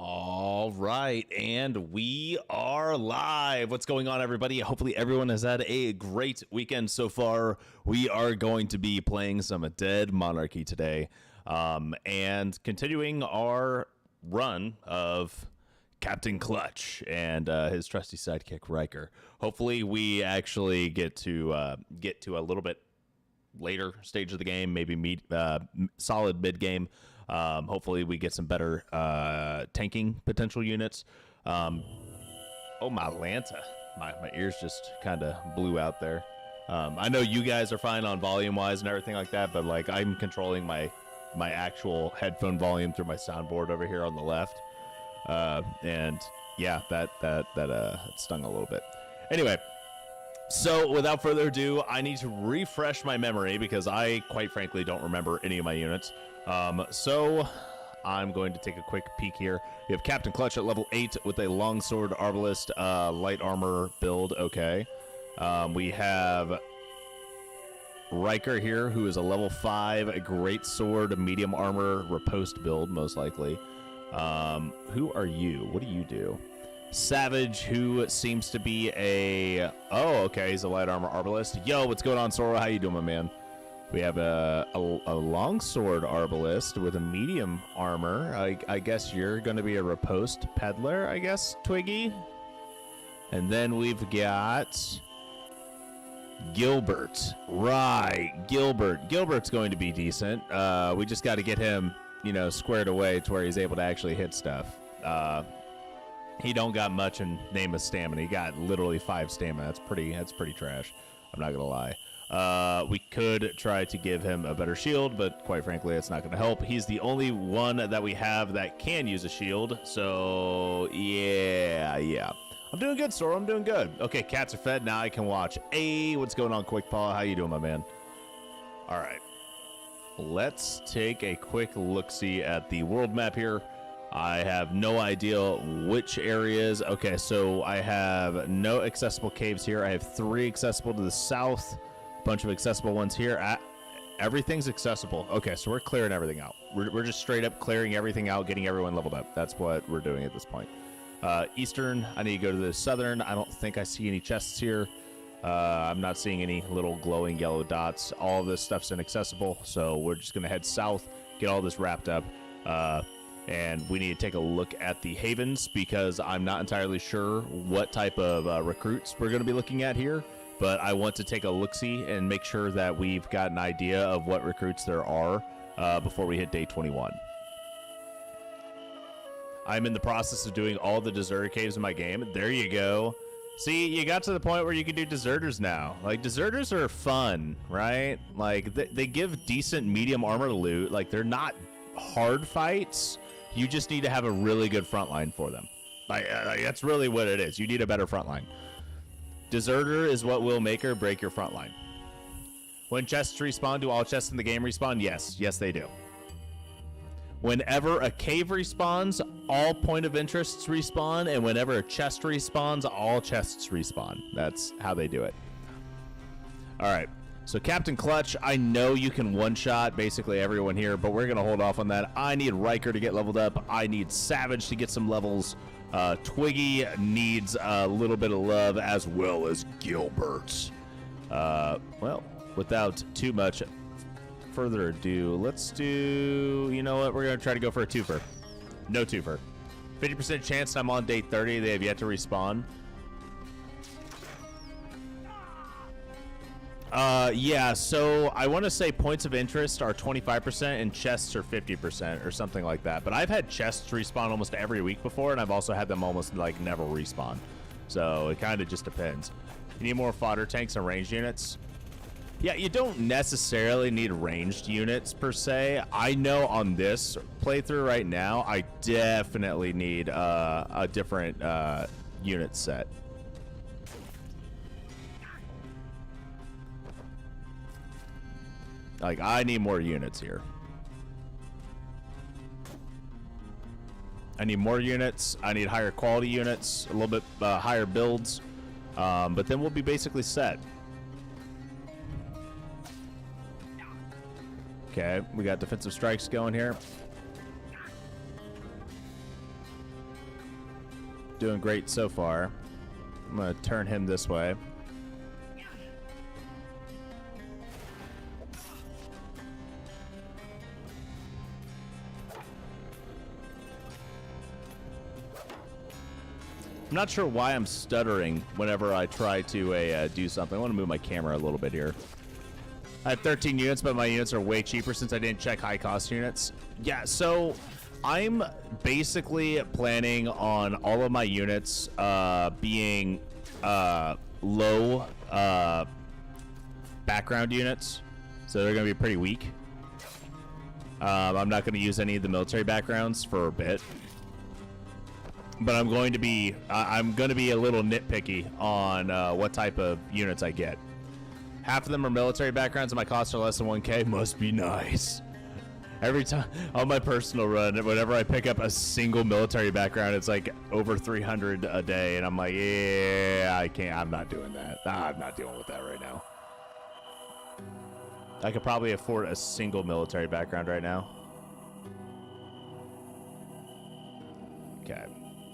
All right, and we are live. What's going on, everybody? Hopefully everyone has had a great weekend so far. We are going to be playing some Dead Monarchy today, and continuing our run of Captain Clutch and his trusty sidekick Ryker. Hopefully we actually get to a little bit later stage of the game, maybe solid mid game. Hopefully we get some better tanking potential units. Oh, my Lanta. My ears just kind of blew out there. I know you guys are fine on volume wise and everything like that, but like I'm controlling my actual headphone volume through my soundboard over here on the left. And yeah, that stung a little bit. Anyway, so without further ado, I need to refresh my memory because I quite frankly don't remember any of my units. So I'm going to take a quick peek here. We have Captain Clutch at level 8 with a longsword arbalist, light armor build. Okay. We have Ryker here, who is a level 5, a great sword, medium armor, riposte build, most likely. Who are you? What do you do? Savage, who seems to be a... Oh, okay, he's a light armor arbalist. Yo, what's going on, Sora? How you doing, my man? We have a longsword arbalist with a medium armor. I guess you're going to be a riposte peddler, I guess, Twiggy? And then we've got... Gilbert. Right, Gilbert. Gilbert's going to be decent. We just got to get him, you know, squared away to where he's able to actually hit stuff. He don't got much in name of stamina. He got literally 5 stamina. That's pretty trash. I'm not gonna lie. We could try to give him a better shield, but quite frankly, it's not gonna help. He's the only one that we have that can use a shield. So yeah. I'm doing good, Sora. I'm doing good. Okay, cats are fed. Now I can watch. Hey, what's going on, Quick Paw? How you doing, my man? All right. Let's take a quick look-see at the world map here. I have no idea which areas. Okay, so I have no accessible caves here. I have 3 accessible to the south, a bunch of accessible ones here. Everything's accessible. Okay, so we're clearing everything out. We're just straight up clearing everything out, getting everyone leveled up. That's what we're doing at this point. Eastern, I need to go to the southern. I don't think I see any chests here. I'm not seeing any little glowing yellow dots. All of this stuff's inaccessible, so we're just going to head south, get all this wrapped up. And we need to take a look at the havens because I'm not entirely sure what type of recruits we're going to be looking at here. But I want to take a look-see and make sure that we've got an idea of what recruits there are before we hit day 21. I'm in the process of doing all the deserter caves in my game. There you go. See, you got to the point where you can do deserters now. Like, deserters are fun, right? Like, they give decent medium armor loot. Like, they're not hard fights. You just need to have a really good front line for them. Like, that's really what it is. You need a better front line. Deserter is what will make or break your front line. When chests respawn, do all chests in the game respawn? Yes. Yes, they do. Whenever a cave respawns, all point of interests respawn. And whenever a chest respawns, all chests respawn. That's how they do it. All right. So Captain Clutch, I know you can one-shot basically everyone here, but we're going to hold off on that. I need Ryker to get leveled up. I need Savage to get some levels. Twiggy needs a little bit of love, as well as Gilbert. Well, without too much further ado, let's do... You know what? We're going to try to go for a twofer. No twofer. 50% chance I'm on day 30. They have yet to respawn. Yeah, so I want to say points of interest are 25% and chests are 50% or something like that. But I've had chests respawn almost every week before, and I've also had them almost like never respawn. So it kind of just depends. You need more fodder tanks and ranged units. Yeah, you don't necessarily need ranged units per se. I know on this playthrough right now, I definitely need a different unit set. Like, I need more units here. I need more units. I need higher quality units, a little bit higher builds. But then we'll be basically set. Okay, we got defensive strikes going here. doing great so far. I'm gonna turn him this way. I'm not sure why I'm stuttering whenever I try to do something. I want to move my camera a little bit here. I have 13 units, but my units are way cheaper since I didn't check high cost units. Yeah, so I'm basically planning on all of my units being low background units. So they're going to be pretty weak. I'm not going to use any of the military backgrounds for a bit. But I'm going to be a little nitpicky on what type of units I get. Half of them are military backgrounds and my costs are less than 1K. Must be nice. Every time on my personal run, whenever I pick up a single military background, it's like over 300 a day. And I'm like, yeah, I can't. I'm not doing that. I'm not dealing with that right now. I could probably afford a single military background right now. Okay.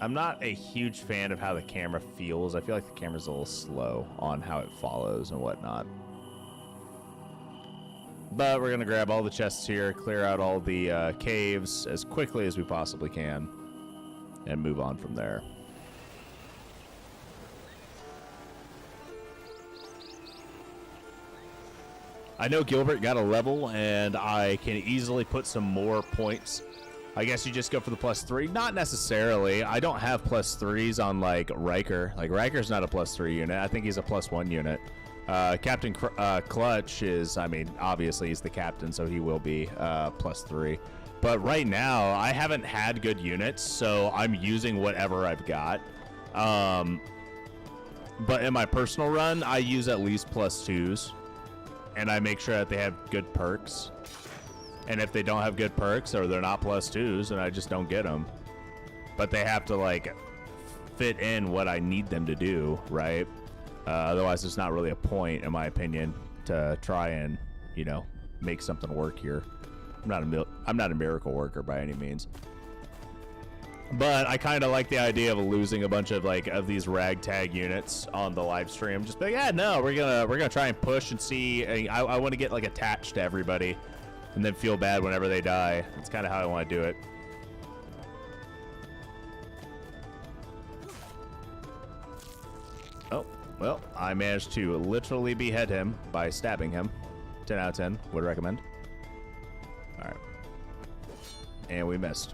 I'm not a huge fan of how the camera feels. I feel like the camera's a little slow on how it follows and whatnot. But we're going to grab all the chests here, clear out all the caves as quickly as we possibly can, and move on from there. I know Gilbert got a level, and I can easily put some more points. I guess you just go for the +3. Not necessarily. I don't have +3s on, like, Ryker. Like, Riker's not a +3 unit. I think he's a +1 unit. Captain Clutch is, I mean, obviously he's the captain, so he will be +3. But right now, I haven't had good units, so I'm using whatever I've got. But in my personal run, I use at least +2s. And I make sure that they have good perks. And if they don't have good perks or they're not +2s, then I just don't get them. But they have to, like, fit in what I need them to do, right? Otherwise, there's not really a point, in my opinion, to try and, you know, make something work here. I'm not a miracle worker by any means. But I kind of like the idea of losing a bunch of, like, of these ragtag units on the live stream. Just be like, yeah, no, we're gonna try and push and see. I want to get, like, attached to everybody and then feel bad whenever they die. That's kind of how I want to do it. Oh, well, I managed to literally behead him by stabbing him. 10 out of 10, would recommend. All right. And we missed.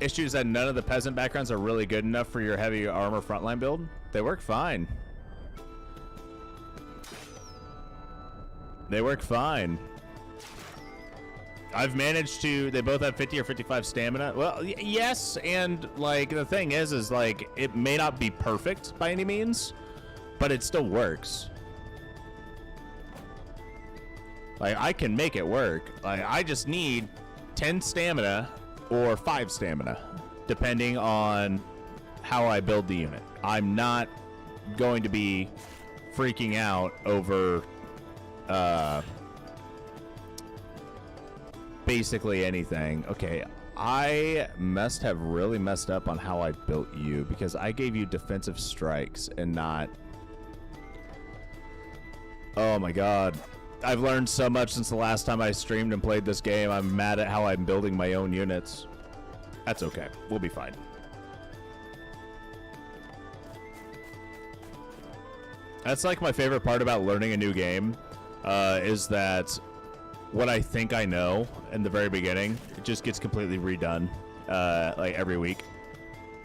Issue is that none of the peasant backgrounds are really good enough for your heavy armor frontline build. They work fine. They work fine. I've managed to, they both have 50 or 55 stamina. Well, yes, and like the thing is like it may not be perfect by any means, but it still works. Like I can make it work. Like I just need 10 stamina or 5 stamina, depending on how I build the unit. I'm not going to be freaking out over basically anything. Okay, I must have really messed up on how I built you, because I gave you defensive strikes and not... Oh my god. I've learned so much since the last time I streamed and played this game. I'm mad at how I'm building my own units. That's okay. We'll be fine. That's like my favorite part about learning a new game, is that what I think I know in the very beginning, it just gets completely redone, like every week.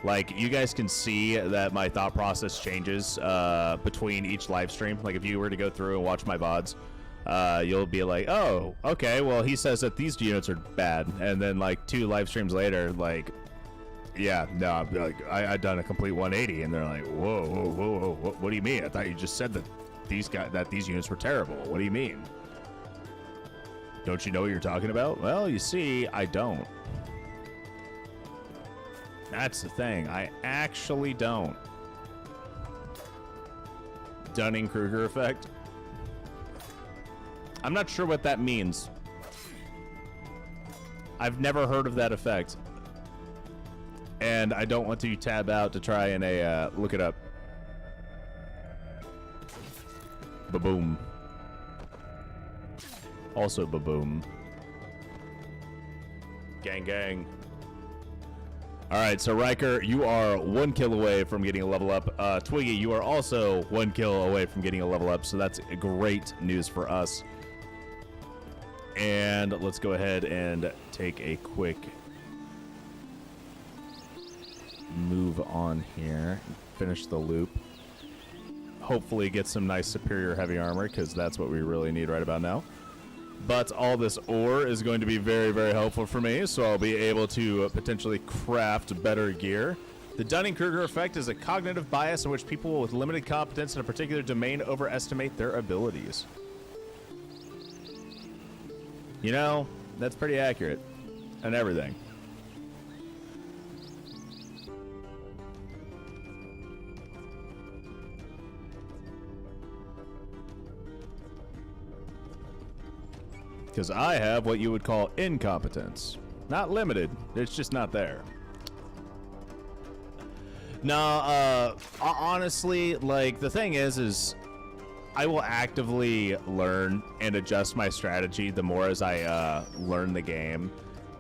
Like you guys can see that my thought process changes between each live stream. Like if you were to go through and watch my VODs, you'll be like, oh, okay, well, he says that these units are bad. And then, like, 2 live streams later, like, yeah, no, like, I done a complete 180. And they're like, whoa, whoa, whoa, whoa, what do you mean? I thought you just said that these units were terrible. What do you mean? Don't you know what you're talking about? Well, you see, I don't. That's the thing. I actually don't. Dunning-Kruger effect. I'm not sure what that means. I've never heard of that effect. and I don't want to tab out to try and look it up. Ba-boom. Also ba-boom. Gang, gang. All right, so Ryker, you are 1 kill away from getting a level up. Twiggy, you are also 1 kill away from getting a level up, so that's great news for us. And let's go ahead and take a quick move on here. Finish the loop. Hopefully get some nice superior heavy armor, because that's what we really need right about now. But all this ore is going to be very, very helpful for me, so I'll be able to potentially craft better gear. The Dunning-Kruger effect is a cognitive bias in which people with limited competence in a particular domain overestimate their abilities. You know, that's pretty accurate. And everything. Because I have what you would call incompetence. Not limited, it's just not there. No, honestly, like, the thing is I will actively learn and adjust my strategy the more as I learn the game.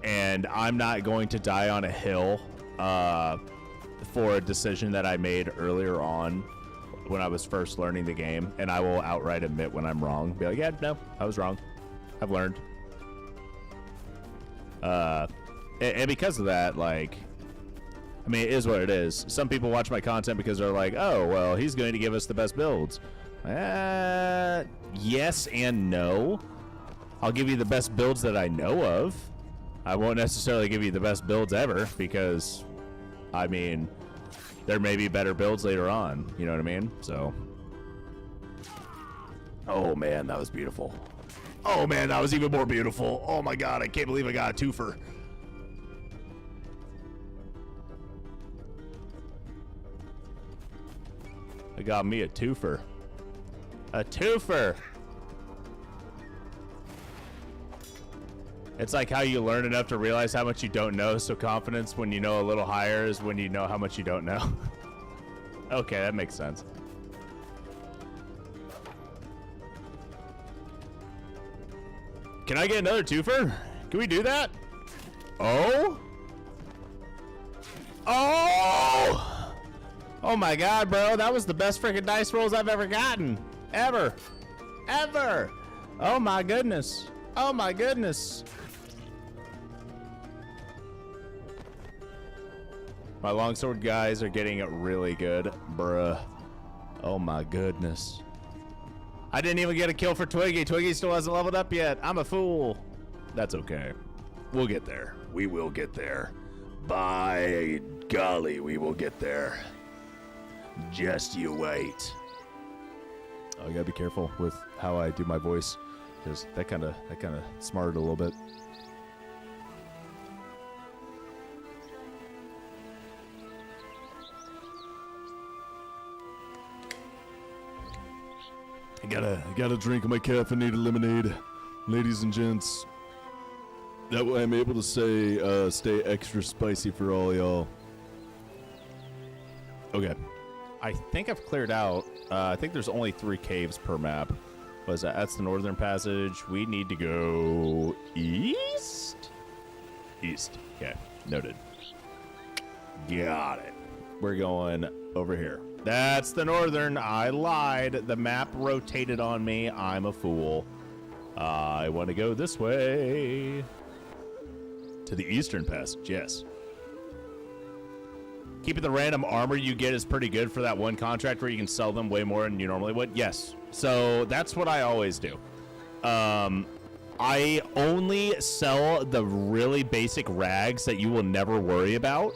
And I'm not going to die on a hill for a decision that I made earlier on when I was first learning the game. And I will outright admit when I'm wrong. Be like, yeah, no, I was wrong. I've learned. And because of that, like, I mean, it is what it is. Some people watch my content because they're like, oh, well, he's going to give us the best builds. Yes and no. I'll give you the best builds that I know of. I won't necessarily give you the best builds ever because, I mean, there may be better builds later on. You know what I mean? So. Oh, man, that was beautiful. Oh, man, that was even more beautiful. Oh, my God, I can't believe I got a twofer. I got me a twofer. A twofer! It's like how you learn enough to realize how much you don't know, so confidence when you know a little higher is when you know how much you don't know. Okay, that makes sense. Can I get another twofer? Can we do that? Oh? Oh! Oh my God, bro. That was the best freaking dice rolls I've ever gotten. Ever. Ever. Oh my goodness. Oh my goodness. My longsword guys are getting it really good, bruh. Oh my goodness. I didn't even get a kill for Twiggy. Twiggy still hasn't leveled up yet. I'm a fool. That's okay. We'll get there. We will get there. By golly, we will get there. Just you wait. Oh, I gotta be careful with how I do my voice, because that kind of smarted a little bit. I gotta drink my caffeinated lemonade, ladies and gents. That way I'm able to stay extra spicy for all y'all. Okay. I think I've cleared out, I think there's only 3 caves per map. Was that? That's the northern passage. We need to go east? East. Okay. Noted. Got it. We're going over here. That's the northern. I lied. The map rotated on me. I'm a fool. I want to go this way. To the eastern passage, yes. Keeping the random armor you get is pretty good for that one contract where you can sell them way more than you normally would. Yes. So that's what I always do. I only sell the really basic rags that you will never worry about.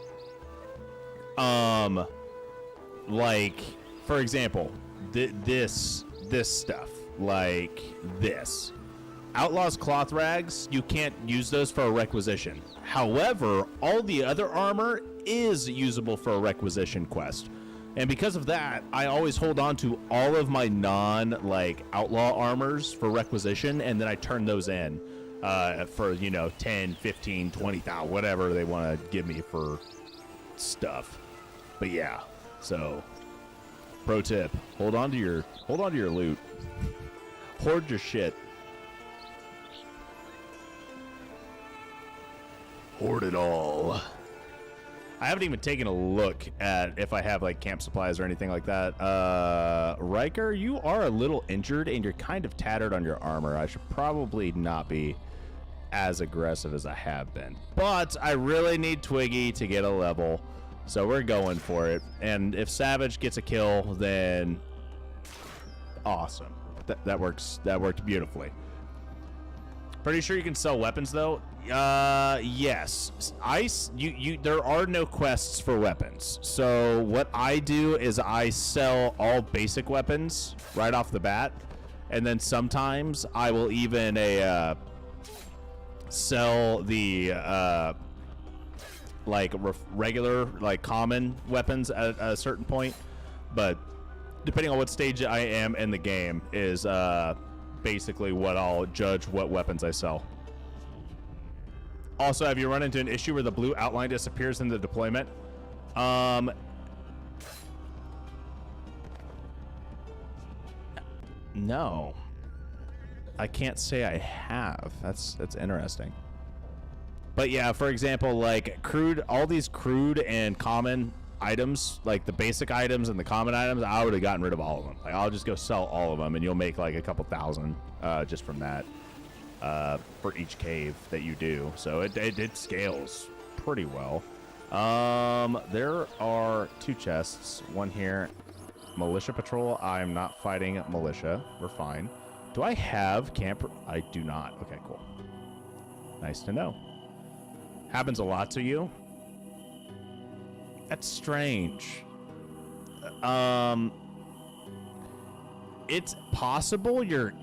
Like, for example, this stuff, like this. Outlaws cloth rags, you can't use those for a requisition. However, all the other armor is usable for a requisition quest. And because of that, I always hold on to all of my outlaw armors for requisition, and then I turn those in for, 10, 15, 20,000, whatever they want to give me for stuff. But yeah, so pro tip, hold on to your loot. Hoard your shit. Hoard it all. I haven't even taken a look at if I have like camp supplies or anything like that. Ryker, you are a little injured and you're kind of tattered on your armor. I should probably not be as aggressive as I have been. But I really need Twiggy to get a level, so we're going for it. And if Savage gets a kill, then awesome. That worked beautifully. Pretty sure you can sell weapons though. Yes. There are no quests for weapons. So what I do is I sell all basic weapons right off the bat, and then sometimes I will even sell the regular, like common weapons at a certain point. But depending on what stage I am in the game is basically what I'll judge what weapons I sell. Also, have you run into an issue where the blue outline disappears in the deployment? No. I can't say I have. That's interesting. But yeah, for example, like all these crude and common items, like the basic items and the common items, I would have gotten rid of all of them. Like I'll just go sell all of them and you'll make like a couple thousand just from that for each cave that you do. So it scales pretty well. There are 2 chests, one here. Militia patrol. I'm not fighting militia. We're fine. Do I have camp? I do not. Okay, cool. Nice to know. Happens a lot to you? That's strange. It's possible you're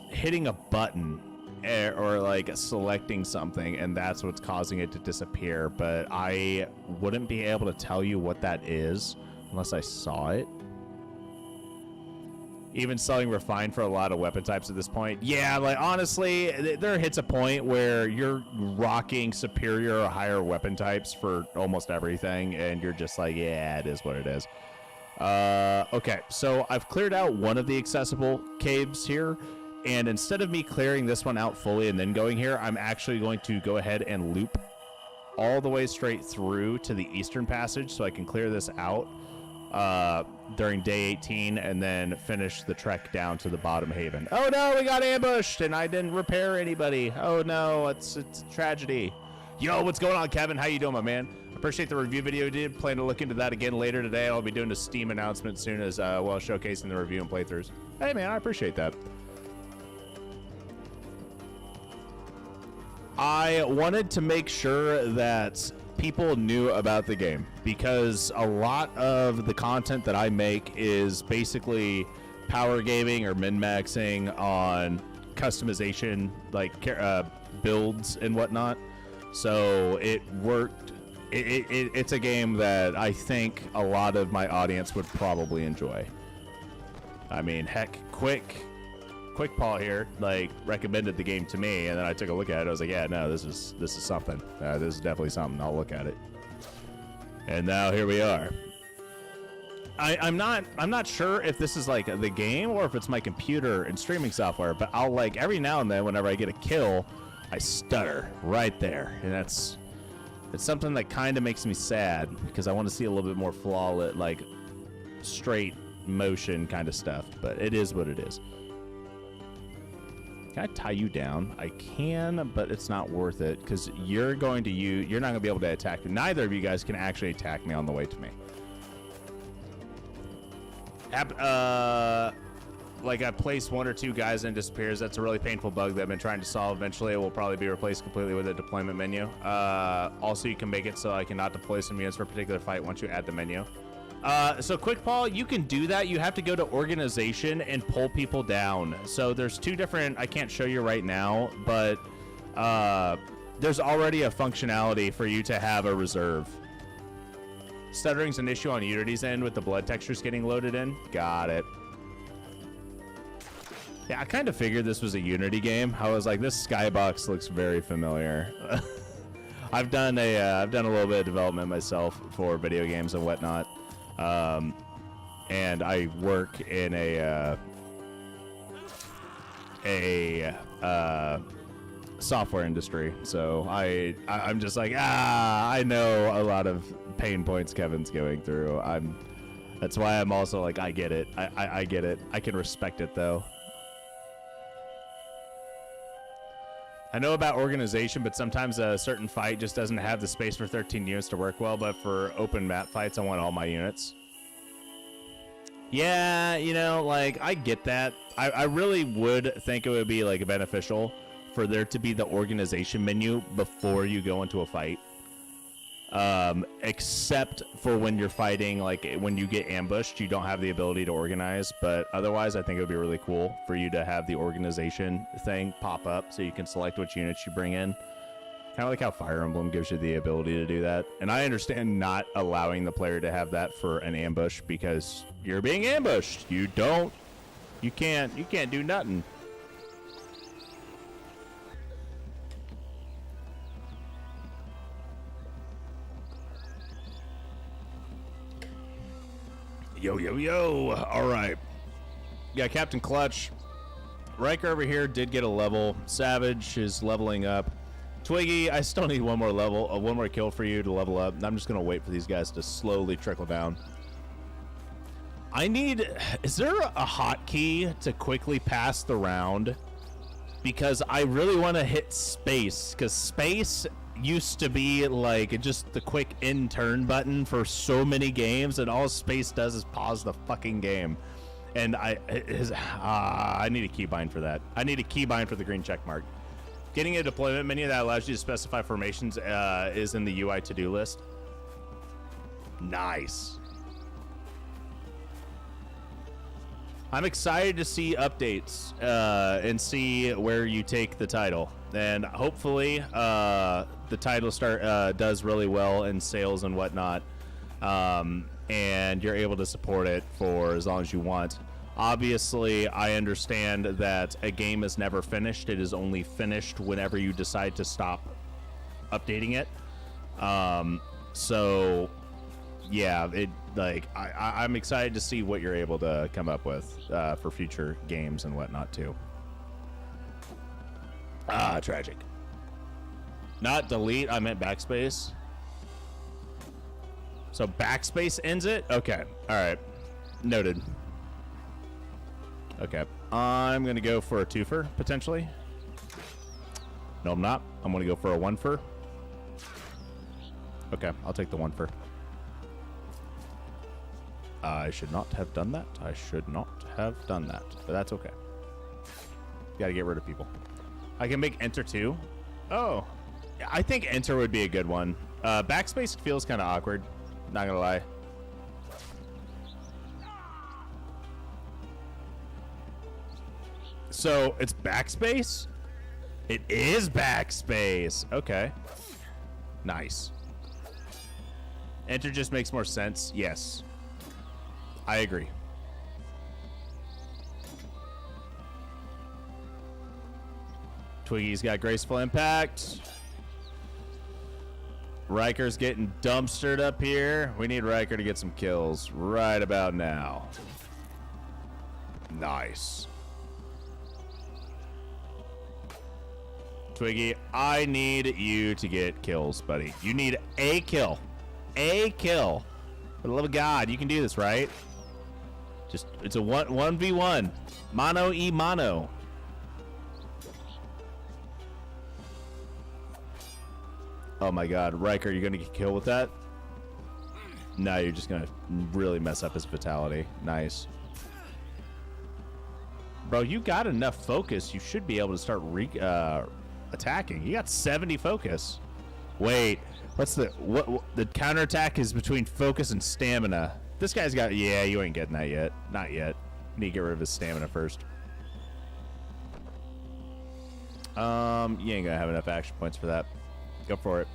hitting a button or like selecting something and that's what's causing it to disappear, but I wouldn't be able to tell you what that is unless I saw it. Even selling refined for a lot of weapon types at this point. Yeah, like honestly, there hits a point where you're rocking superior or higher weapon types for almost everything, and you're just like, yeah, it is what it is. Okay, so I've cleared out one of the accessible caves here, and instead of me clearing this one out fully and then going here, I'm actually going to go ahead and loop all the way straight through to the eastern passage so I can clear this out during day 18 and then finish the trek down to the bottom haven. Oh no, we got ambushed and I didn't repair anybody. Oh no, it's a tragedy. Yo, what's going on, Kevin? How you doing, my man? Appreciate the review video you did. Plan to look into that again later today. I'll be doing a Steam announcement soon as well, showcasing the review and playthroughs. Hey man, I appreciate that. I wanted to make sure that people knew about the game because a lot of the content that I make is basically power gaming or min-maxing on customization, like builds and whatnot. So it worked. It's a game that I think a lot of my audience would probably enjoy. I mean, heck, Quick Paw here like recommended the game to me, and then I took a look at it. I was like, yeah, no, this is something. This is definitely something. I'll look at it. And now here we are. I'm not sure if this is like the game or if it's my computer and streaming software, but I'll like every now and then whenever I get a kill, I stutter right there, and it's something that kind of makes me sad because I want to see a little bit more flawless, like straight motion kind of stuff. But it is what it is. Can I tie you down? I can, but it's not worth it because you're not going to be able to attack me. Neither of you guys can actually attack me on the way to me. Like I place 1 or 2 guys and it disappears. That's a really painful bug that I've been trying to solve. Eventually it will probably be replaced completely with a deployment menu. Also you can make it so I cannot deploy some units for a particular fight once you add the menu. So Quick Paul, you can do that. You have to go to organization and pull people down. So there's 2 different, I can't show you right now, but there's already a functionality for you to have a reserve. Stuttering's an issue on Unity's end with the blood textures getting loaded in. Got it. Yeah, I kind of figured this was a Unity game. I was like, this skybox looks very familiar. I've done a little bit of development myself for video games and whatnot, and I work in a software industry, so I'm just like, I know a lot of pain points Kevin's going through. That's why I'm also like, I get it. I get it. I can respect it though. I know about organization, but sometimes a certain fight just doesn't have the space for 13 units to work well, but for open map fights, I want all my units. Yeah, you know, like, I get that. I really would think it would be, like, beneficial for there to be the organization menu before you go into a fight. Except for when you're fighting, like, when you get ambushed, you don't have the ability to organize, but otherwise, I think it would be really cool for you to have the organization thing pop up so you can select which units you bring in. Kind of like how Fire Emblem gives you the ability to do that. And I understand not allowing the player to have that for an ambush because you're being ambushed. You can't do nothing. Yo, yo, yo. All right. Yeah, Captain Clutch. Ryker over here did get a level. Savage is leveling up. Twiggy, I still need one more kill for you to level up. I'm just going to wait for these guys to slowly trickle down. Is there a hotkey to quickly pass the round? Because I really want to hit space, because space used to be like just the quick in turn button for so many games, and all space does is pause the fucking game. And I need a keybind for that. I need a keybind for the green check mark. Getting a deployment menu that allows you to specify formations is in the UI to-do list. Nice. I'm excited to see updates and see where you take the title. And hopefully the title does really well in sales and whatnot. And you're able to support it for as long as you want. Obviously, I understand that a game is never finished. It is only finished whenever you decide to stop updating it. So, yeah, I'm excited to see what you're able to come up with for future games and whatnot, too. Tragic. Not delete, I meant backspace. So backspace ends it? Okay, all right. Noted. Okay, I'm going to go for a twofer, potentially. No, I'm not. I'm going to go for a one-fer. Okay, I'll take the one-fer. I should not have done that. I should not have done that, but that's okay. Got to get rid of people. I can make enter too. Oh, I think enter would be a good one. Backspace feels kind of awkward. Not going to lie. So it's backspace? It is backspace. Okay. Nice. Enter just makes more sense. Yes. I agree. Twiggy's got graceful impact. Ryker's getting dumpstered up here. We need Ryker to get some kills right about now. Nice. Twiggy, I need you to get kills, buddy. You need a kill. A kill. For the love of God, you can do this, right? It's a 1v1. Mono e mono. Oh my God, Ryker, you're gonna get killed with that? No, you're just gonna really mess up his vitality. Nice. Bro, you got enough focus. You should be able to start attacking. You got 70 focus. Wait, what's the counterattack is between focus and stamina. This guy's got, yeah, you ain't getting that yet. Not yet. Need to get rid of his stamina first. You ain't gonna have enough action points for that. Go for it.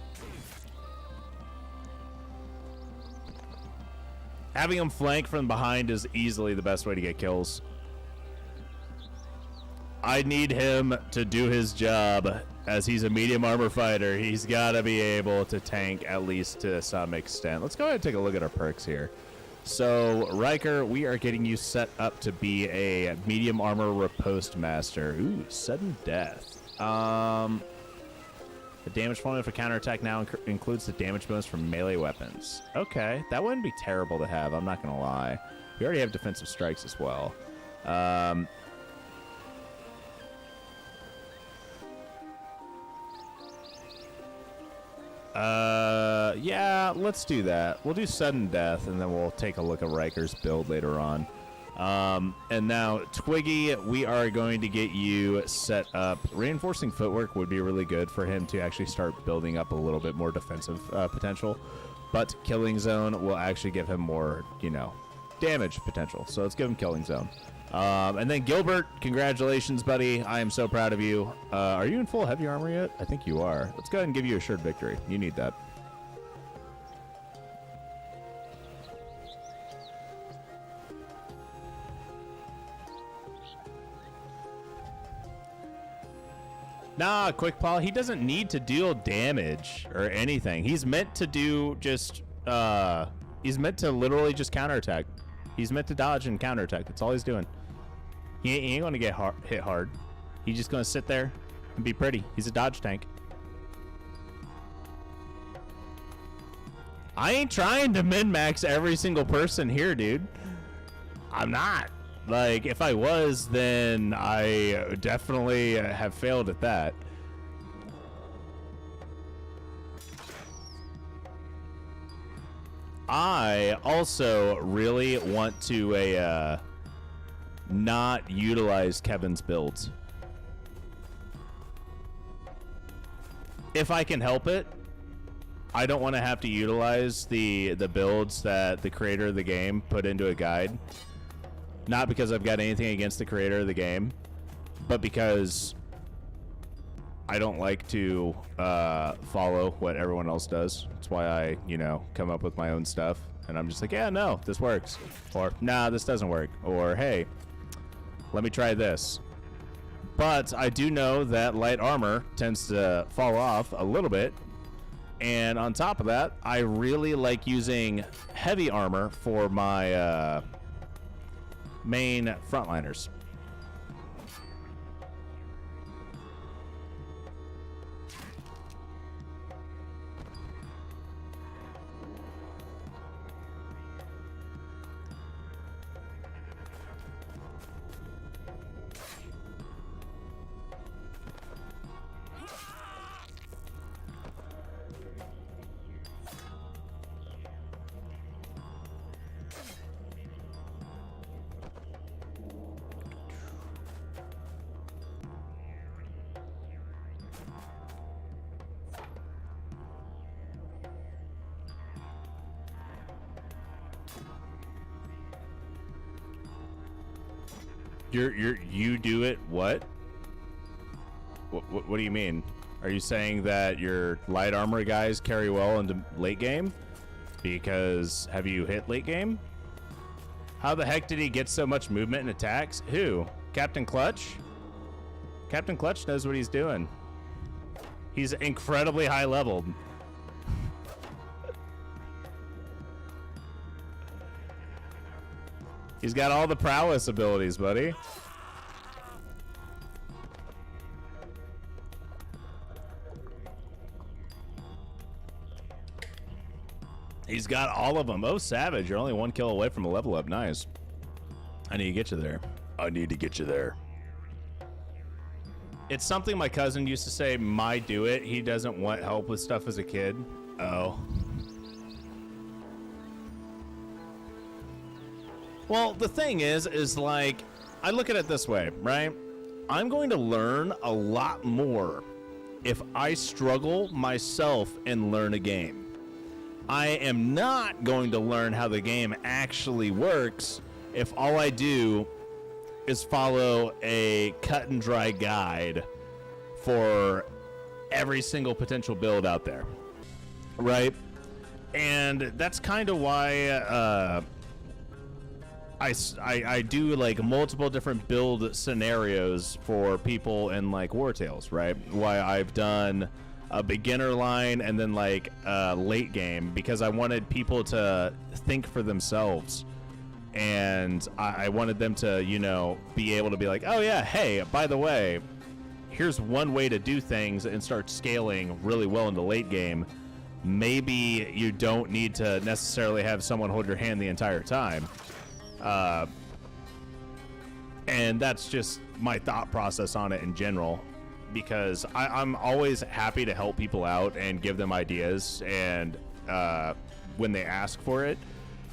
Having him flank from behind is easily the best way to get kills. I need him to do his job as he's a medium armor fighter, he's got to be able to tank at least to some extent. Let's go ahead and take a look at our perks here. So, Ryker, we are getting you set up to be a medium armor riposte master. Ooh, sudden death. The damage formula for counterattack now includes the damage bonus from melee weapons. Okay, that wouldn't be terrible to have, I'm not going to lie. We already have defensive strikes as well. Yeah, let's do that. We'll do sudden death, and then we'll take a look at Ryker's build later on. And now, Twiggy, we are going to get you set up. Reinforcing footwork would be really good for him to actually start building up a little bit more defensive potential. But Killing Zone will actually give him more, you know, damage potential. So let's give him Killing Zone. And then Gilbert, congratulations, buddy. I am so proud of you. Are you in full heavy armor yet? I think you are. Let's go ahead and give you assured victory. You need that. Nah, Quick Paul, he doesn't need to deal damage or anything. He's meant to do just, he's meant to literally just counterattack. He's meant to dodge and counterattack. That's all he's doing. He ain't going to get hit hard. He's just going to sit there and be pretty. He's a dodge tank. I ain't trying to min-max every single person here, dude. I'm not. Like, if I was, then I definitely have failed at that. I also really want to not utilize Kevin's builds. If I can help it, I don't want to have to utilize the builds that the creator of the game put into a guide. Not because I've got anything against the creator of the game, but because I don't like to follow what everyone else does. That's why I, you know, come up with my own stuff. And I'm just like, yeah, no, this works. Or, nah, this doesn't work. Or, hey, let me try this. But I do know that light armor tends to fall off a little bit. And on top of that, I really like using heavy armor for my main frontliners. You do it what? What do you mean? Are you saying that your light armor guys carry well into late game? Because have you hit late game? How the heck did he get so much movement and attacks? Who? Captain Clutch? Captain Clutch knows what he's doing. He's incredibly high leveled. He's got all the prowess abilities, buddy. He's got all of them. Oh, Savage, you're only 1 kill away from a level up. Nice. I need to get you there. I need to get you there. It's something my cousin used to say, "My do it." He doesn't want help with stuff as a kid. Oh. Well, the thing is like, I look at it this way, right? I'm going to learn a lot more if I struggle myself and learn a game. I am not going to learn how the game actually works if all I do is follow a cut and dry guide for every single potential build out there, right? And that's kind of why I do like multiple different build scenarios for people in like War Tales, right? Why I've done a beginner line and then like late game, because I wanted people to think for themselves, and I wanted them to, you know, be able to be like, oh yeah, hey, by the way, here's one way to do things and start scaling really well in the late game. Maybe you don't need to necessarily have someone hold your hand the entire time. And that's just my thought process on it in general, because I'm always happy to help people out and give them ideas and when they ask for it.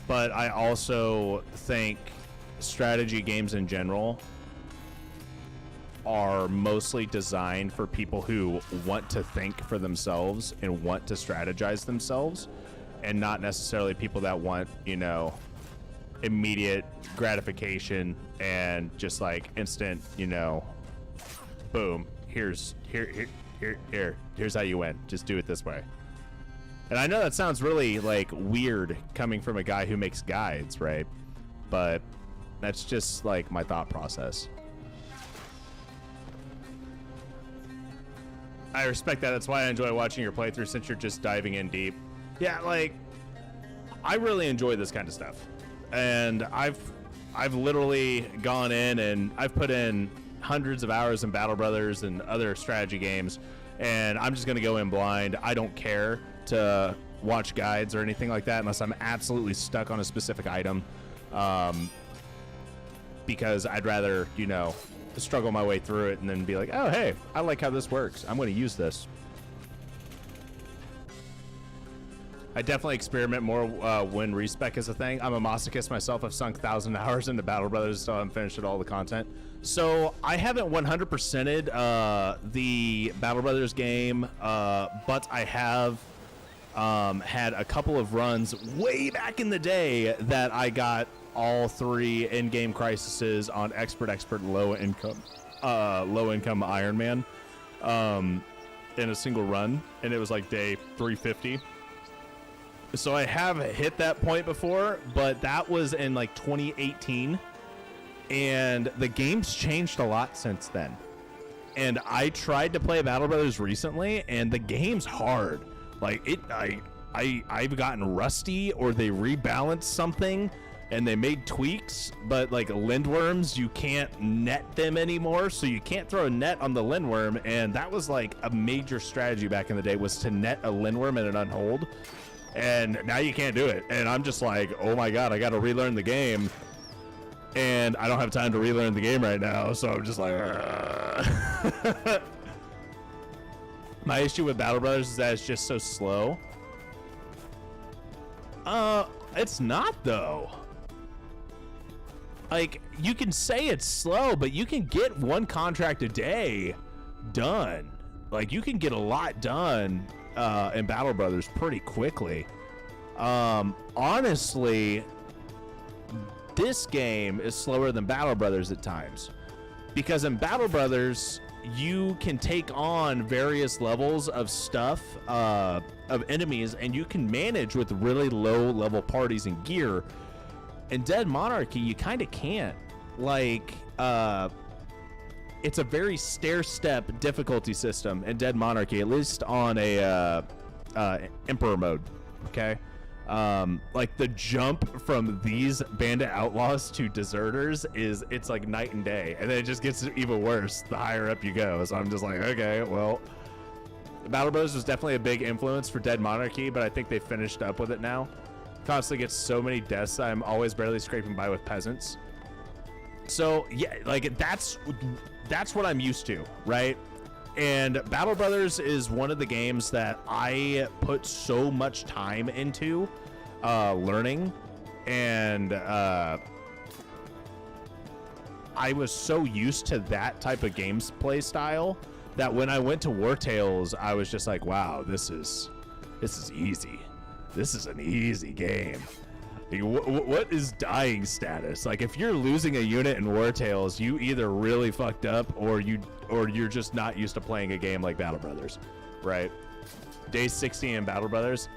But I also think strategy games in general are mostly designed for people who want to think for themselves and want to strategize themselves, and not necessarily people that want, you know, immediate gratification and just like instant, you know, boom, here's how you win, just do it this way. And I know that sounds really like weird coming from a guy who makes guides, right? But that's just like my thought process. I respect that. That's why I enjoy watching your playthrough, since you're just diving in deep. Yeah, like, I really enjoy this kind of stuff. And I've literally gone in and I've put in hundreds of hours in Battle Brothers and other strategy games, and I'm just going to go in blind. I don't care to watch guides or anything like that unless I'm absolutely stuck on a specific item, because I'd rather, you know, struggle my way through it and then be like, oh hey, I like how this works, I'm going to use this. I definitely experiment more when respec is a thing. I'm a masochist myself. I've sunk 1,000 hours into Battle Brothers, so I haven't finished all the content. So I haven't 100%ed the Battle Brothers game, but I have had a couple of runs way back in the day that I got all 3 in-game crises on expert low income Iron Man in a single run, and it was like day 350. So I have hit that point before, but that was in like 2018, and the game's changed a lot since then. And I tried to play Battle Brothers recently, and the game's hard. Like I've gotten rusty, or they rebalanced something and they made tweaks, but like lindworms, you can't net them anymore, so you can't throw a net on the lindworm, and that was like a major strategy back in the day, was to net a lindworm and an unhold, and now you can't do it. And I'm just like, oh my god, I gotta relearn the game, and I don't have time to relearn the game right now, so I'm just like my issue with Battle Brothers is that it's just so slow. It's not though. Like, you can say it's slow, but you can get 1 contract a day done. Like, you can get a lot done in Battle Brothers pretty quickly. Honestly, this game is slower than Battle Brothers at times, because in Battle Brothers you can take on various levels of stuff, of enemies, and you can manage with really low level parties and gear. In Dead Monarchy, you kind of can't. Like, it's a very stair-step difficulty system in Dead Monarchy, at least on a Emperor mode, okay? Like, the jump from these bandit outlaws to deserters it's like night and day, and then it just gets even worse the higher up you go. So I'm just like, okay, well, Battle Bros was definitely a big influence for Dead Monarchy, but I think they finished up with it now. Constantly gets so many deaths, I'm always barely scraping by with peasants. So yeah, like that's what I'm used to, right? And Battle Brothers is one of the games that I put so much time into learning, and I was so used to that type of gameplay style that when I went to War Tales, I was just like, wow, this is easy. This is an easy game. Like, what is dying status? Like, if you're losing a unit in War Tales, you either really fucked up, or you're just not used to playing a game like Battle Brothers, right? Day 60 in Battle Brothers.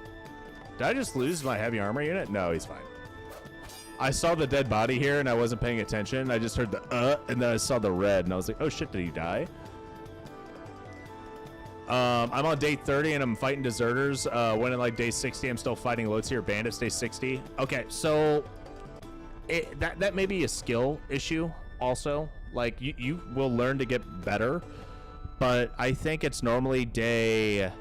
Did I just lose my heavy armor unit? No, he's fine. I saw the dead body here and I wasn't paying attention. I just heard the and then I saw the red and I was like, oh shit, did he die? I'm on day 30 and I'm fighting deserters. When in like day 60, I'm still fighting low tier bandits. Day 60. Okay, so that may be a skill issue also. Like you will learn to get better, but I think it's normally day,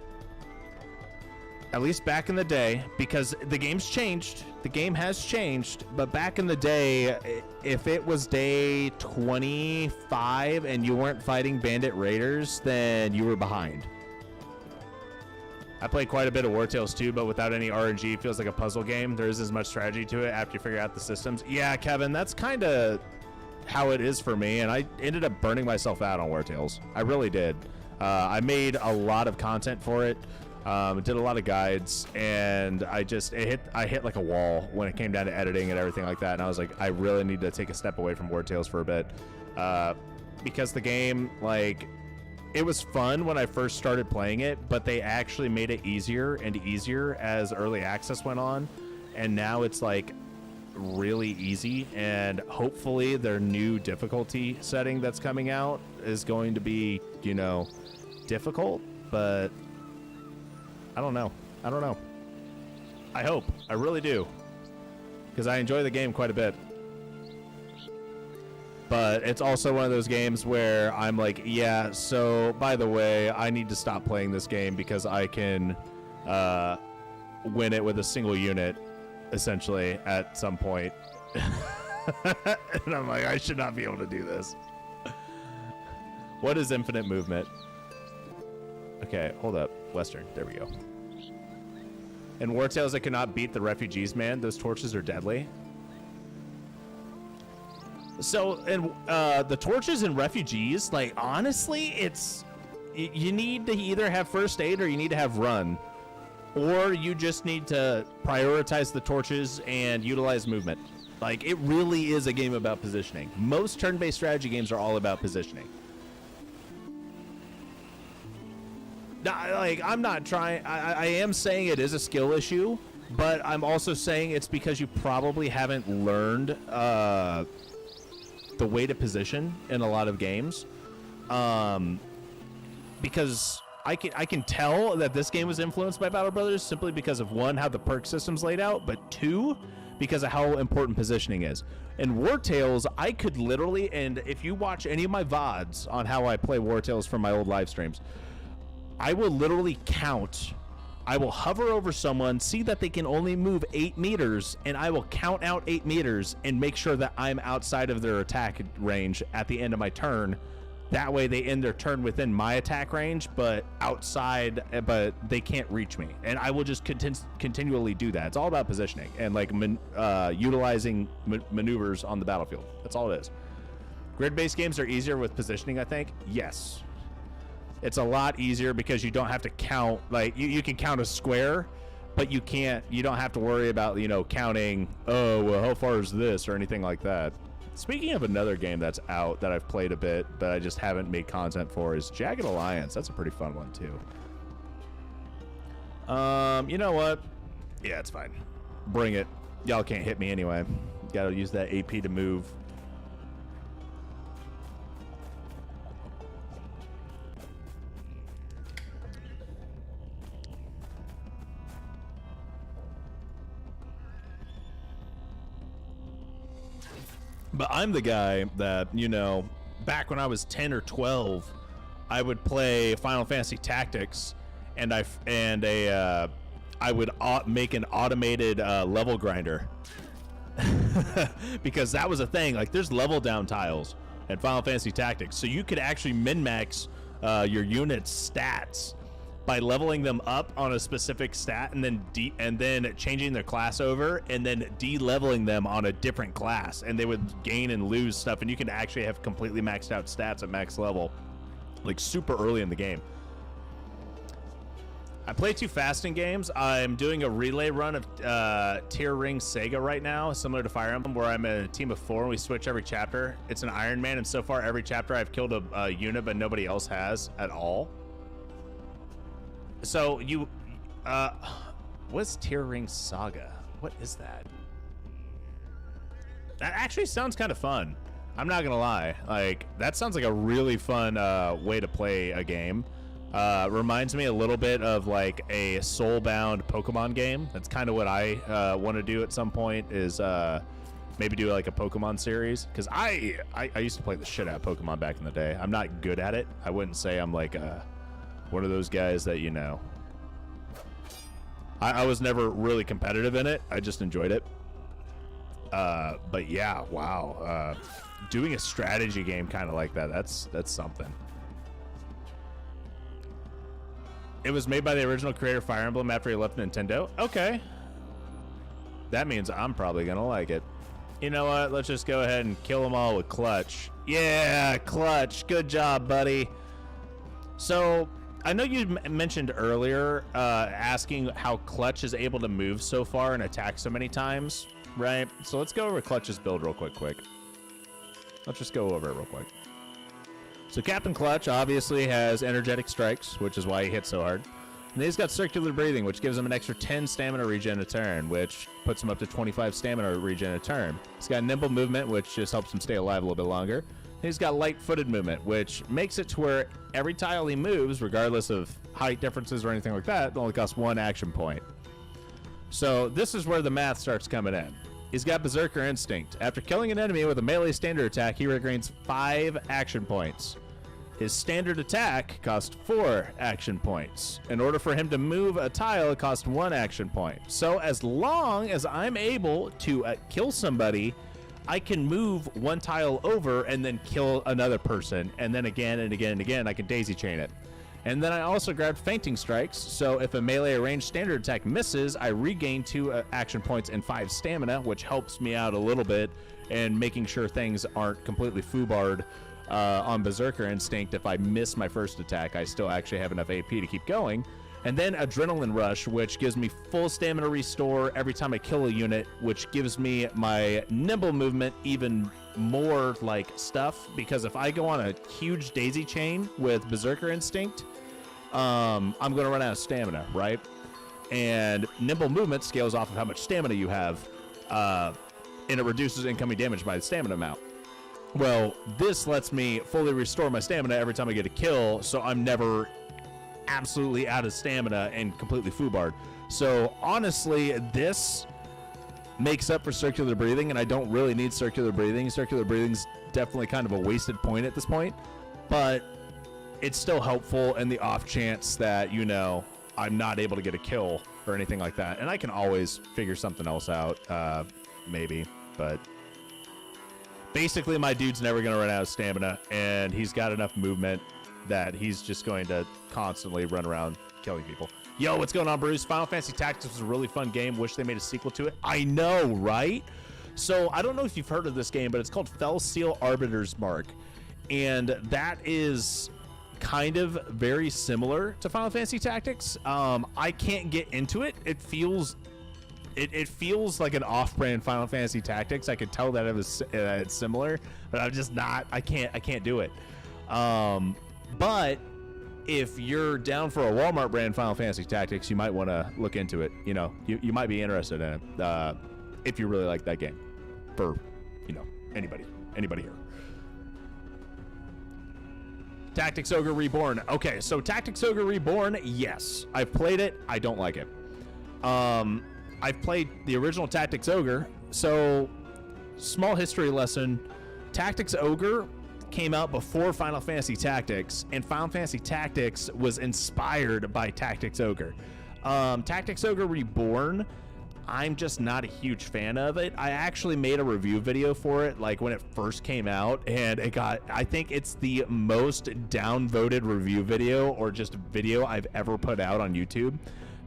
at least back in the day, because the game's changed. The game has changed, but back in the day, if it was day 25 and you weren't fighting bandit raiders, then you were behind. I played quite a bit of War Tales 2, but without any RNG. It feels like a puzzle game. There isn't as much strategy to it after you figure out the systems. Yeah, Kevin, that's kind of how it is for me, and I ended up burning myself out on War Tales. I really did. I made a lot of content for it. Did a lot of guides, and I hit like a wall when it came down to editing and everything like that, and I was like, I really need to take a step away from War Tales for a bit, because the game, like, it was fun when I first started playing it, but they actually made it easier and easier as early access went on, and now it's like really easy, and hopefully their new difficulty setting that's coming out is going to be, you know, difficult, but I don't know. I hope. I really do, because I enjoy the game quite a bit. But it's also one of those games where I'm like, yeah, so by the way, I need to stop playing this game because I can win it with a single unit, essentially, at some point. And I'm like, I should not be able to do this. What is infinite movement? Okay, hold up. Western. There we go. In War Tales, I cannot beat the refugees, man. Those torches are deadly. So, and the torches and refugees, like, honestly, it's, you need to either have first aid or you need to have run, or you just need to prioritize the torches and utilize movement. Like, it really is a game about positioning. Most turn-based strategy games are all about positioning. Like, I'm not trying, I am saying it is a skill issue, but I'm also saying it's because you probably haven't learned the way to position in a lot of games, because I can tell that this game was influenced by Battle Brothers simply because of, one, how the perk system's laid out, but two, because of how important positioning is. In War Tales, I could literally, and if you watch any of my VODs on how I play War Tales from my old live streams, I will literally count. I will hover over someone, see that they can only move 8 meters, and I will count out 8 meters and make sure that I'm outside of their attack range at the end of my turn. That way they end their turn within my attack range, but outside, but they can't reach me. And I will just continually do that. It's all about positioning and like utilizing maneuvers on the battlefield. That's all it is. Grid-based games are easier with positioning, I think. Yes. It's a lot easier because you don't have to count, like, you can count a square, but you don't have to worry about, you know, counting, oh, well, how far is this or anything like that. Speaking of another game that's out that I've played a bit, but I just haven't made content for, is Jagged Alliance. That's a pretty fun one, too. You know what? Yeah, it's fine. Bring it. Y'all can't hit me anyway. Gotta use that AP to move. But I'm the guy that, you know, back when I was 10 or 12, I would play Final Fantasy Tactics, and I would make an automated level grinder. Because that was a thing. Like, there's level down tiles in Final Fantasy Tactics, so you could actually min-max your unit's stats by leveling them up on a specific stat and then changing their class over and then de-leveling them on a different class, and they would gain and lose stuff, and you can actually have completely maxed out stats at max level, like super early in the game. I play too fast in games. I'm doing a relay run of Tier Ring Sega right now, similar to Fire Emblem, where I'm in a team of 4 and we switch every chapter. It's an Iron Man, and so far every chapter I've killed a unit, but nobody else has at all. So you, what's Tier Ring Saga? What is that? That actually sounds kind of fun. I'm not gonna lie. Like, that sounds like a really fun way to play a game. Reminds me a little bit of like a soul-bound Pokemon game. That's kind of what I want to do at some point, is maybe do like a Pokemon series. Because I used to play the shit out of Pokemon back in the day. I'm not good at it. I wouldn't say I'm like one of those guys that, you know. I was never really competitive in it. I just enjoyed it. But yeah, wow. Doing a strategy game kind of like that's something. It was made by the original creator of Fire Emblem after he left Nintendo. Okay. That means I'm probably gonna like it. You know what? Let's just go ahead and kill them all with Clutch. Yeah, Clutch. Good job, buddy. So, I know you mentioned earlier asking how Clutch is able to move so far and attack so many times, right? So let's go over Clutch's build real quick. Let's just go over it real quick. So Captain Clutch obviously has energetic strikes, which is why he hits so hard. And then he's got circular breathing, which gives him an extra 10 stamina regen a turn, which puts him up to 25 stamina regen a turn. He's got nimble movement, which just helps him stay alive a little bit longer. And he's got light-footed movement, which makes it to where every tile he moves, regardless of height differences or anything like that, it only costs 1 action point. So this is where the math starts coming in. He's got Berserker Instinct. After killing an enemy with a melee standard attack, he regains 5 action points. His standard attack costs 4 action points. In order for him to move a tile, it costs 1 action point. So as long as I'm able to kill somebody, I can move 1 tile over and then kill another person. And then again and again and again, I can daisy chain it. And then I also grabbed Fainting Strikes, so if a melee or ranged standard attack misses, I regain 2 action points and 5 stamina, which helps me out a little bit in making sure things aren't completely foobarred on Berserker Instinct. If I miss my first attack, I still actually have enough AP to keep going. And then Adrenaline Rush, which gives me full stamina restore every time I kill a unit, which gives me my nimble movement even more like stuff, because if I go on a huge daisy chain with Berserker Instinct, I'm going to run out of stamina, right? And nimble movement scales off of how much stamina you have, and it reduces incoming damage by the stamina amount. Well, this lets me fully restore my stamina every time I get a kill, so I'm never absolutely out of stamina and completely foobarred. So honestly, this makes up for circular breathing, and I don't really need circular breathing. Circular breathing's definitely kind of a wasted point at this point, but it's still helpful in the off chance that, you know, I'm not able to get a kill or anything like that. And I can always figure something else out, maybe, but basically my dude's never going to run out of stamina, and he's got enough movement that he's just going to constantly run around killing people. Yo, what's going on, Bruce? Final Fantasy Tactics was a really fun game. Wish they made a sequel to it. I know, right? So I don't know if you've heard of this game, but it's called Fell Seal Arbiter's Mark. And that is kind of very similar to Final Fantasy Tactics. I can't get into it. It feels like an off-brand Final Fantasy Tactics. I could tell that it's similar, but I'm just not. I can't do it. But if you're down for a Walmart brand Final Fantasy Tactics, you might want to look into it. You know, you might be interested in it if you really like that game. For, you know, anybody here. Tactics Ogre Reborn. Okay, so Tactics Ogre Reborn, yes. I've played it. I don't like it. I've played the original Tactics Ogre. So, small history lesson. Tactics Ogre came out before Final Fantasy Tactics, and Final Fantasy Tactics was inspired by Tactics Ogre. Tactics Ogre Reborn, I'm just not a huge fan of it. I actually made a review video for it, like when it first came out, and it got, I think it's the most downvoted review video or just video I've ever put out on YouTube,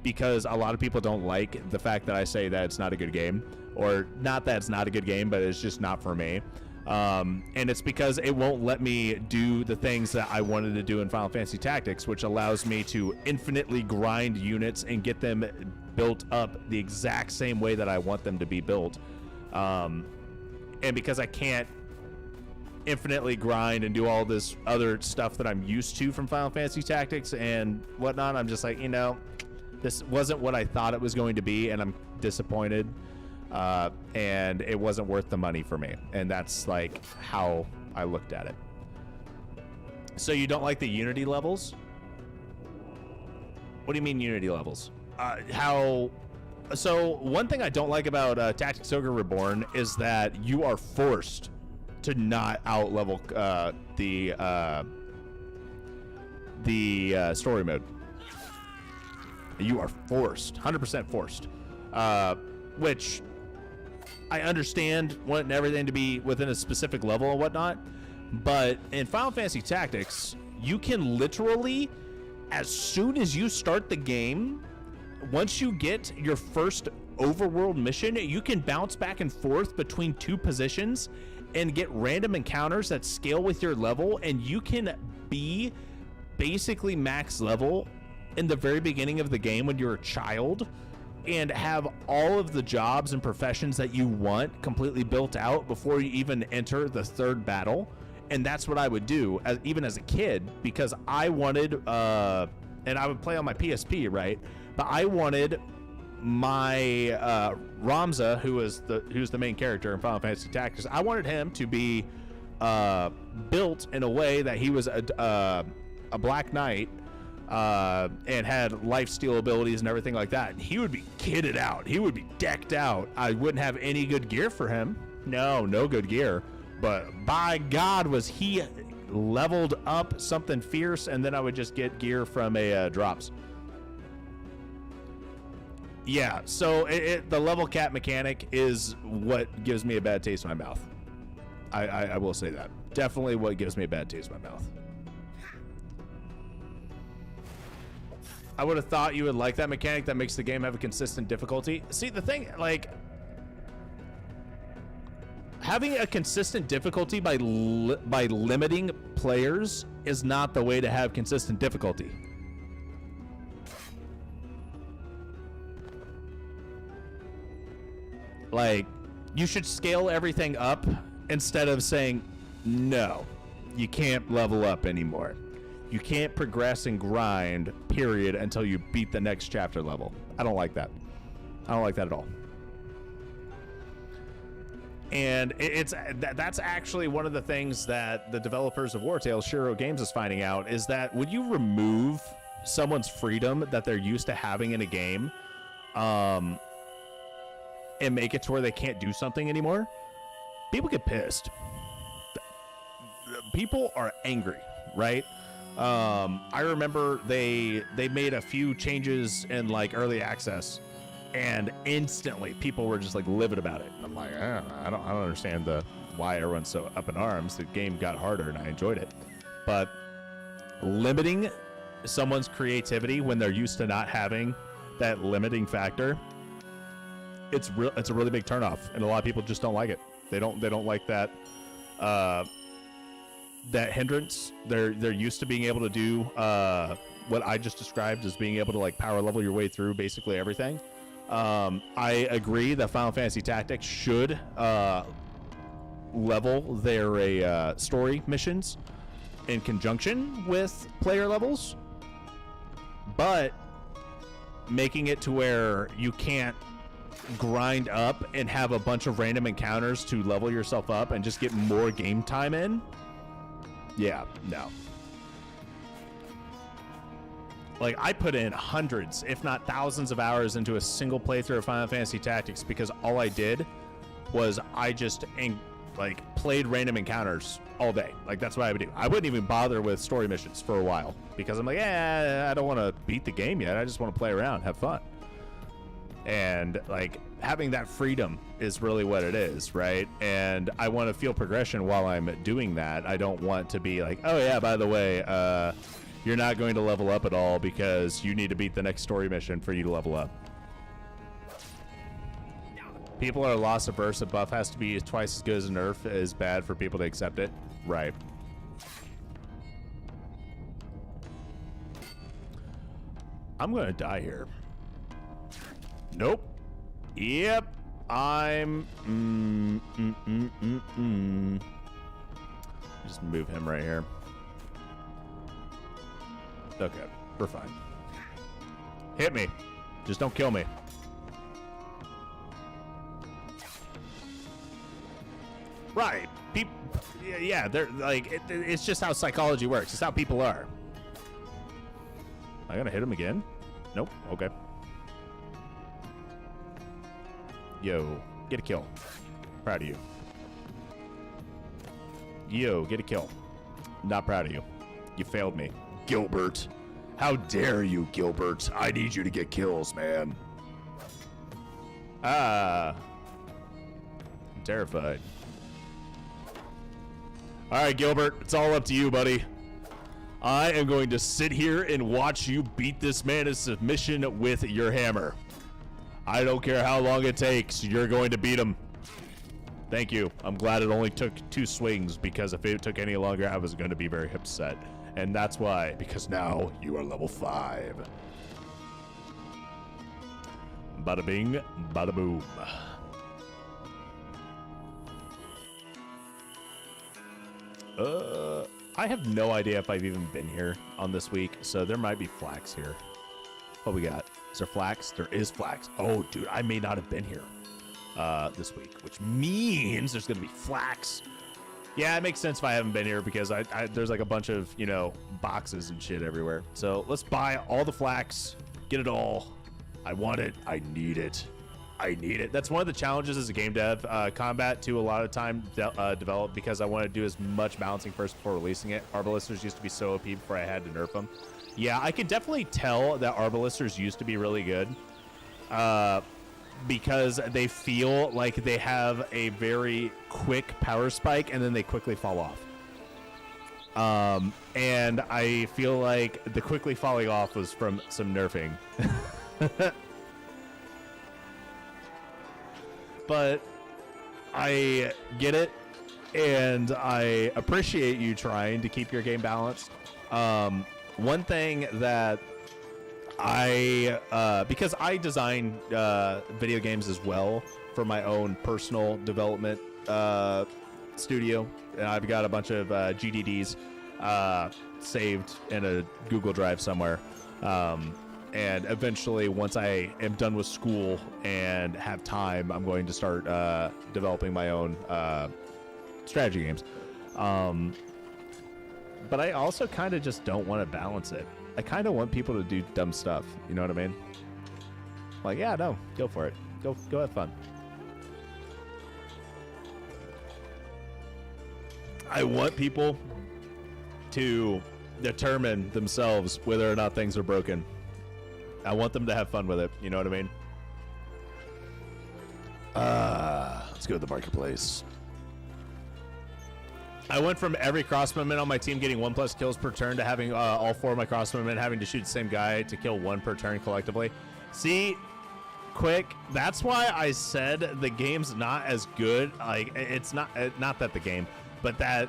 because a lot of people don't like the fact that I say that it's not a good game, or not that it's not a good game, but it's just not for me. And it's because it won't let me do the things that I wanted to do in Final Fantasy Tactics, which allows me to infinitely grind units and get them built up the exact same way that I want them to be built. And because I can't infinitely grind and do all this other stuff that I'm used to from Final Fantasy Tactics and whatnot, I'm just like, you know, this wasn't what I thought it was going to be, and I'm disappointed. and it wasn't worth the money for me. And that's like how I looked at it. So you don't like the Unity levels? What do you mean Unity levels? So one thing I don't like about Tactics Ogre Reborn is that you are forced to not out-level the story mode. You are forced, 100% forced, which I understand wanting everything to be within a specific level and whatnot, but in Final Fantasy Tactics, you can literally, as soon as you start the game, once you get your first overworld mission, you can bounce back and forth between two positions and get random encounters that scale with your level, and you can be basically max level in the very beginning of the game when you're a child and have all of the jobs and professions that you want completely built out before you even enter the third battle. And that's what I would do even as a kid, because I wanted and I would play on my PSP, right? But I wanted my Ramza, who's the main character in Final Fantasy Tactics, I wanted him to be built in a way that he was a Black Knight and had lifesteal abilities and everything like that. And he would be kitted out. He would be decked out. I wouldn't have any good gear for him. No good gear. But by God, was he leveled up something fierce, and then I would just get gear from a drops. Yeah, so the level cap mechanic is what gives me a bad taste in my mouth. I will say that. Definitely what gives me a bad taste in my mouth. I would have thought you would like that mechanic that makes the game have a consistent difficulty. See, the thing, like, having a consistent difficulty by limiting players is not the way to have consistent difficulty. Like, you should scale everything up instead of saying, no, you can't level up anymore. You can't progress and grind, period, until you beat the next chapter level. I don't like that. I don't like that at all. And that's actually one of the things that the developers of War Tales, Shiro Games, is finding out, is that when you remove someone's freedom that they're used to having in a game, and make it to where they can't do something anymore, people get pissed. People are angry, right? I remember they made a few changes in like early access, and instantly people were just like livid about it. I'm like, I don't understand why everyone's so up in arms. The game got harder and I enjoyed it, but limiting someone's creativity when they're used to not having that limiting factor, it's a really big turnoff, and a lot of people just don't like it. They don't like that that hindrance. They're used to being able to do what I just described as being able to like power level your way through basically everything. I agree that Final Fantasy Tactics should level their story missions in conjunction with player levels, but making it to where you can't grind up and have a bunch of random encounters to level yourself up and just get more game time in. Yeah, no. Like, I put in hundreds, if not thousands of hours into a single playthrough of Final Fantasy Tactics because all I did was I just played random encounters all day. Like, that's what I would do. I wouldn't even bother with story missions for a while because I'm like, I don't want to beat the game yet. I just want to play around, have fun. And like having that freedom is really what it is, right? And I want to feel progression while I'm doing that. I don't want to be like, oh yeah, by the way, you're not going to level up at all because you need to beat the next story mission for you to level up. People are loss averse. A buff has to be twice as good as a nerf is bad for people to accept it. Right. I'm going to die here. Nope. Yep. I'm... Just move him right here. Okay, we're fine. Hit me. Just don't kill me. Right. People, yeah, they're like, it's just how psychology works. It's how people are. I gotta hit him again? Nope. Okay. Yo, get a kill. Proud of you. Yo, get a kill. Not proud of you. You failed me. Gilbert. How dare you, Gilbert? I need you to get kills, man. I'm terrified. All right, Gilbert, it's all up to you, buddy. I am going to sit here and watch you beat this man to submission with your hammer. I don't care how long it takes. You're going to beat him. Thank you. I'm glad it only took 2 swings, because if it took any longer, I was going to be very upset. And that's why, because now you are level 5. Bada bing, bada boom. I have no idea if I've even been here on this week, so there might be flax here. What we got? Is there flax? There is flax. Oh, dude, I may not have been here this week, which means there's gonna be flax. Yeah, it makes sense if I haven't been here, because there's like a bunch of, you know, boxes and shit everywhere. So let's buy all the flax, get it all. I want it. I need it. I need it. That's one of the challenges as a game dev. Combat to a lot of time developed, because I want to do as much balancing first before releasing it. Arbalisters used to be so OP before I had to nerf them. Yeah, I can definitely tell that Arbalisters used to be really good, because they feel like they have a very quick power spike and then they quickly fall off. And I feel like the quickly falling off was from some nerfing. But I get it, and I appreciate you trying to keep your game balanced. One thing that because I design video games as well for my own personal development studio, and I've got a bunch of GDDs saved in a Google Drive somewhere. And eventually, once I am done with school and have time, I'm going to start developing my own strategy games. But I also kind of just don't want to balance it. I kind of want people to do dumb stuff. You know what I mean? Like, yeah, no, go for it. Go have fun. I want people to determine themselves whether or not things are broken. I want them to have fun with it. You know what I mean? Let's go to the marketplace. I went from every crossbowman on my team getting 1+ kills per turn to having all 4 of my crossbowmen having to shoot the same guy to kill 1 per turn collectively. See, Quick, that's why I said the game's not as good. Like, it's not that the game, but that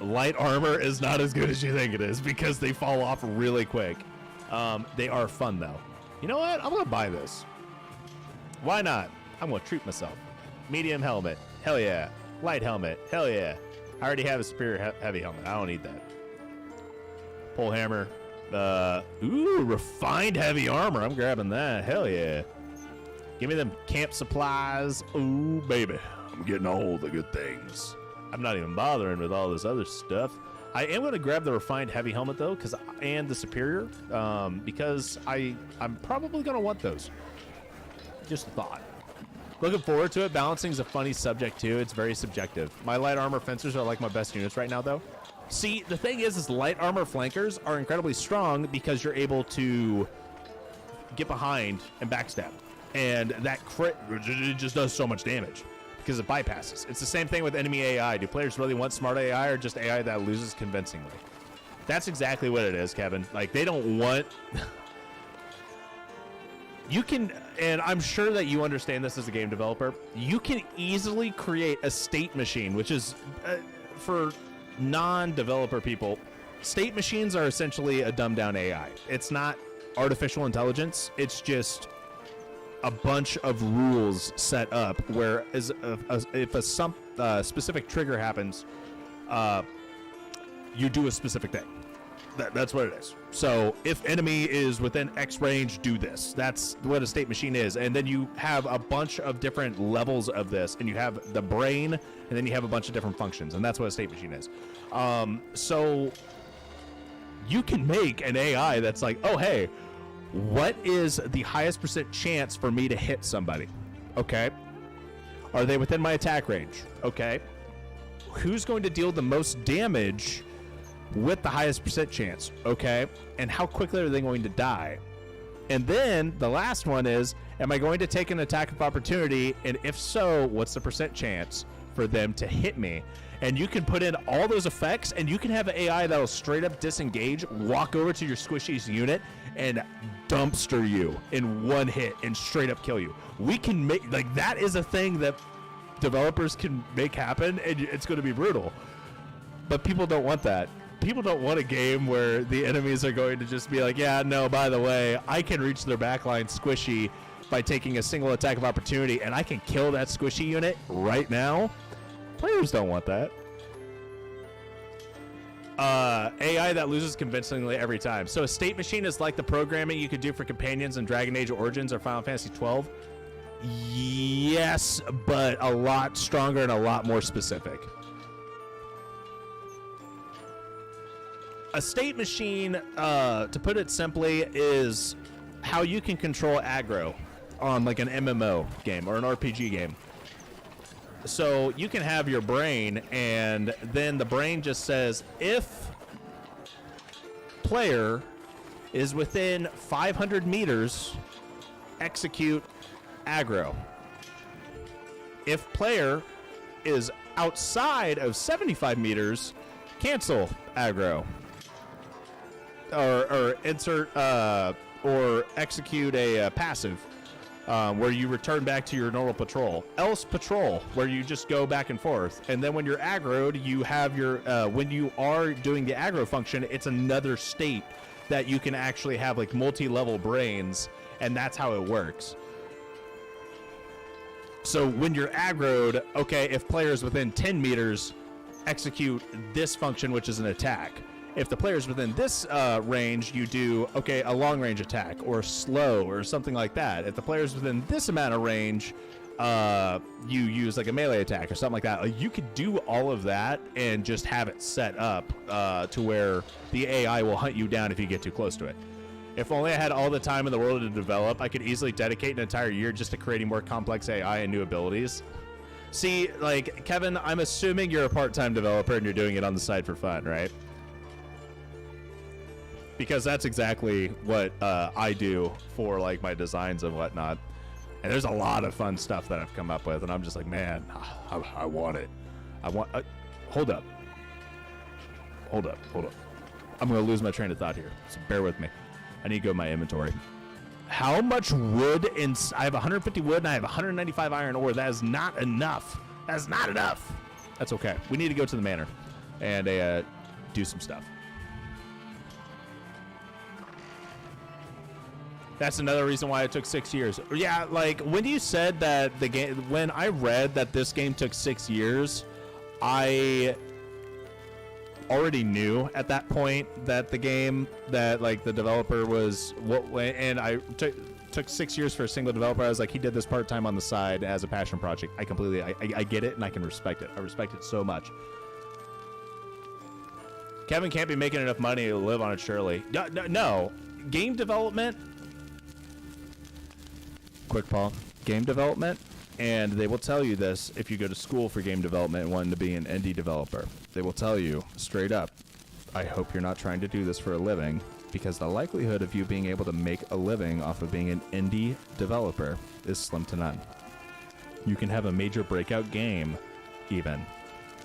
light armor is not as good as you think it is, because they fall off really quick. They are fun, though. You know what? I'm going to buy this. Why not? I'm going to treat myself. Medium helmet. Hell yeah. Light helmet. Hell yeah. I already have a superior heavy helmet. I don't need that. Pole hammer. Ooh, refined heavy armor. I'm grabbing that. Hell yeah. Give me them camp supplies. Ooh, baby. I'm getting all the good things. I'm not even bothering with all this other stuff. I am going to grab the refined heavy helmet, though, and the superior, because I'm probably going to want those. Just a thought. Looking forward to it. Balancing is a funny subject, too. It's very subjective. My light armor fencers are like my best units right now, though. See, the thing is light armor flankers are incredibly strong because you're able to get behind and backstab. And that crit just does so much damage because it bypasses. It's the same thing with enemy AI. Do players really want smart AI or just AI that loses convincingly? That's exactly what it is, Kevin. Like, they don't want... You can, and I'm sure that you understand this as a game developer, you can easily create a state machine, which is, for non-developer people, state machines are essentially a dumbed-down AI. It's not artificial intelligence. It's just a bunch of rules set up where if a specific trigger happens, you do a specific thing. That's what it is. So if enemy is within X range, do this. That's what a state machine is. And then you have a bunch of different levels of this, and you have the brain, and then you have a bunch of different functions, and that's what a state machine is. So you can make an AI that's like, oh, hey, what is the highest % chance for me to hit somebody? Okay. Are they within my attack range? Okay. Who's going to deal the most damage with the highest % chance? Okay. And how quickly are they going to die? And then the last one is, am I going to take an attack of opportunity? And if so, what's the % chance for them to hit me? And you can put in all those effects, and you can have an AI that'll straight up disengage, walk over to your squishy's unit, and dumpster you in one hit and straight up kill you. We can make, like, that is a thing that developers can make happen, and it's going to be brutal. But people don't want that. People don't want a game where the enemies are going to just be like, yeah, no, by the way, I can reach their backline squishy by taking a single attack of opportunity, and I can kill that squishy unit right now. Players don't want that. AI that loses convincingly every time. So a state machine is like the programming you could do for companions in Dragon Age Origins or Final Fantasy 12. Yes, but a lot stronger and a lot more specific. A state machine, to put it simply, is how you can control aggro on like an MMO game or an RPG game. So you can have your brain, and then the brain just says, if player is within 500 meters, execute aggro. If player is outside of 75 meters, cancel aggro. Or insert, or execute a passive. Where you return back to your normal patrol. Else patrol, where you just go back and forth. And then when you're aggroed, you have your, when you are doing the aggro function, it's another state that you can actually have like multi-level brains, and that's how it works. So when you're aggroed, okay, if player's within 10 meters, execute this function, which is an attack. If the player's within this range, you do, okay, a long-range attack or slow or something like that. If the player's within this amount of range, you use like a melee attack or something like that. Like, you could do all of that and just have it set up to where the AI will hunt you down if you get too close to it. If only I had all the time in the world to develop, I could easily dedicate an entire year just to creating more complex AI and new abilities. See, like, Kevin, I'm assuming you're a part-time developer and you're doing it on the side for fun, right? Because that's exactly what I do for like my designs and whatnot. And there's a lot of fun stuff that I've come up with, and I'm just like, man, I want it. I want. Hold up. I'm gonna lose my train of thought here, so bear with me. I need to go to my inventory. How much wood? I have 150 wood and I have 195 iron ore. That is not enough. That's not enough. That's okay. We need to go to the manor and do some stuff. That's another reason why it took 6 years. Yeah, like when you said that the game, when I read that this game took 6 years, I already knew at that point that the game, that like the developer was what, and I took 6 years for a single developer. I was like, he did this part-time on the side as a passion project. I completely, I get it, and I can respect it. I respect it so much. Kevin can't be making enough money to live on it, surely. No. Game development. Quick, Paul. Game development, and they will tell you this if you go to school for game development and wanting to be an indie developer. They will tell you straight up, I hope you're not trying to do this for a living, because the likelihood of you being able to make a living off of being an indie developer is slim to none. You can have a major breakout game, even,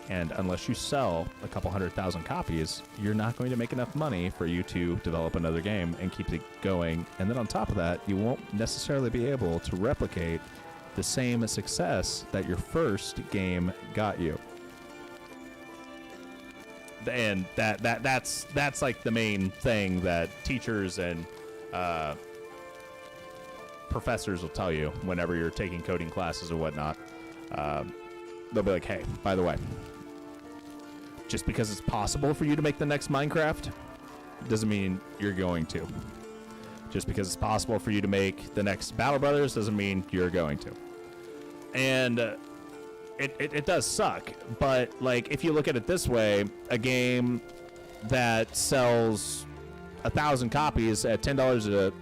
and unless you sell a couple 100,000 copies, you're not going to make enough money for you to develop another game and keep it going. And then on top of that, you won't necessarily be able to replicate the same success that your first game got you. And that's like the main thing that teachers and professors will tell you whenever you're taking coding classes or whatnot. They'll be like, hey, by the way, just because it's possible for you to make the next Minecraft doesn't mean you're going to. Just because it's possible for you to make the next Battle Brothers doesn't mean you're going to. And it does suck, but like if you look at it this way, a game that sells 1,000 copies at $10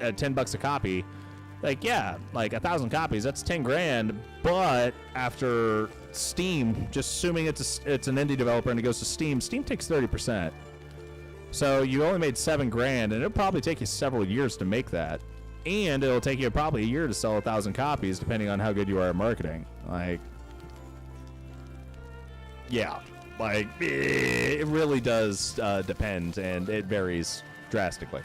at $10 a copy, like yeah, like 1,000 copies, that's 10 grand. But after Steam, just assuming it's an indie developer and it goes to Steam takes 30%. So you only made 7 grand, and it'll probably take you several years to make that, and it'll take you probably a year to sell 1,000 copies, depending on how good you are at marketing. Like, yeah, like it really does depend, and it varies drastically.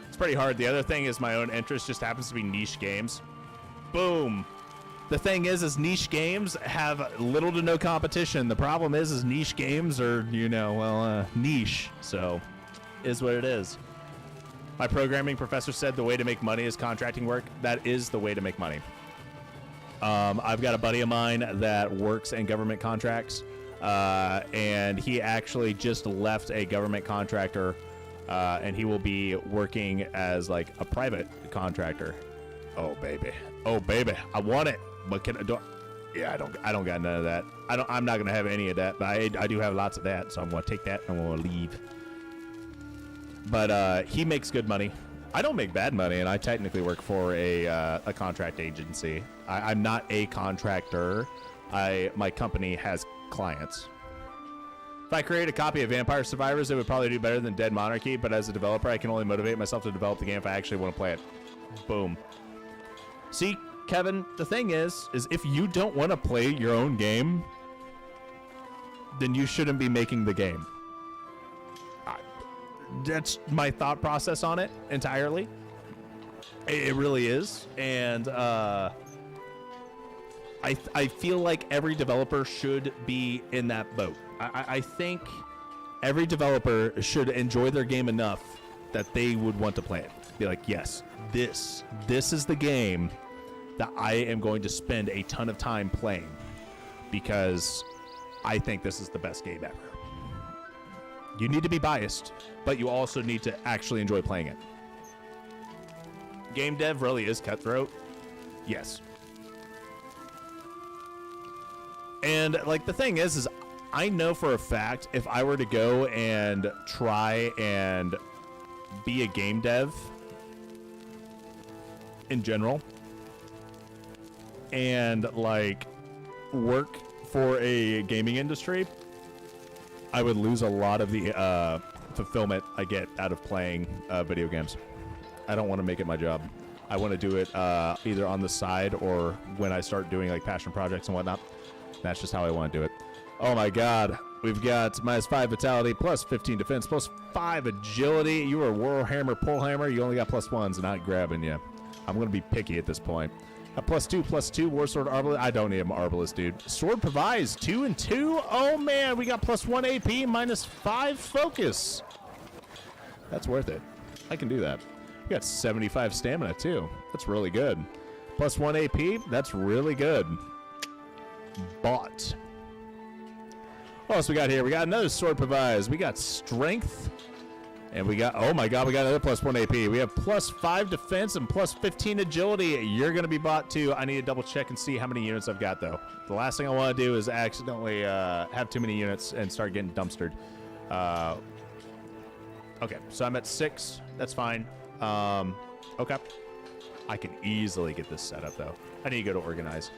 It's pretty hard. The other thing is my own interest just happens to be niche games. Boom. The thing is niche games have little to no competition. The problem is niche games are, niche. So, is what it is. My programming professor said the way to make money is contracting work. That is the way to make money. I've got a buddy of mine that works in government contracts, and he actually just left a government contractor, and he will be working as like a private contractor. Oh baby, I want it. But I don't got none of that. I'm not gonna have any of that, but I do have lots of that, so I'm gonna take that and I'm gonna leave. But he makes good money. I don't make bad money, and I technically work for a contract agency. I'm not a contractor. My company has clients. If I create a copy of Vampire Survivors, it would probably do better than Dead Monarchy, but as a developer, I can only motivate myself to develop the game if I actually want to play it. Boom. See, Kevin, the thing is if you don't want to play your own game, then you shouldn't be making the game. That's my thought process on it entirely. It really is. And I feel like every developer should be in that boat. I think every developer should enjoy their game enough that they would want to play it. Be like, yes, this is the game that I am going to spend a ton of time playing because I think this is the best game ever. You need to be biased, but you also need to actually enjoy playing it. Game dev really is cutthroat. Yes. And like the thing is I know for a fact if I were to go and try and be a game dev in general, and like work for a gaming industry, I would lose a lot of the fulfillment I get out of playing video games. I don't want to make it my job. I want to do it either on the side or when I start doing like passion projects and whatnot. That's just how I want to do it. Oh my god, we've got -5 vitality, plus 15 defense, plus 5 agility. You are Warhammer Pullhammer, you only got +1s, not grabbing you. I'm going to be picky at this point. A +2/+2 Warsword Arbalist. I don't need an Arbalist, dude. Sword provides 2 and 2. Oh man, we got +1 AP, -5 focus. That's worth it. I can do that. We got 75 stamina too. That's really good. +1 AP. That's really good. Bought. What else we got here? We got another sword provides. We got strength. And we got, oh my god, we got another +1 AP. We have +5 defense and +15 agility. You're going to be bought too. I need to double check and see how many units I've got though. The last thing I want to do is accidentally have too many units and start getting dumpstered. Okay, so I'm at 6. That's fine. Okay. I can easily get this set up though. I need to go to organize.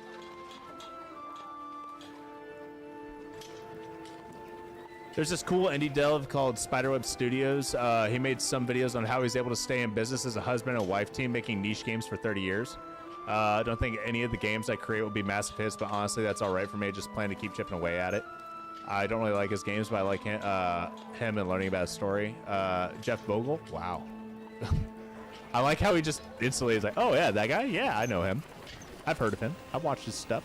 There's this cool indie dev called Spiderweb Studios. He made some videos on how he's able to stay in business as a husband and wife team making niche games for 30 years. I don't think any of the games I create will be massive hits, but honestly, that's all right for me. I just plan to keep chipping away at it. I don't really like his games, but I like him and learning about his story. Jeff Vogel? Wow. I like how he just instantly is like, oh yeah, that guy? Yeah, I know him. I've heard of him. I've watched his stuff.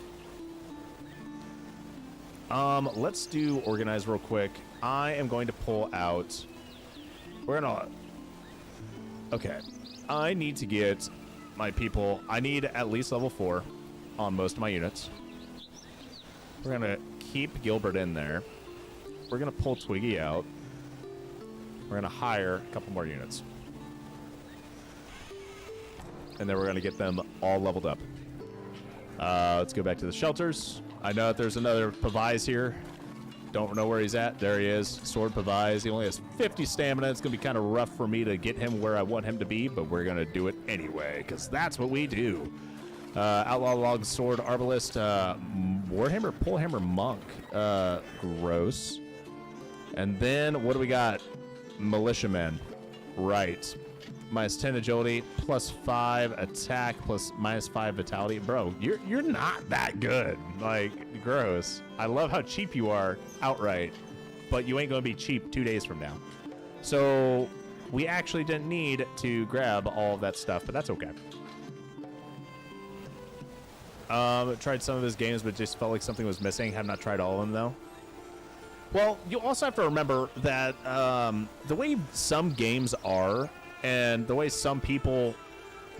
Let's do organize real quick. I am going to pull out. Okay. I need to get my people. I need at least level 4 on most of my units. We're gonna keep Gilbert in there. We're gonna pull Twiggy out. We're going to hire a couple more units. And then we're going to get them all leveled up. Let's go back to the shelters. I know that there's another Pavise here. Don't know where he's at. There he is. Sword Pavise. He only has 50 stamina. It's going to be kind of rough for me to get him where I want him to be, but we're going to do it anyway, because that's what we do. Outlaw Log Sword Arbalist. Warhammer Pullhammer Monk. Gross. And then what do we got? Militiamen. Right. Minus 10 agility, plus 5 attack, plus minus 5 vitality. Bro, you're not that good. Like, gross. I love how cheap you are outright, but you ain't going to be cheap 2 days from now. So we actually didn't need to grab all of that stuff, but that's okay. Tried some of his games, but just felt like something was missing. Have not tried all of them, though. Well, you also have to remember that the way some games are, and the way some people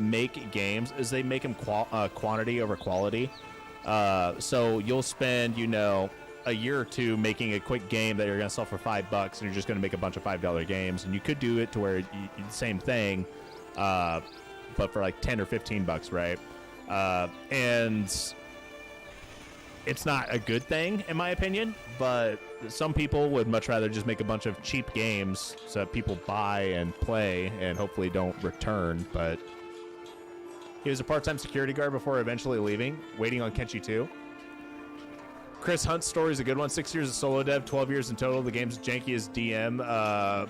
make games is they make them quantity over quality. So you'll spend, a year or two making a quick game that you're going to sell for $5, and you're just going to make a bunch of $5 games. And you could do it to where same thing, but for like 10 or 15 bucks, right? And it's not a good thing, in my opinion, but some people would much rather just make a bunch of cheap games so that people buy and play and hopefully don't return. But he was a part-time security guard before eventually leaving, waiting on Kenshi 2. Chris Hunt's story is a good one. 6 years of solo dev, 12 years in total. The game's janky as DM,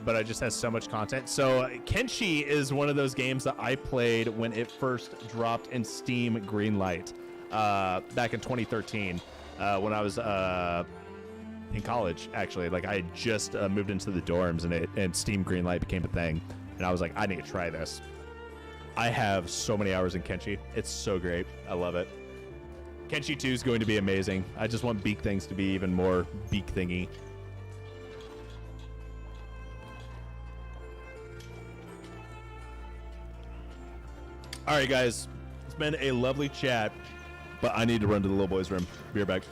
but it just has so much content. So Kenshi is one of those games that I played when it first dropped in Steam Greenlight back in 2013 when I was in college, actually. Like, I had just moved into the dorms, and Steam Greenlight became a thing. And I was like, I need to try this. I have so many hours in Kenshi. It's so great. I love it. Kenshi 2 is going to be amazing. I just want beak things to be even more beak thingy. All right, guys. It's been a lovely chat, but I need to run to the little boy's room. Be right back.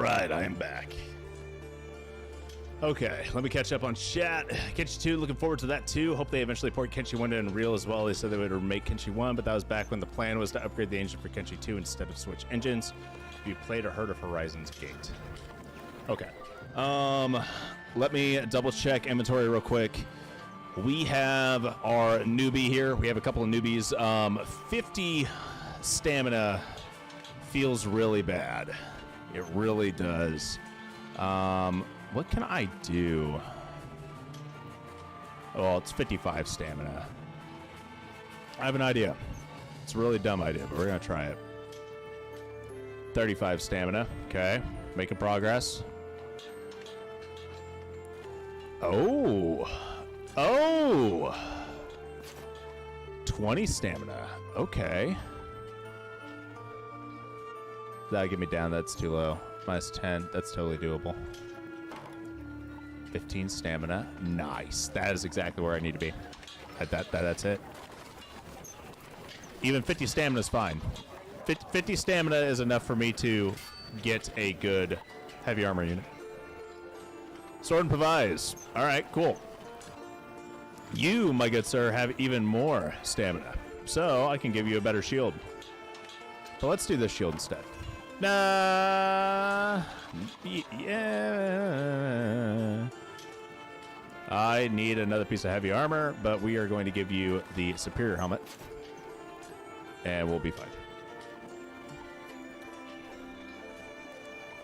Right, I am back. Okay, let me catch up on chat. Kenshi 2, looking forward to that too. Hope they eventually port Kenshi 1 to Unreal as well. They said they would remake Kenshi 1, but that was back when the plan was to upgrade the engine for Kenshi 2 instead of switch engines. If you played or heard of Horizon's Gate. Okay. Let me double check inventory real quick. we have our newbie here. We have a couple of newbies. 50 stamina feels really bad. It really does. What can I do? Oh, it's 55 stamina. I have an idea. It's a really dumb idea, but we're going to try it. 35 stamina. Okay. Making progress. Oh. Oh. 20 stamina. Okay. That'll get me down. That's too low. Minus 10. That's totally doable. 15 stamina. Nice. That is exactly where I need to be. That's it. Even 50 stamina is fine. 50 stamina is enough for me to get a good heavy armor unit. Sword and Pavise. All right, cool. You, my good sir, have even more stamina, so I can give you a better shield. But let's do this shield instead. Nah. Yeah. I need another piece of heavy armor, but we are going to give you the superior helmet, and we'll be fine.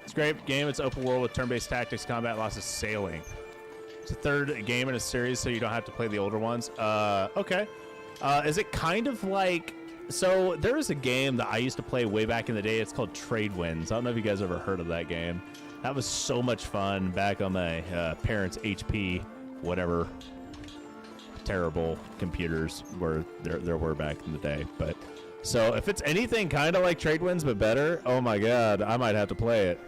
It's a great game. It's open world with turn-based tactics, combat, lots of sailing. It's the third game in a series, so you don't have to play the older ones. Okay. Is it kind of like... So there was a game that I used to play way back in the day. It's called Trade Winds. I don't know if you guys ever heard of that game. That was so much fun back on my parents' HP, whatever terrible computers were there were back in the day. But so if it's anything kind of like Trade Winds but better, oh my god, I might have to play it.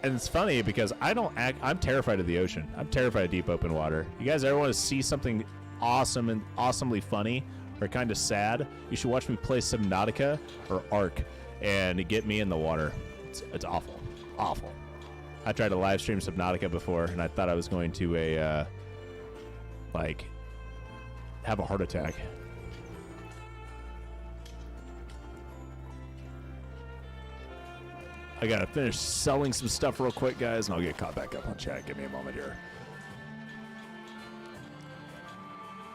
And it's funny because I'm terrified of the ocean. I'm terrified of deep open water. You guys ever want to see something awesome and awesomely funny or kind of sad? You should watch me play Subnautica or Ark and get me in the water. It's awful. Awful. I tried to live stream Subnautica before and I thought I was going to have a heart attack. I gotta finish selling some stuff real quick, guys, and I'll get caught back up on chat. Give me a moment here.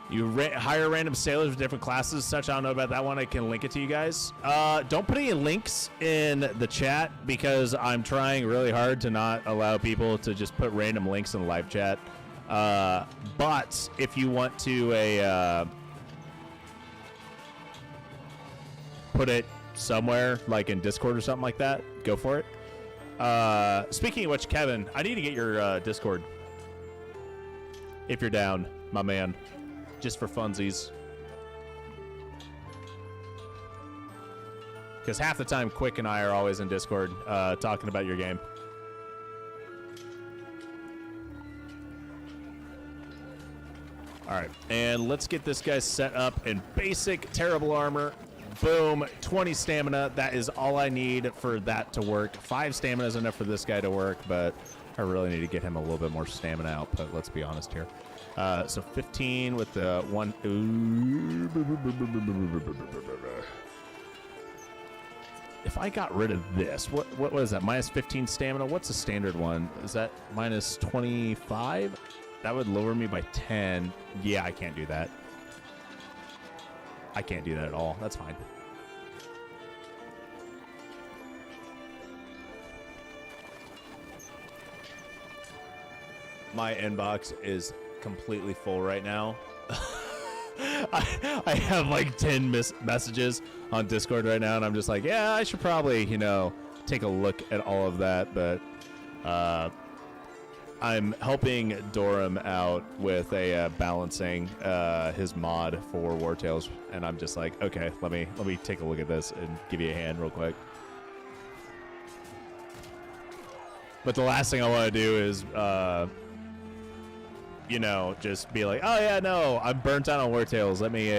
You hire random sailors with different classes, such. I don't know about that one. I can link it to you guys. Don't put any links in the chat because I'm trying really hard to not allow people to just put random links in the live chat. But if you want to put it somewhere, like in Discord or something like that, go for it. Speaking of which, Kevin, I need to get your Discord. If you're down, my man. Just for funsies. Because half the time, Quick and I are always in Discord talking about your game. Alright, and let's get this guy set up in basic terrible armor. Boom, 20 stamina. That is all I need for that to work. 5 stamina is enough for this guy to work, but I really need to get him a little bit more stamina output, let's be honest here. So 15 with the one. If I got rid of this, what is that? Minus 15 stamina? What's the standard one? Is that minus 25? That would lower me by 10. Yeah, I can't do that. I can't do that at all. That's fine. My inbox is completely full right now. I have like 10 messages on Discord right now, and I'm just like, yeah, I should probably, take a look at all of that. But I'm helping Dorum out with a balancing his mod for War Tales, and I'm just like, okay, let me take a look at this and give you a hand real quick. But the last thing I want to do is just be like, oh yeah, no, I'm burnt out on War Tales. Let me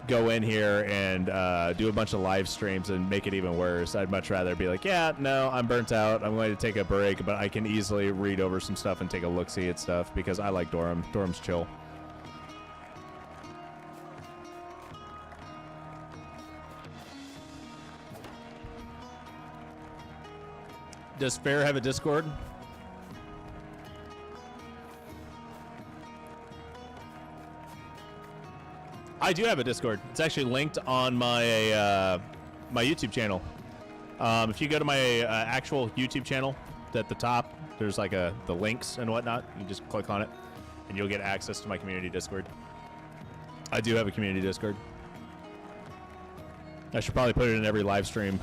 go in here and do a bunch of live streams and make it even worse. I'd much rather be like, yeah, no, I'm burnt out. I'm going to take a break, but I can easily read over some stuff and take a look-see at stuff because I like Dorum. Dorum's chill. Does Fair have a Discord? I do have a Discord. It's actually linked on my my YouTube channel. If you go to my actual YouTube channel, at the top, there's like the links and whatnot. You just click on it, and you'll get access to my community Discord. I do have a community Discord. I should probably put it in every live stream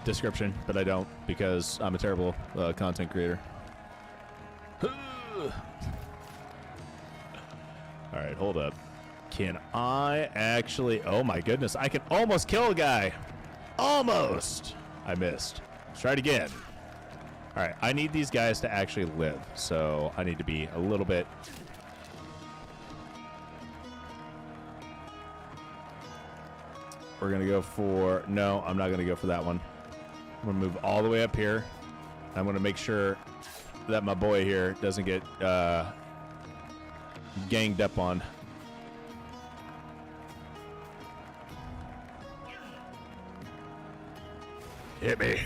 description, but I don't because I'm a terrible content creator. All right, hold up. Can I actually... Oh, my goodness. I can almost kill a guy. Almost. I missed. Let's try it again. All right, I need these guys to actually live, so I need to be a little bit... We're going to go for... No, I'm not going to go for that one. I'm going to move all the way up here. I'm going to make sure that my boy here doesn't get ganged up on. Hit me.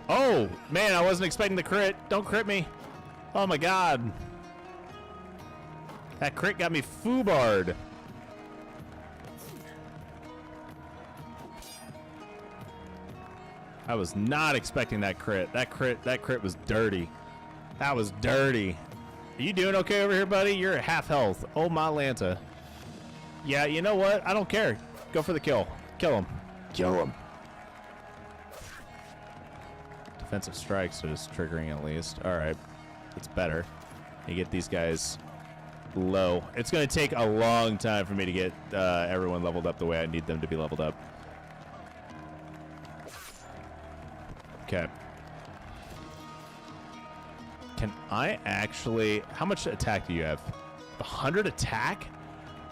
Oh, man, I wasn't expecting the crit. Don't crit me. Oh, my God. That crit got me foobarred. I was not expecting that crit. That crit was dirty. That was dirty. Are you doing okay over here, buddy? You're at half health. Oh, my Lanta. Yeah, you know what? I don't care. Go for the kill. Kill him. Kill him. Defensive strikes is triggering at least. All right. It's better. You get these guys low. It's going to take a long time for me to get everyone leveled up the way I need them to be leveled up. Okay. Can I actually... How much attack do you have? 100 attack?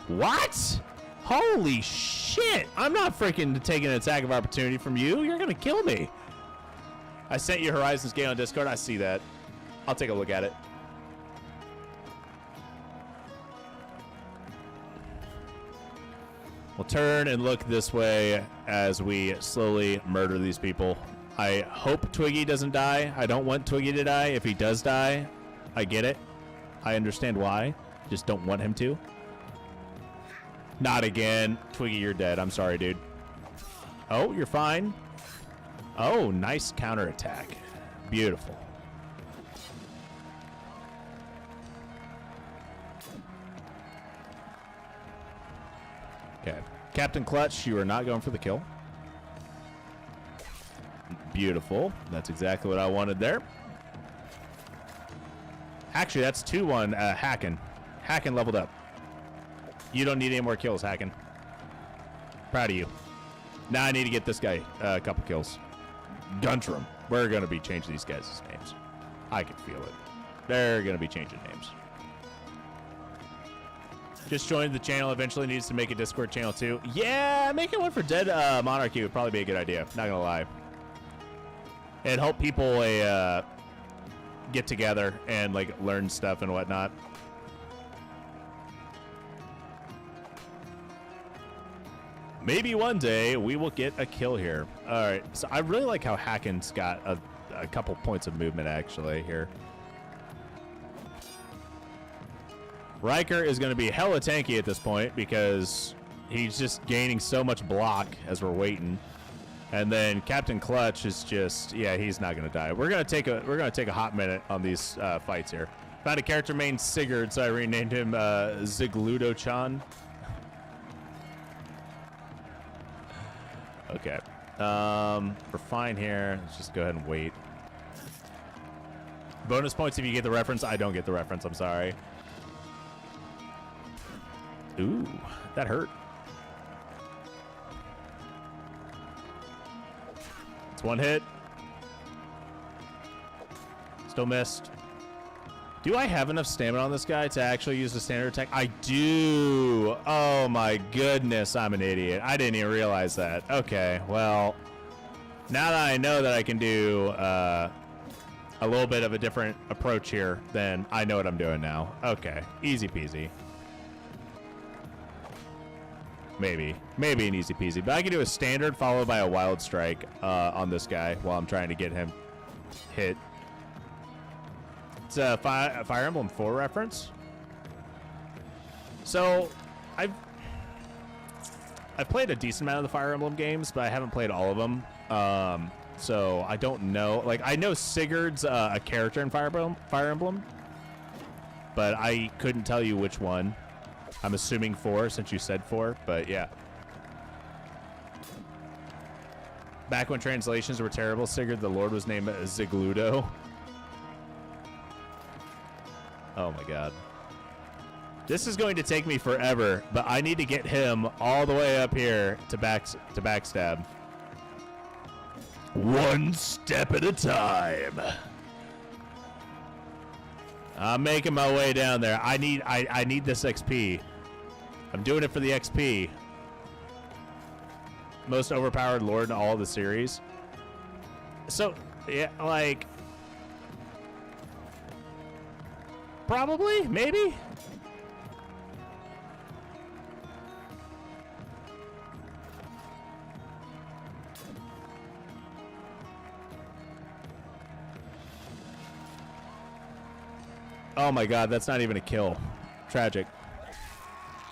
What? Holy shit! I'm not freaking taking an attack of opportunity from you. You're gonna kill me. I sent you Horizons game on Discord. I see that. I'll take a look at it. We'll turn and look this way as we slowly murder these people. I hope Twiggy doesn't die. I don't want Twiggy to die. If he does die, I get it. I understand why. Just don't want him to. Not again. Twiggy, you're dead. I'm sorry, dude. Oh, you're fine. Oh, nice counterattack. Beautiful. Okay. Captain Clutch, you are not going for the kill. Beautiful. That's exactly what I wanted there. Actually, that's 2-1 Hacken. Hacken leveled up. You don't need any more kills, Hacken. Proud of you. Now I need to get this guy a couple kills. Guntram. We're going to be changing these guys' names. I can feel it. They're going to be changing names. Just joined the channel. Eventually needs to make a Discord channel too. Yeah, making one for Dead Monarchy would probably be a good idea. Not going to lie. It'd help people get together and like learn stuff and whatnot. Maybe one day we will get a kill here. All right, so I really like how Hacken's got a couple points of movement actually here. Ryker is going to be hella tanky at this point because he's just gaining so much block as we're waiting. And then Captain Clutch is just, yeah, he's not gonna die. We're gonna take a hot minute on these fights here. Found a character named Sigurd, so I renamed him Zigludo-chan. Okay, we're fine here. Let's just go ahead and wait. Bonus points if you get the reference. I don't get the reference. I'm sorry. Ooh, that hurt. It's one hit. Still missed. Do I have enough stamina on this guy to actually use the standard attack? I do. Oh my goodness, I'm an idiot. I didn't even realize that. Okay, well, now that I know that I can do a little bit of a different approach here, then I know what I'm doing now. Okay, easy peasy. Maybe an easy peasy, but I can do a standard followed by a wild strike on this guy while I'm trying to get him hit. It's a Fire Emblem 4 reference. So I've played a decent amount of the Fire Emblem games, but I haven't played all of them. So I don't know. Like, I know Sigurd's a character in Fire Emblem, but I couldn't tell you which one. I'm assuming 4 since you said 4, but yeah. Back when translations were terrible, Sigurd the Lord was named Zigludo. Oh my god. This is going to take me forever, but I need to get him all the way up here to backstab. One step at a time. I'm making my way down there. I need this XP. I'm doing it for the XP. Most overpowered lord in all of the series. So, yeah, like... Probably? Maybe? Oh my god, that's not even a kill. Tragic.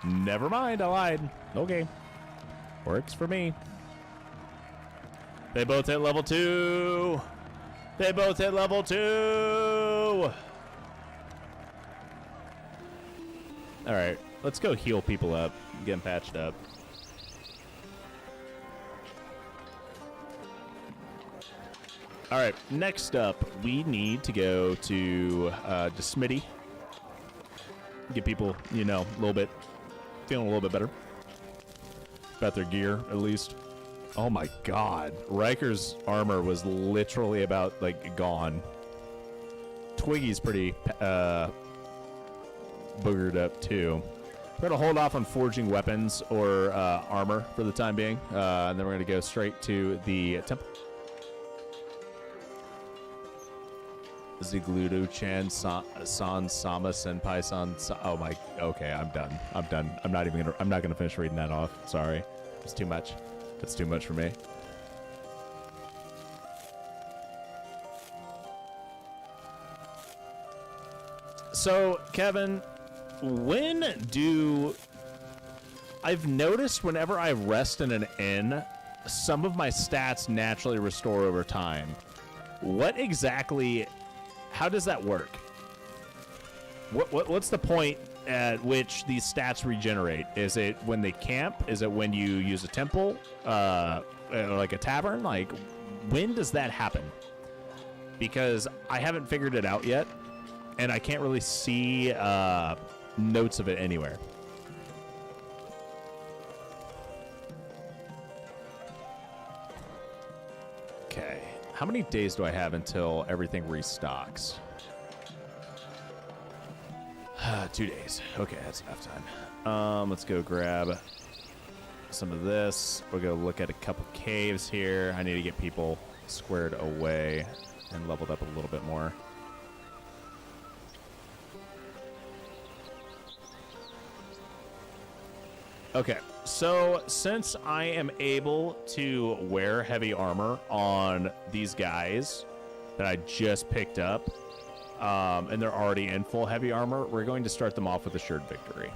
Never mind, I lied. Okay. Works for me. They both hit level 2. They both hit level 2. Alright, let's go heal people up. Get them patched up. Alright, next up, we need to go to Smitty. Get people, you know, a little bit, feeling a little bit better. About their gear, at least. Oh my god. Ryker's armor was literally about, like, gone. Twiggy's pretty boogered up, too. We're going to hold off on forging weapons or armor for the time being. And then we're going to go straight to the temple. Zigludo-chan, San Sama Senpai San. Oh my. Okay, I'm done. I'm done. I'm not gonna finish reading that off. Sorry, it's too much. It's too much for me. So, Kevin, I've noticed whenever I rest in an inn, some of my stats naturally restore over time. What exactly? How does that work? What's the point at which these stats regenerate? Is it when they camp? Is it when you use a temple, like a tavern? Like, when does that happen? Because I haven't figured it out yet, and I can't really see notes of it anywhere. Okay. How many days do I have until everything restocks? 2 days. Okay, that's enough time. Let's go grab some of this. We'll go look at a couple caves here. I need to get people squared away and leveled up a little bit more. Okay, so since I am able to wear heavy armor on these guys that I just picked up, and they're already in full heavy armor, we're going to start them off with Assured Victory.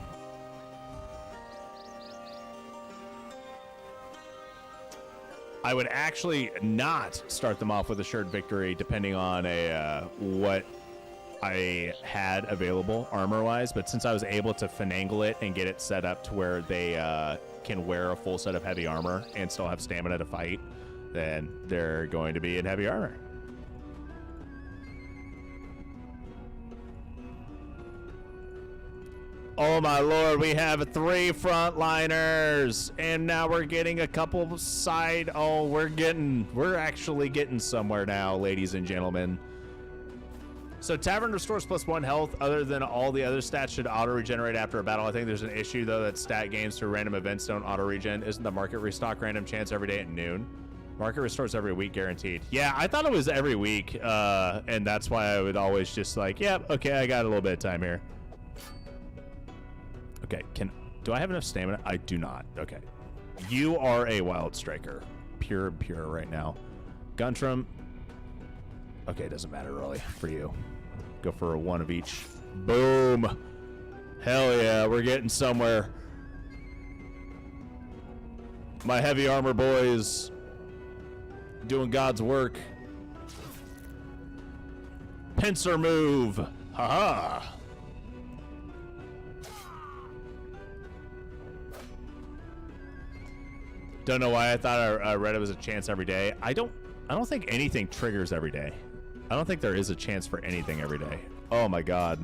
I would actually not start them off with Assured Victory depending on what I had available armor-wise, but since I was able to finagle it and get it set up to where they can wear a full set of heavy armor and still have stamina to fight, then they're going to be in heavy armor. Oh my lord, we have 3 frontliners, and now we're getting a couple side. Oh, we're actually getting somewhere now, ladies and gentlemen. So Tavern restores +1 health. Other than all the other stats should auto-regenerate after a battle. I think there's an issue, though, that stat gains through random events don't auto-regen. Isn't the market restock random chance every day at noon? Market restores every week, guaranteed. Yeah, I thought it was every week, and that's why I would always just like, yeah, okay, I got a little bit of time here. Okay, do I have enough stamina? I do not. Okay. You are a wild striker. Pure right now. Guntram. Okay, doesn't matter really for you. Go for a 1 of each. Boom. Hell yeah, we're getting somewhere. My heavy armor boys doing God's work. Pincer move. Haha. Don't know why I thought I read it was a chance every day. I don't think anything triggers every day. I don't think there is a chance for anything every day. Oh my god.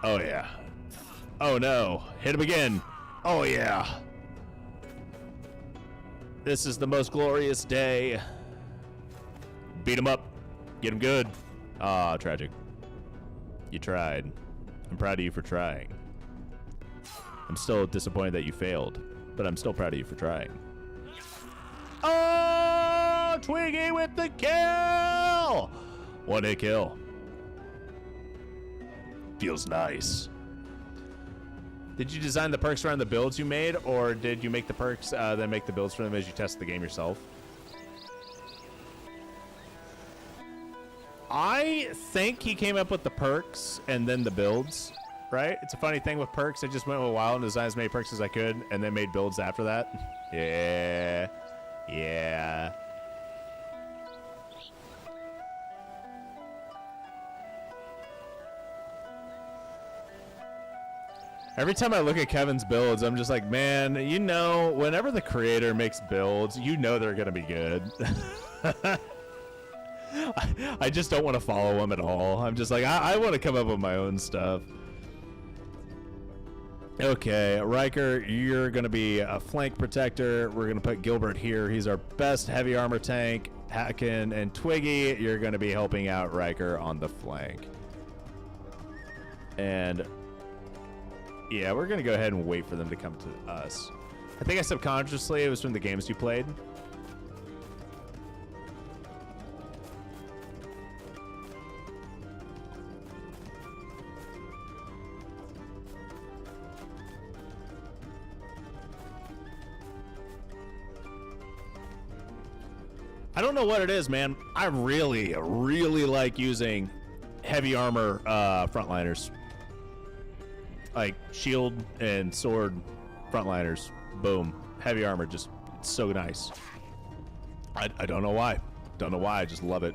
Oh yeah. Oh no. Hit him again. Oh yeah. This is the most glorious day. Beat him up. Get him good. Ah, tragic. You tried. I'm proud of you for trying. I'm still disappointed that you failed, but I'm still proud of you for trying. Oh, Twiggy with the kill! One hit kill. Feels nice. Did you design the perks around the builds you made, or did you make the perks, then make the builds for them as you test the game yourself? I think he came up with the perks and then the builds, right? It's a funny thing with perks. I just went with a while and designed as many perks as I could and then made builds after that. Yeah. Yeah. Every time I look at Kevin's builds, I'm just like, man, you know, whenever the creator makes builds, you know they're going to be good. I just don't want to follow him at all. I'm just like, I want to come up with my own stuff. Okay, Ryker, you're going to be a flank protector. We're going to put Gilbert here. He's our best heavy armor tank. Hacken and Twiggy, you're going to be helping out Ryker on the flank. And yeah, we're going to go ahead and wait for them to come to us. I think I subconsciously, it was from the games you played. I don't know what it is, man. I really, really like using heavy armor frontliners. Like shield and sword frontliners. Boom. Heavy armor, just it's so nice. I don't know why. Don't know why, I just love it.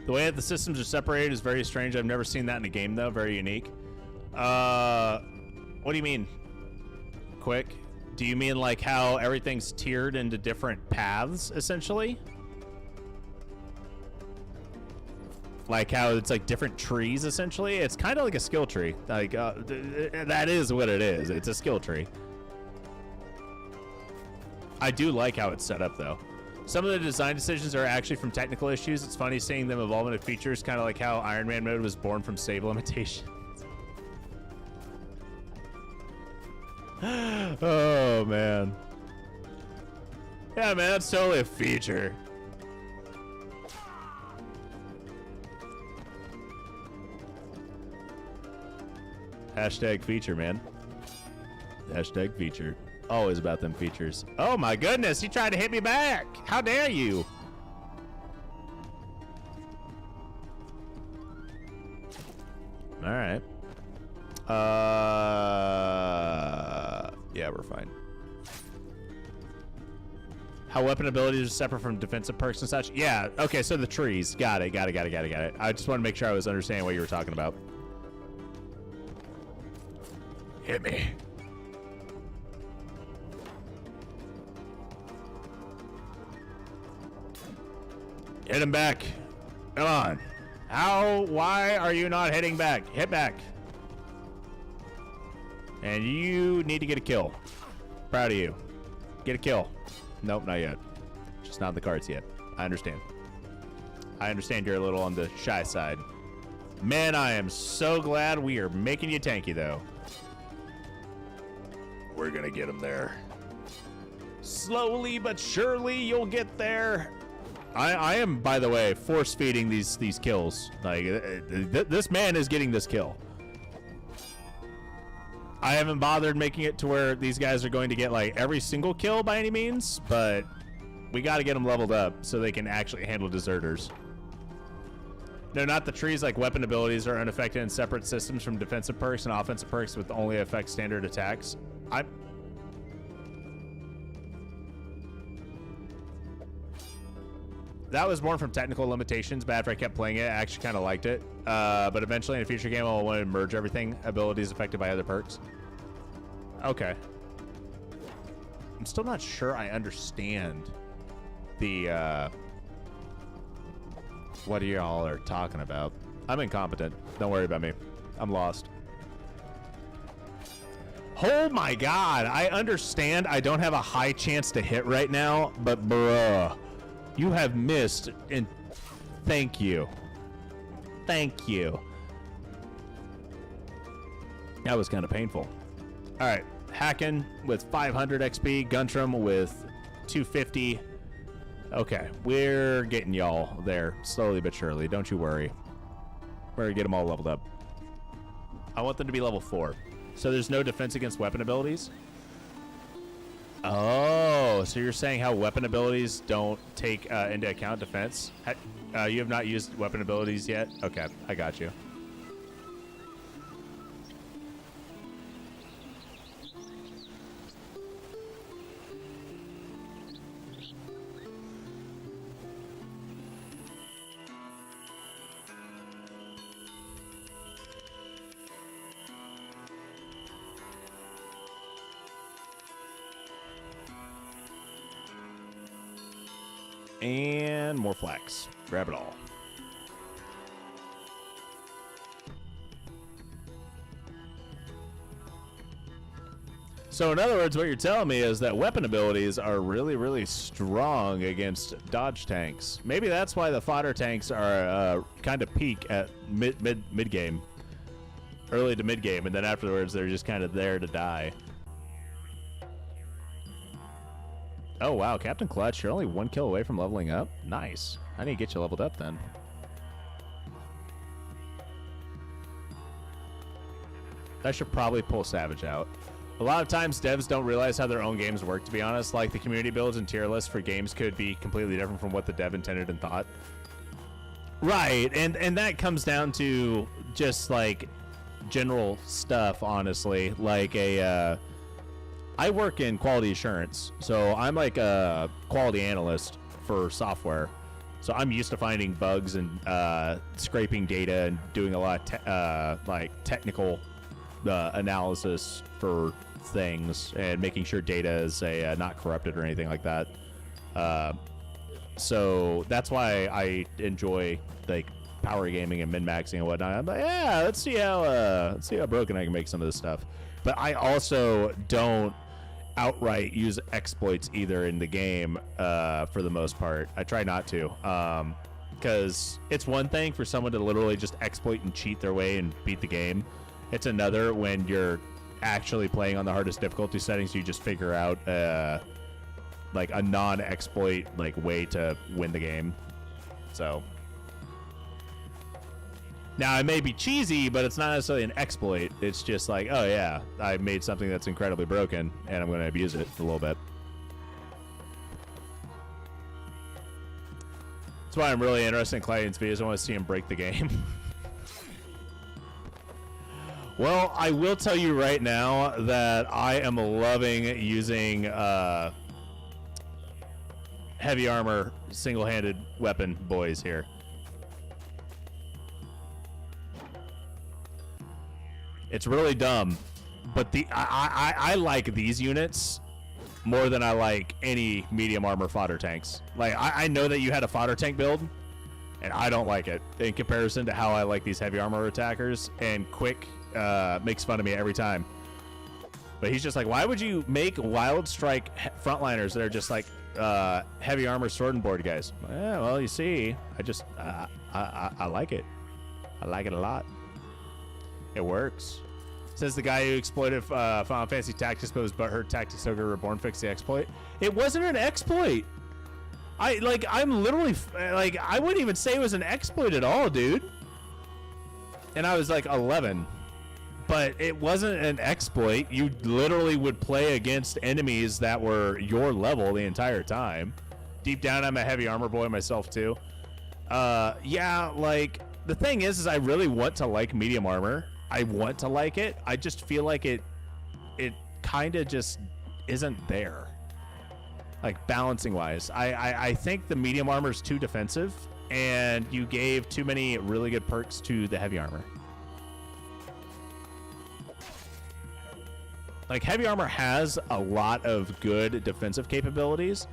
The way that the systems are separated is very strange. I've never seen that in a game though. Very unique. What do you mean? Quick? Do you mean like how everything's tiered into different paths, essentially? Like how it's like different trees, essentially? It's kind of like a skill tree. Like, that is what it is. It's a skill tree. I do like how it's set up, though. Some of the design decisions are actually from technical issues. It's funny seeing them evolve into features, kind of like how Iron Man mode was born from save limitations. Oh man. Yeah, man, that's totally a feature. Hashtag feature, man. Hashtag feature. Always about them features. Oh my goodness, he tried to hit me back. How dare you? All right. Yeah, we're fine. How weapon abilities are separate from defensive perks and such? Yeah, okay, so the trees. Got it. I just want to make sure I was understanding what you were talking about. Hit me. Hit him back. Come on. Why are you not hitting back? Hit back. And you need to get a kill. Proud of you. Get a kill. Nope, not yet. Just not in the cards yet. I understand. I understand you're a little on the shy side. Man, I am so glad we are making you tanky, though. We're gonna get him there. Slowly but surely, you'll get there. I am, by the way, force feeding these kills. Like this man is getting this kill. I haven't bothered making it to where these guys are going to get like every single kill by any means, but we got to get them leveled up so they can actually handle deserters. No, not the trees. Like weapon abilities are unaffected in separate systems from defensive perks and offensive perks with only affect standard attacks. That was born from technical limitations, but after I kept playing it, I actually kind of liked it. But eventually in a future game, I'll want to merge everything. Abilities affected by other perks. Okay. I'm still not sure I understand the, what y'all are talking about. I'm incompetent. Don't worry about me. I'm lost. Oh my god, I understand I don't have a high chance to hit right now, but bruh, you have missed, and thank you. Thank you. That was kind of painful. All right, Hacking with 500 XP, Guntram with 250. Okay, we're getting y'all there slowly but surely. Don't you worry. We're gonna get them all leveled up. I want them to be level 4. So there's no defense against weapon abilities? Oh, so you're saying how weapon abilities don't take into account defense? You have not used weapon abilities yet? Okay, I got you. And more flax. Grab it all. So in other words, what you're telling me is that weapon abilities are really, really strong against dodge tanks. Maybe that's why the fodder tanks are kind of peak at mid game, early to mid game, and then afterwards they're just kind of there to die. Oh, wow. Captain Clutch, you're only 1 kill away from leveling up? Nice. I need to get you leveled up then. I should probably pull Savage out. A lot of times devs don't realize how their own games work, to be honest. Like, the community builds and tier lists for games could be completely different from what the dev intended and thought. Right, and that comes down to just, like, general stuff, honestly. Like I work in quality assurance, so I'm like a quality analyst for software. So I'm used to finding bugs and scraping data and doing a lot of like technical analysis for things and making sure data is not corrupted or anything like that. So that's why I enjoy like power gaming and min-maxing and whatnot. I'm like, yeah, let's see how broken I can make some of this stuff. But I also don't outright use exploits either in the game for the most part. I try not to, because it's one thing for someone to literally just exploit and cheat their way and beat the game. It's another when you're actually playing on the hardest difficulty settings. You just figure out like a non-exploit like way to win the game. So now, it may be cheesy, but it's not necessarily an exploit. It's just like, oh yeah, I made something that's incredibly broken, and I'm going to abuse it a little bit. That's why I'm really interested in Clayton's videos. I want to see him break the game. Well, I will tell you right now that I am loving using heavy armor single-handed weapon boys here. It's really dumb, but I like these units more than I like any medium armor fodder tanks. Like, I know that you had a fodder tank build, and I don't like it in comparison to how I like these heavy armor attackers, and Quick makes fun of me every time. But he's just like, why would you make Wild Strike frontliners that are just like heavy armor sword and board guys? Yeah, well, you see, I like it. I like it a lot. It works. Says the guy who exploited Final Fantasy Tactics but was butthurt Tactics Ogre Reborn fixed the exploit. It wasn't an exploit. I'm literally like, I wouldn't even say it was an exploit at all, dude. And I was like 11. But it wasn't an exploit. You literally would play against enemies that were your level the entire time. Deep down, I'm a heavy armor boy myself too. Yeah, like The thing is I really want to like medium armor. I want to like it. I just feel like it kind of just isn't there. Like balancing wise, I think the medium armor is too defensive, and you gave too many really good perks to the heavy armor. Like heavy armor has a lot of good defensive capabilities,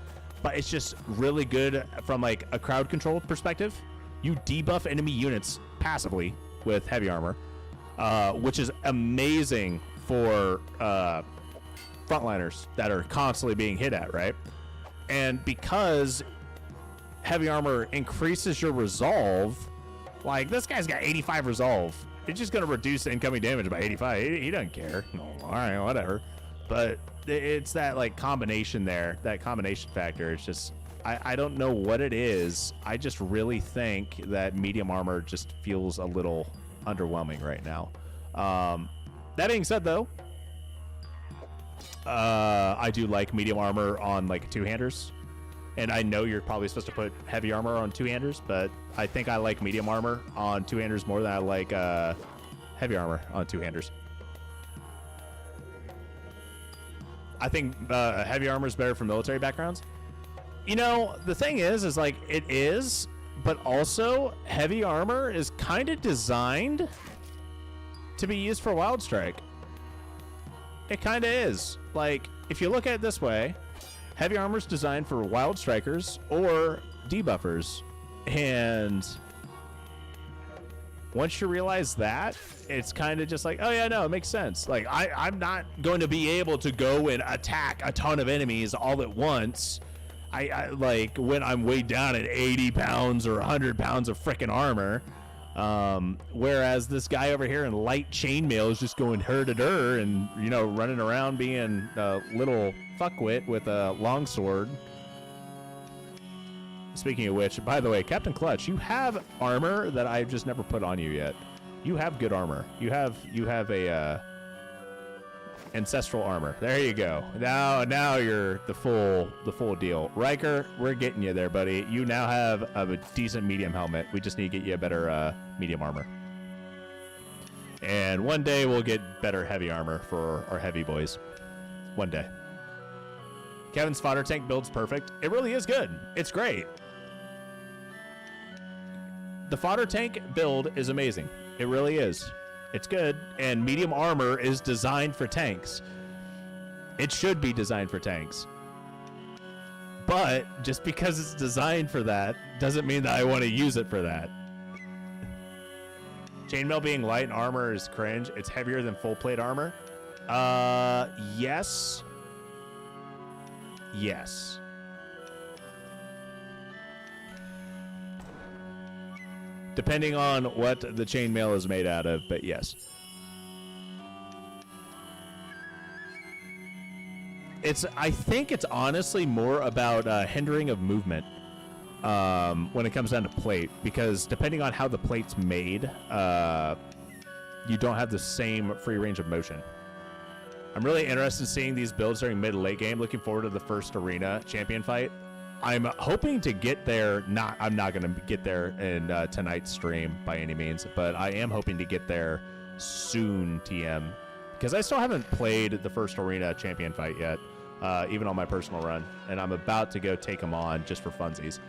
but it's just really good from like a crowd control perspective. You debuff enemy units passively with heavy armor, which is amazing for frontliners that are constantly being hit at, right? And because heavy armor increases your resolve, like this guy's got 85 resolve. It's just going to reduce the incoming damage by 85. He doesn't care. No, all right, whatever. But it's that like combination there, that combination factor. It's just, I don't know what it is. I just really think that medium armor just feels a little underwhelming right now. That being said, though, I do like medium armor on like two-handers. And I know you're probably supposed to put heavy armor on two-handers, but I think I like medium armor on two-handers more than I like heavy armor on two-handers. I think heavy armor is better for military backgrounds. You know, the thing is like it is, but also heavy armor is kind of designed to be used for Wild Strike. It kind of is. Like, if you look at it this way, heavy armor is designed for Wild Strikers or debuffers. And once you realize that, it's kind of just like, oh yeah, no, it makes sense. Like, I'm not going to be able to go and attack a ton of enemies all at once. I like when I'm weighed down at 80 pounds or 100 pounds of freaking armor. Whereas this guy over here in light chainmail is just going her-to-der and, you know, running around being a little fuckwit with a longsword. Speaking of which, by the way, Captain Clutch, you have armor that I've just never put on you yet. You have good armor. You have a ancestral armor. There you go. Now you're the full deal. Ryker, we're getting you there, buddy. You now have a decent medium helmet. We just need to get you a better medium armor. And one day we'll get better heavy armor for our heavy boys. One day. Kevin's fodder tank build's perfect. It really is good. It's great. The fodder tank build is amazing. It really is. It's good, and medium armor is designed for tanks. It should be designed for tanks. But just because it's designed for that doesn't mean that I want to use it for that. Chainmail being light in armor is cringe. It's heavier than full plate armor. Yes. Yes. Depending on what the chainmail is made out of, but yes. I think it's honestly more about hindering of movement when it comes down to plate, because depending on how the plate's made, you don't have the same free range of motion. I'm really interested in seeing these builds during mid and late game. Looking forward to the first arena champion fight. I'm hoping to get there. I'm not going to get there in tonight's stream by any means, but I am hoping to get there soon, TM, because I still haven't played the first arena champion fight yet, even on my personal run, and I'm about to go take them on just for funsies.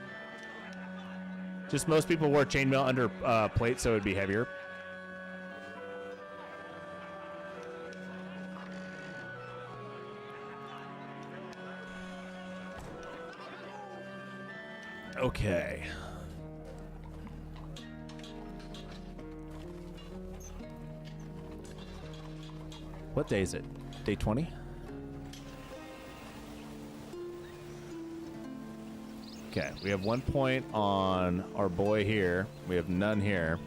Just most people wear chainmail under plate, so it would be heavier. Okay. What day is it? Day 20? Okay, we have 1 point on our boy here. We have none here.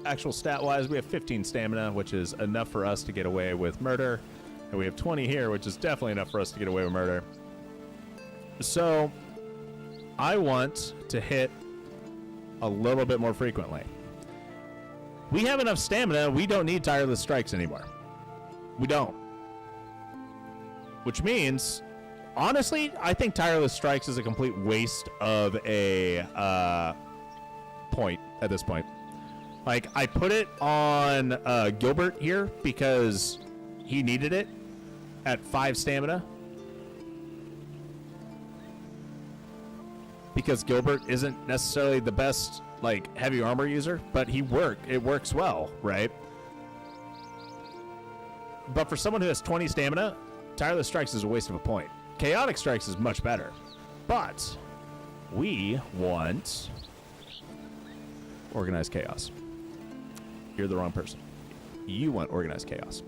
Actual stat-wise, we have 15 stamina, which is enough for us to get away with murder. And we have 20 here, which is definitely enough for us to get away with murder. So I want to hit a little bit more frequently. We have enough stamina. We don't need tireless strikes anymore. We don't. Which means, honestly, I think tireless strikes is a complete waste of a point at this point. Like, I put it on Gilbert here because he needed it at 5 stamina. Because Gilbert isn't necessarily the best, like, heavy armor user, but it works well, right? But for someone who has 20 stamina, Tireless Strikes is a waste of a point. Chaotic Strikes is much better. But we want Organized Chaos. You're the wrong person. You want Organized Chaos.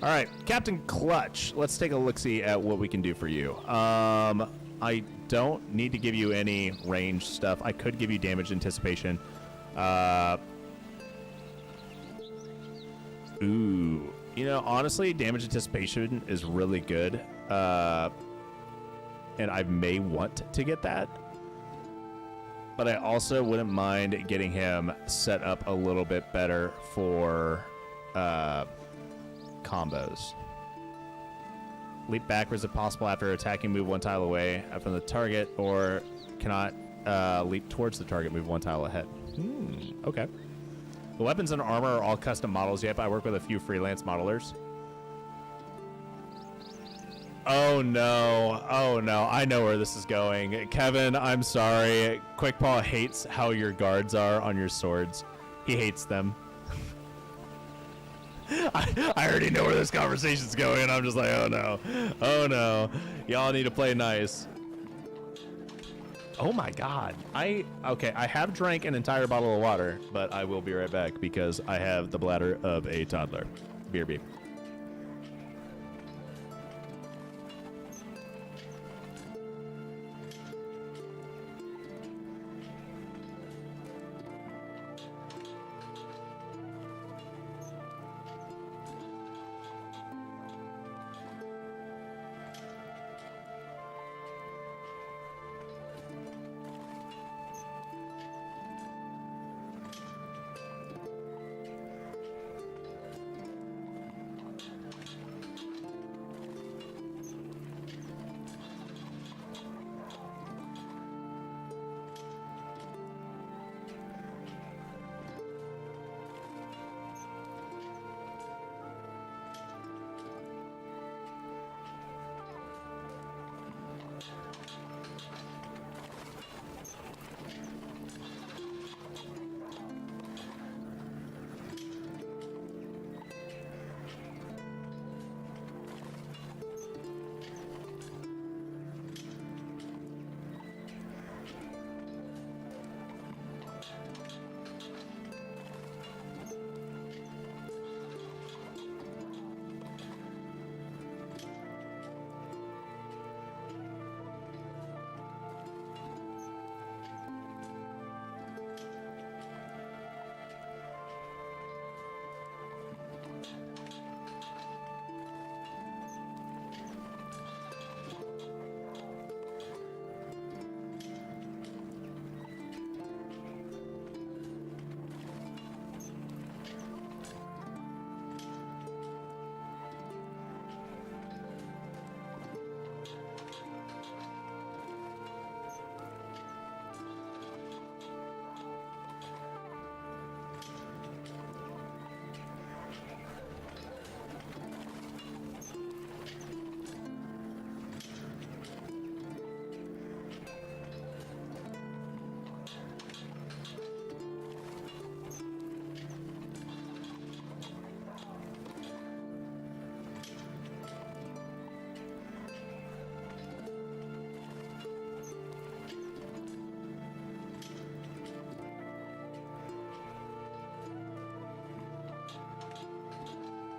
All right, Captain Clutch. Let's take a look-see at what we can do for you. I don't need to give you any range stuff. I could give you damage anticipation. Ooh. You know, honestly, damage anticipation is really good. And I may want to get that. But I also wouldn't mind getting him set up a little bit better for combos. Leap backwards if possible after attacking, move 1 tile away from the target, or cannot leap towards the target, move 1 tile ahead. Okay. The weapons and armor are all custom models. Yep, I work with a few freelance modelers. Oh no, I know where this is going. Kevin, I'm sorry. Quickpaw hates how your guards are on your swords. He hates them. I already know where this conversation's going, and I'm just like, oh no. Y'all need to play nice. Oh my god. I have drank an entire bottle of water, but I will be right back because I have the bladder of a toddler. BRB.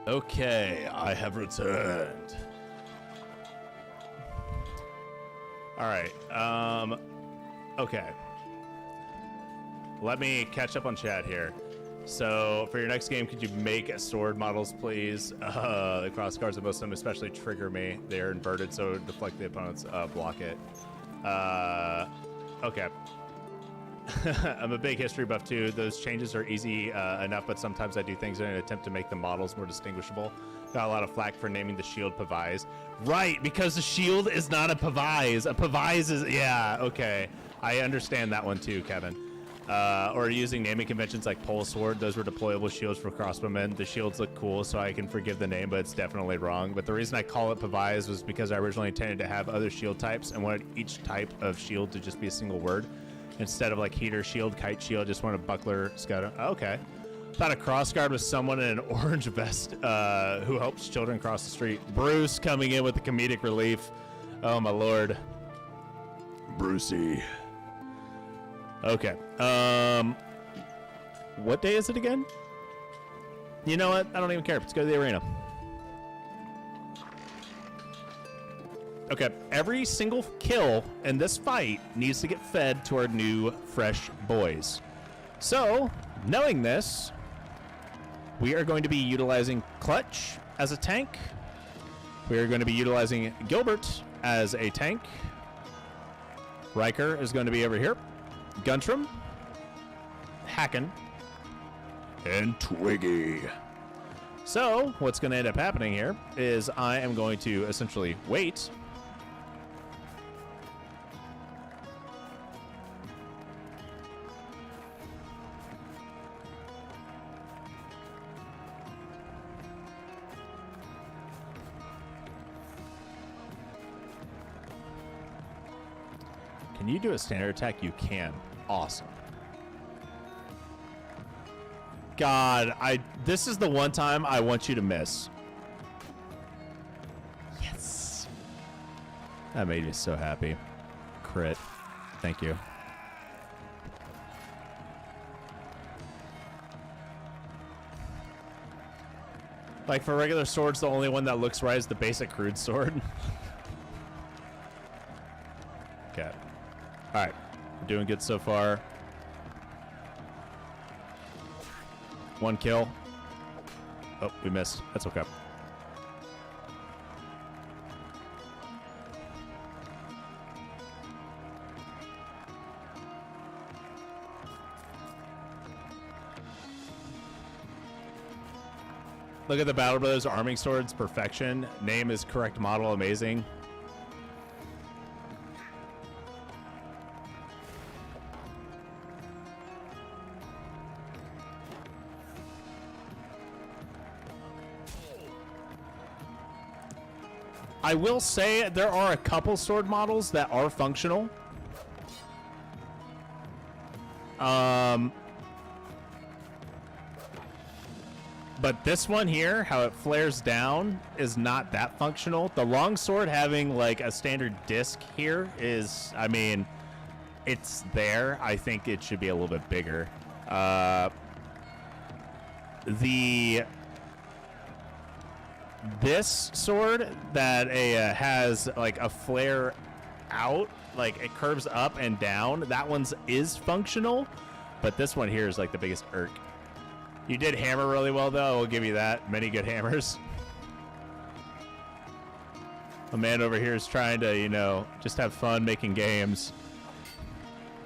Okay, I have returned. All right. Okay. Let me catch up on chat here. So for your next game, could you make sword models, please? The cross guards of most of them especially trigger me. They are inverted, so deflect the opponent's block it. Okay. I'm a big history buff too. Those changes are easy enough, but sometimes I do things in an attempt to make the models more distinguishable. Got a lot of flack for naming the shield Pavise. Right, because the shield is not a Pavise. A Pavise is, yeah, okay. I understand that one too, Kevin. or using naming conventions like pole sword. Those were deployable shields for crossbowmen. The shields look cool, so I can forgive the name, but it's definitely wrong. But the reason I call it Pavayas was because I originally intended to have other shield types and wanted each type of shield to just be a single word. Instead of like heater shield, kite shield, just want a buckler, scud. Okay. Thought a crossguard was someone in an orange vest who helps children cross the street. Bruce coming in with the comedic relief. Oh my lord. Brucey. Okay. What day is it again? You know what? I don't even care. Let's go to the arena. Okay. Every single kill in this fight needs to get fed to our new fresh boys. So, knowing this, we are going to be utilizing Clutch as a tank. We are going to be utilizing Gilbert as a tank. Ryker is going to be over here. Guntram, Hacken, and Twiggy. So, what's going to end up happening here is I am going to essentially wait. Can you do a standard attack? You can. Awesome. God, this is the one time I want you to miss. Yes. That made me so happy. Crit. Thank you. Like for regular swords, the only one that looks right is the basic crude sword. Okay. All right, we're doing good so far. One kill. Oh, we missed. That's okay. Look at the Battle Brothers arming swords, perfection. Name is correct model, amazing. I will say there are a couple sword models that are functional. But this one here, how it flares down, is not that functional. The longsword having like a standard disc here is, I mean, it's there. I think it should be a little bit bigger. This sword that has like a flare out, like it curves up and down, that one's is functional, but this one here is like the biggest irk. You did hammer really well though, I'll give you that. Many good hammers. A man over here is trying to, you know, just have fun making games.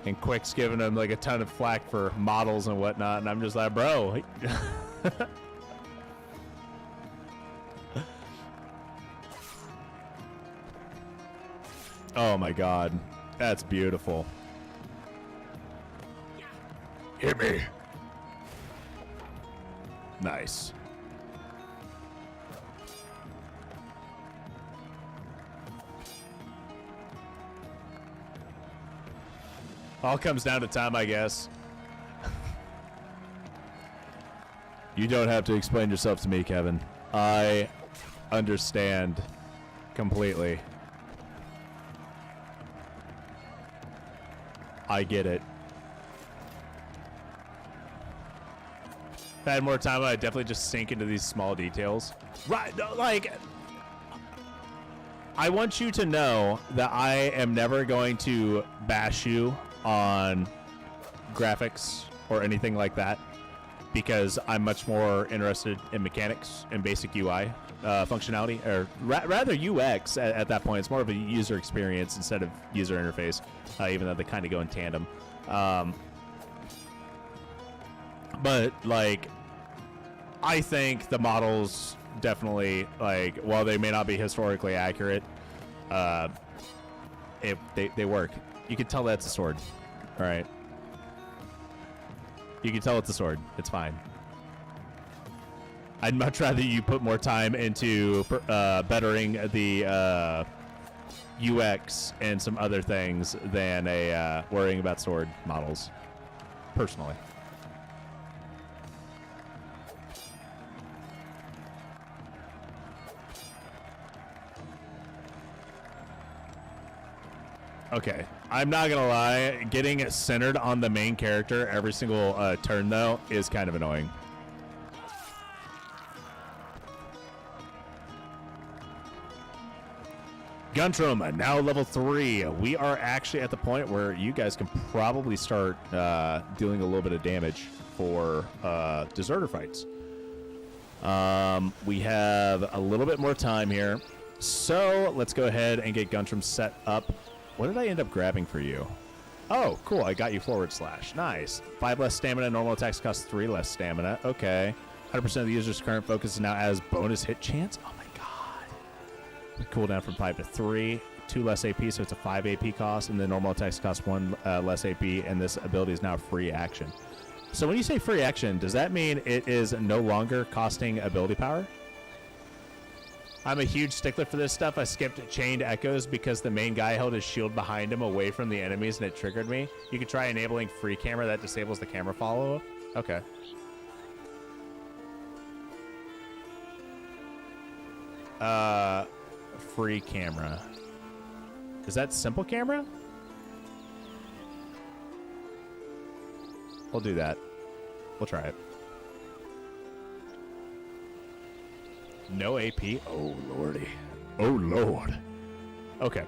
And Quick's giving him like a ton of flack for models and whatnot, and I'm just like, bro. Oh my god. That's beautiful. Hit me. Nice. All comes down to time, I guess. You don't have to explain yourself to me, Kevin. I understand completely. I get it. If I had more time, I'd definitely just sink into these small details. Right, like, I want you to know that I am never going to bash you on graphics or anything like that, because I'm much more interested in mechanics and basic UI functionality, or rather UX at that point. It's more of a user experience instead of user interface, even though they kind of go in tandem. But like, I think the models definitely, like, while they may not be historically accurate, they work. You can tell that's a sword. All right. You can tell it's a sword. It's fine. I'd much rather you put more time into bettering the UX and some other things than worrying about sword models, personally. Okay, I'm not gonna lie, getting it centered on the main character every single turn, though, is kind of annoying. Guntram, now level 3. We are actually at the point where you guys can probably start dealing a little bit of damage for deserter fights. We have a little bit more time here, so let's go ahead and get Guntram set up. What did I end up grabbing for you? Oh, cool. I got you forward slash. Nice. 5 less stamina. Normal attacks cost 3 less stamina. Okay. 100% of the user's current focus is now as bonus hit chance. Oh, my God. Cooldown from 5 to 3. 2 less AP, so it's a 5 AP cost. And then normal attacks cost 1 less AP. And this ability is now free action. So when you say free action, does that mean it is no longer costing ability power? I'm a huge stickler for this stuff. I skipped chained echoes because the main guy held his shield behind him away from the enemies and it triggered me. You could try enabling free camera. That disables the camera follow. Okay. Free camera. Is that simple camera? We'll do that. We'll try it. No AP. Oh, lordy. Oh, Lord. Okay.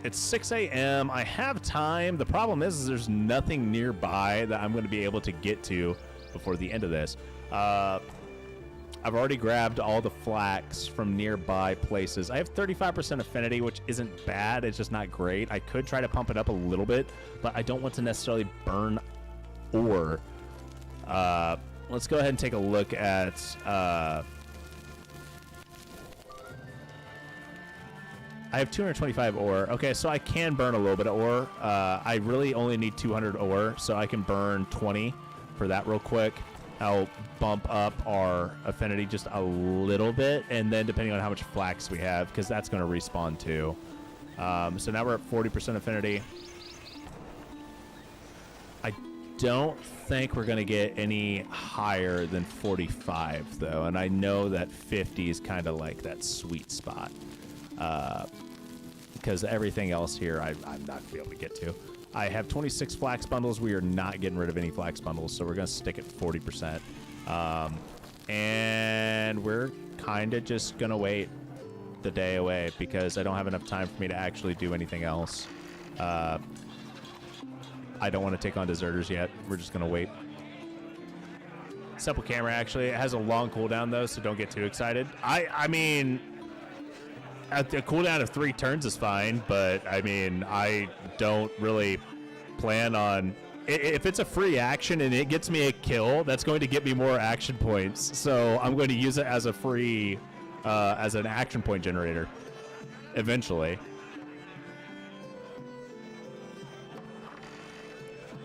It's 6 a.m. I have time. The problem is there's nothing nearby that I'm going to be able to get to before the end of this. I've already grabbed all the flax from nearby places. I have 35% affinity, which isn't bad. It's just not great. I could try to pump it up a little bit, but I don't want to necessarily burn ore. Let's go ahead and take a look at... I have 225 ore. Okay, so I can burn a little bit of ore. I really only need 200 ore, so I can burn 20 for that real quick. I'll bump up our affinity just a little bit, and then depending on how much flax we have, because that's going to respawn too. So now we're at 40% affinity. I don't think we're going to get any higher than 45, though, and I know that 50 is kind of like that sweet spot. Because everything else here I'm not going to be able to get to. I have 26 flax bundles. We are not getting rid of any flax bundles, so we're going to stick at 40%. And we're kind of just going to wait the day away because I don't have enough time for me to actually do anything else. I don't want to take on deserters yet. We're just going to wait. Simple camera, actually. It has a long cooldown, though, so don't get too excited. I mean... A cooldown of 3 turns is fine, but I mean, I don't really plan on... If it's a free action and it gets me a kill, that's going to get me more action points. So I'm going to use it as a free, as an action point generator, eventually.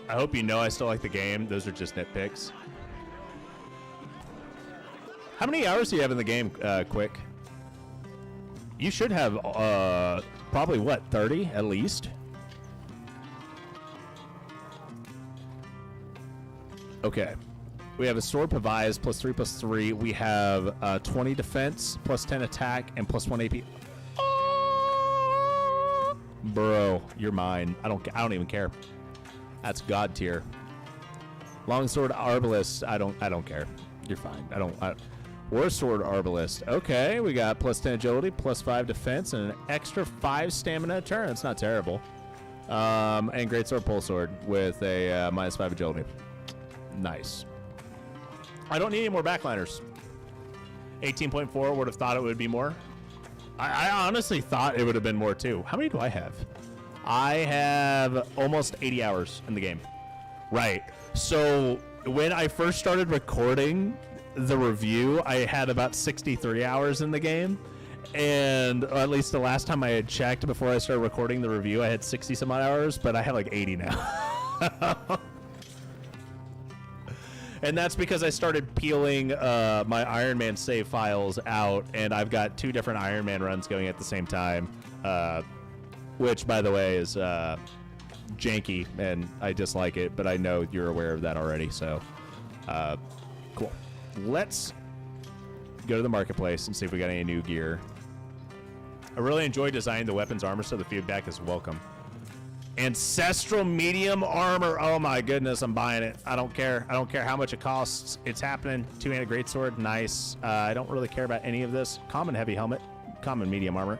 I hope you know I still like the game. Those are just nitpicks. How many hours do you have in the game, Quick? You should have, probably, what, 30 at least? Okay. We have a sword Pavias plus 3/3. We have 20 defense, plus 10 attack, and plus 1 AP. Oh! Bro, you're mine. I don't even care. That's God tier. Longsword Arbalist. I don't care. You're fine. War Sword Arbalist. Okay, we got plus 10 agility, plus 5 defense, and an extra 5 stamina a turn. That's not terrible. And Greatsword Pole Sword with a minus 5 agility. Nice. I don't need any more backliners. 18.4, would have thought it would be more. I honestly thought it would have been more too. How many do I have? I have almost 80 hours in the game. Right. So when I first started recording the review, I had about 63 hours in the game, and at least the last time I had checked before I started recording the review, I had 60 some odd hours, but I have like 80 now. And that's because I started peeling my Iron Man save files out, and I've got 2 different Iron Man runs going at the same time, which, by the way, is janky, and I dislike it, but I know you're aware of that already, so cool. Let's go to the marketplace and see if we got any new gear. I really enjoy designing the weapons armor, so the feedback is welcome. Ancestral medium armor. Oh my goodness, I'm buying it. I don't care. I don't care how much it costs. It's happening. 2-handed greatsword. Nice. I don't really care about any of this. Common heavy helmet. Common medium armor.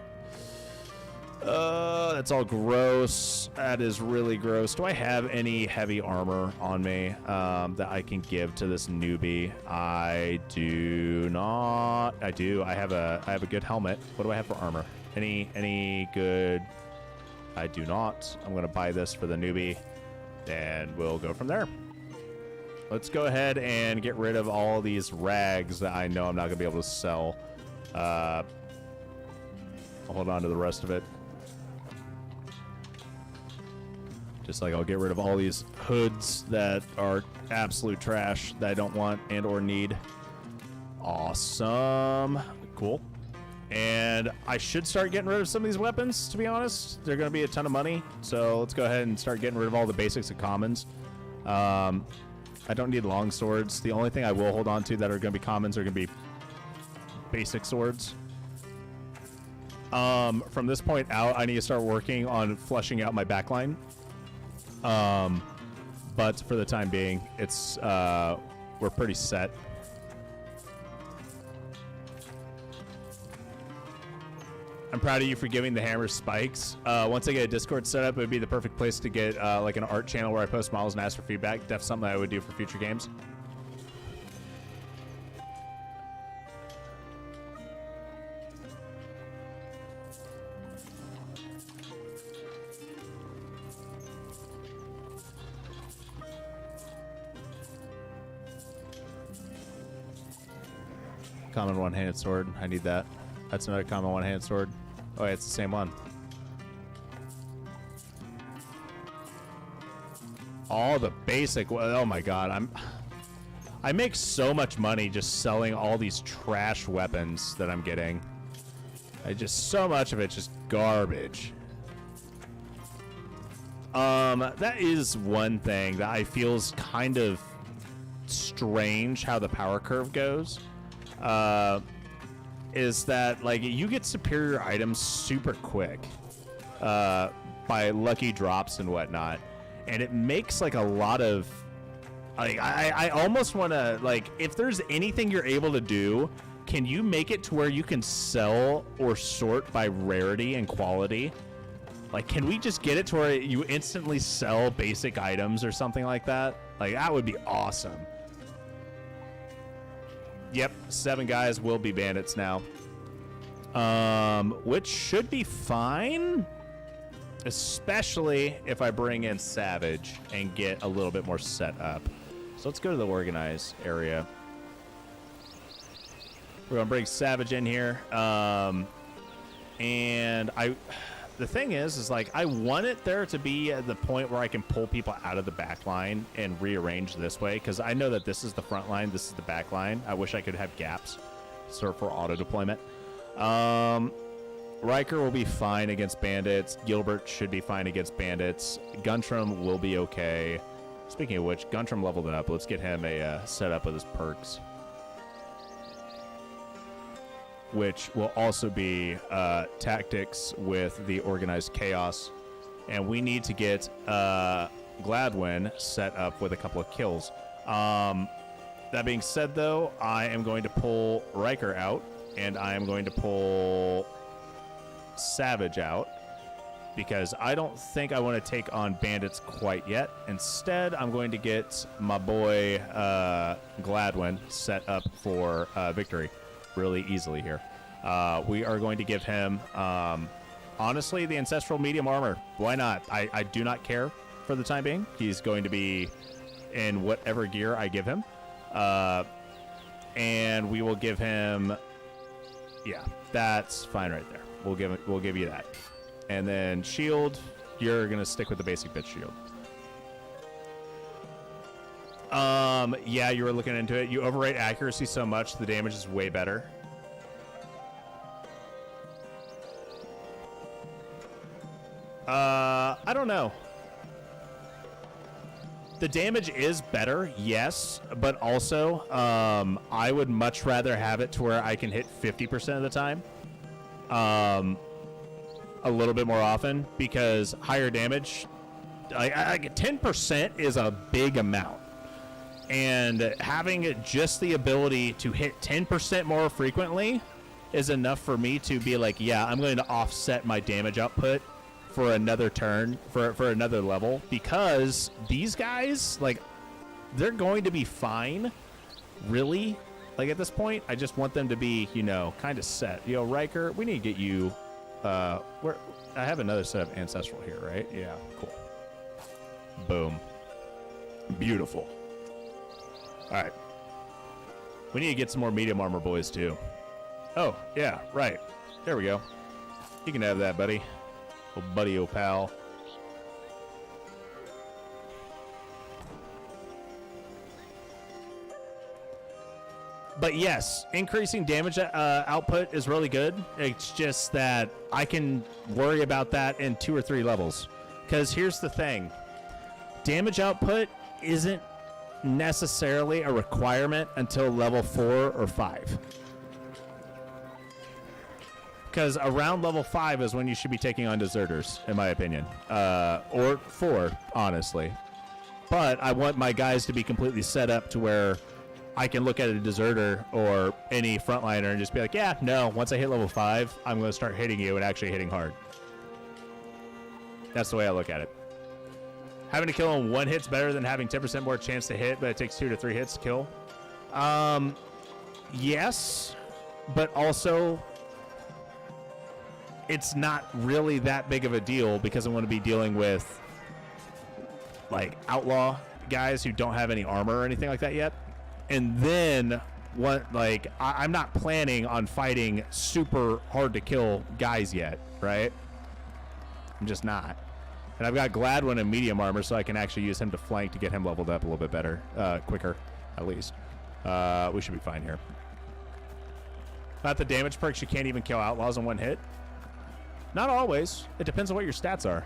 That's all gross. That is really gross. Do I have any heavy armor on me that I can give to this newbie? I do not. I do. I have a good helmet. What do I have for armor? Any good? I do not. I'm going to buy this for the newbie, and we'll go from there. Let's go ahead and get rid of all these rags that I know I'm not going to be able to sell. I'll hold on to the rest of it. Just like I'll get rid of all these hoods that are absolute trash that I don't want and or need. Awesome. Cool. And I should start getting rid of some of these weapons, to be honest. They're going to be a ton of money. So let's go ahead and start getting rid of all the basics and commons. I don't need long swords. The only thing I will hold on to that are going to be commons are going to be basic swords. From this point out, I need to start working on fleshing out my backline. But for the time being, it's we're pretty set. I'm proud of you for giving the hammer spikes. Once I get a Discord set up, it would be the perfect place to get like an art channel where I post models and ask for feedback. That's something I would do for future games. Common one-handed sword. I need that. That's another common one-handed sword. Oh, yeah, it's the same one. All the basic. Oh my god, I make so much money just selling all these trash weapons that I'm getting. So much of it just garbage. That is one thing that I feel is kind of strange how the power curve goes. Is that like you get superior items super quick by lucky drops and whatnot, and it makes like a lot of like I almost want to like if there's anything you're able to do, can you make it to where you can sell or sort by rarity and quality? Like, can we just get it to where you instantly sell basic items or something like that? Like, that would be awesome. Yep, 7 guys will be bandits now. Which should be fine. Especially if I bring in Savage and get a little bit more set up. So let's go to the organized area. We're gonna bring Savage in here. And the thing is like I want it there to be at the point where I can pull people out of the back line and rearrange this way, because I know that this is the front line, this is the back line. I wish I could have gaps for auto deployment. Ryker will be fine against bandits. Gilbert should be fine against bandits. Guntram will be okay. Speaking of which, Guntram leveled it up. Let's get him a setup with his perks, which will also be tactics with the organized chaos. And we need to get Gladwin set up with a couple of kills. That being said, though, I am going to pull Ryker out, and I am going to pull Savage out, because I don't think I want to take on bandits quite yet. Instead, I'm going to get my boy Gladwin set up for victory really easily here. We are going to give him, honestly, the ancestral medium armor. Why not? I do not care for the time being. He's going to be in whatever gear I give him. And we will give him, yeah, that's fine right there. We'll give you that. And then shield, you're going to stick with the basic bit shield. Yeah, you were looking into it. You overrate accuracy so much, the damage is way better. I don't know. The damage is better, yes, but also, I would much rather have it to where I can hit 50% of the time. A little bit more often, because higher damage, 10% is a big amount. And having just the ability to hit 10% more frequently is enough for me to be like, yeah, I'm going to offset my damage output for another turn, for another level, because these guys, like, they're going to be fine, really. Like, at this point, I just want them to be, you know, kind of set. Yo, Ryker, we need to get you, I have another set of Ancestral here, right? Yeah, cool. Boom. Beautiful. All right. We need to get some more medium armor boys, too. Oh, yeah, right. There we go. You can have that, buddy. Oh, buddy, oh, pal. But yes, increasing damage output is really good. It's just that I can worry about that in 2 or 3 levels. Because here's the thing. Damage output isn't necessarily a requirement until level 4 or 5. Because around level 5 is when you should be taking on deserters, in my opinion. Or 4, honestly. But I want my guys to be completely set up to where I can look at a deserter or any frontliner and just be like, yeah, no, once I hit level 5, I'm going to start hitting you and actually hitting hard. That's the way I look at it. Having to kill in 1 hit's better than having 10% more chance to hit, but it takes 2 to 3 hits to kill. Yes, but also it's not really that big of a deal because I want to be dealing with like outlaw guys who don't have any armor or anything like that yet. And then what, like, I'm not planning on fighting super hard to kill guys yet, right? I'm just not. And I've got Gladwin in medium armor, so I can actually use him to flank to get him leveled up a little bit better, quicker, at least. We should be fine here. Not the damage perks, you can't even kill outlaws in 1 hit. Not always. It depends on what your stats are.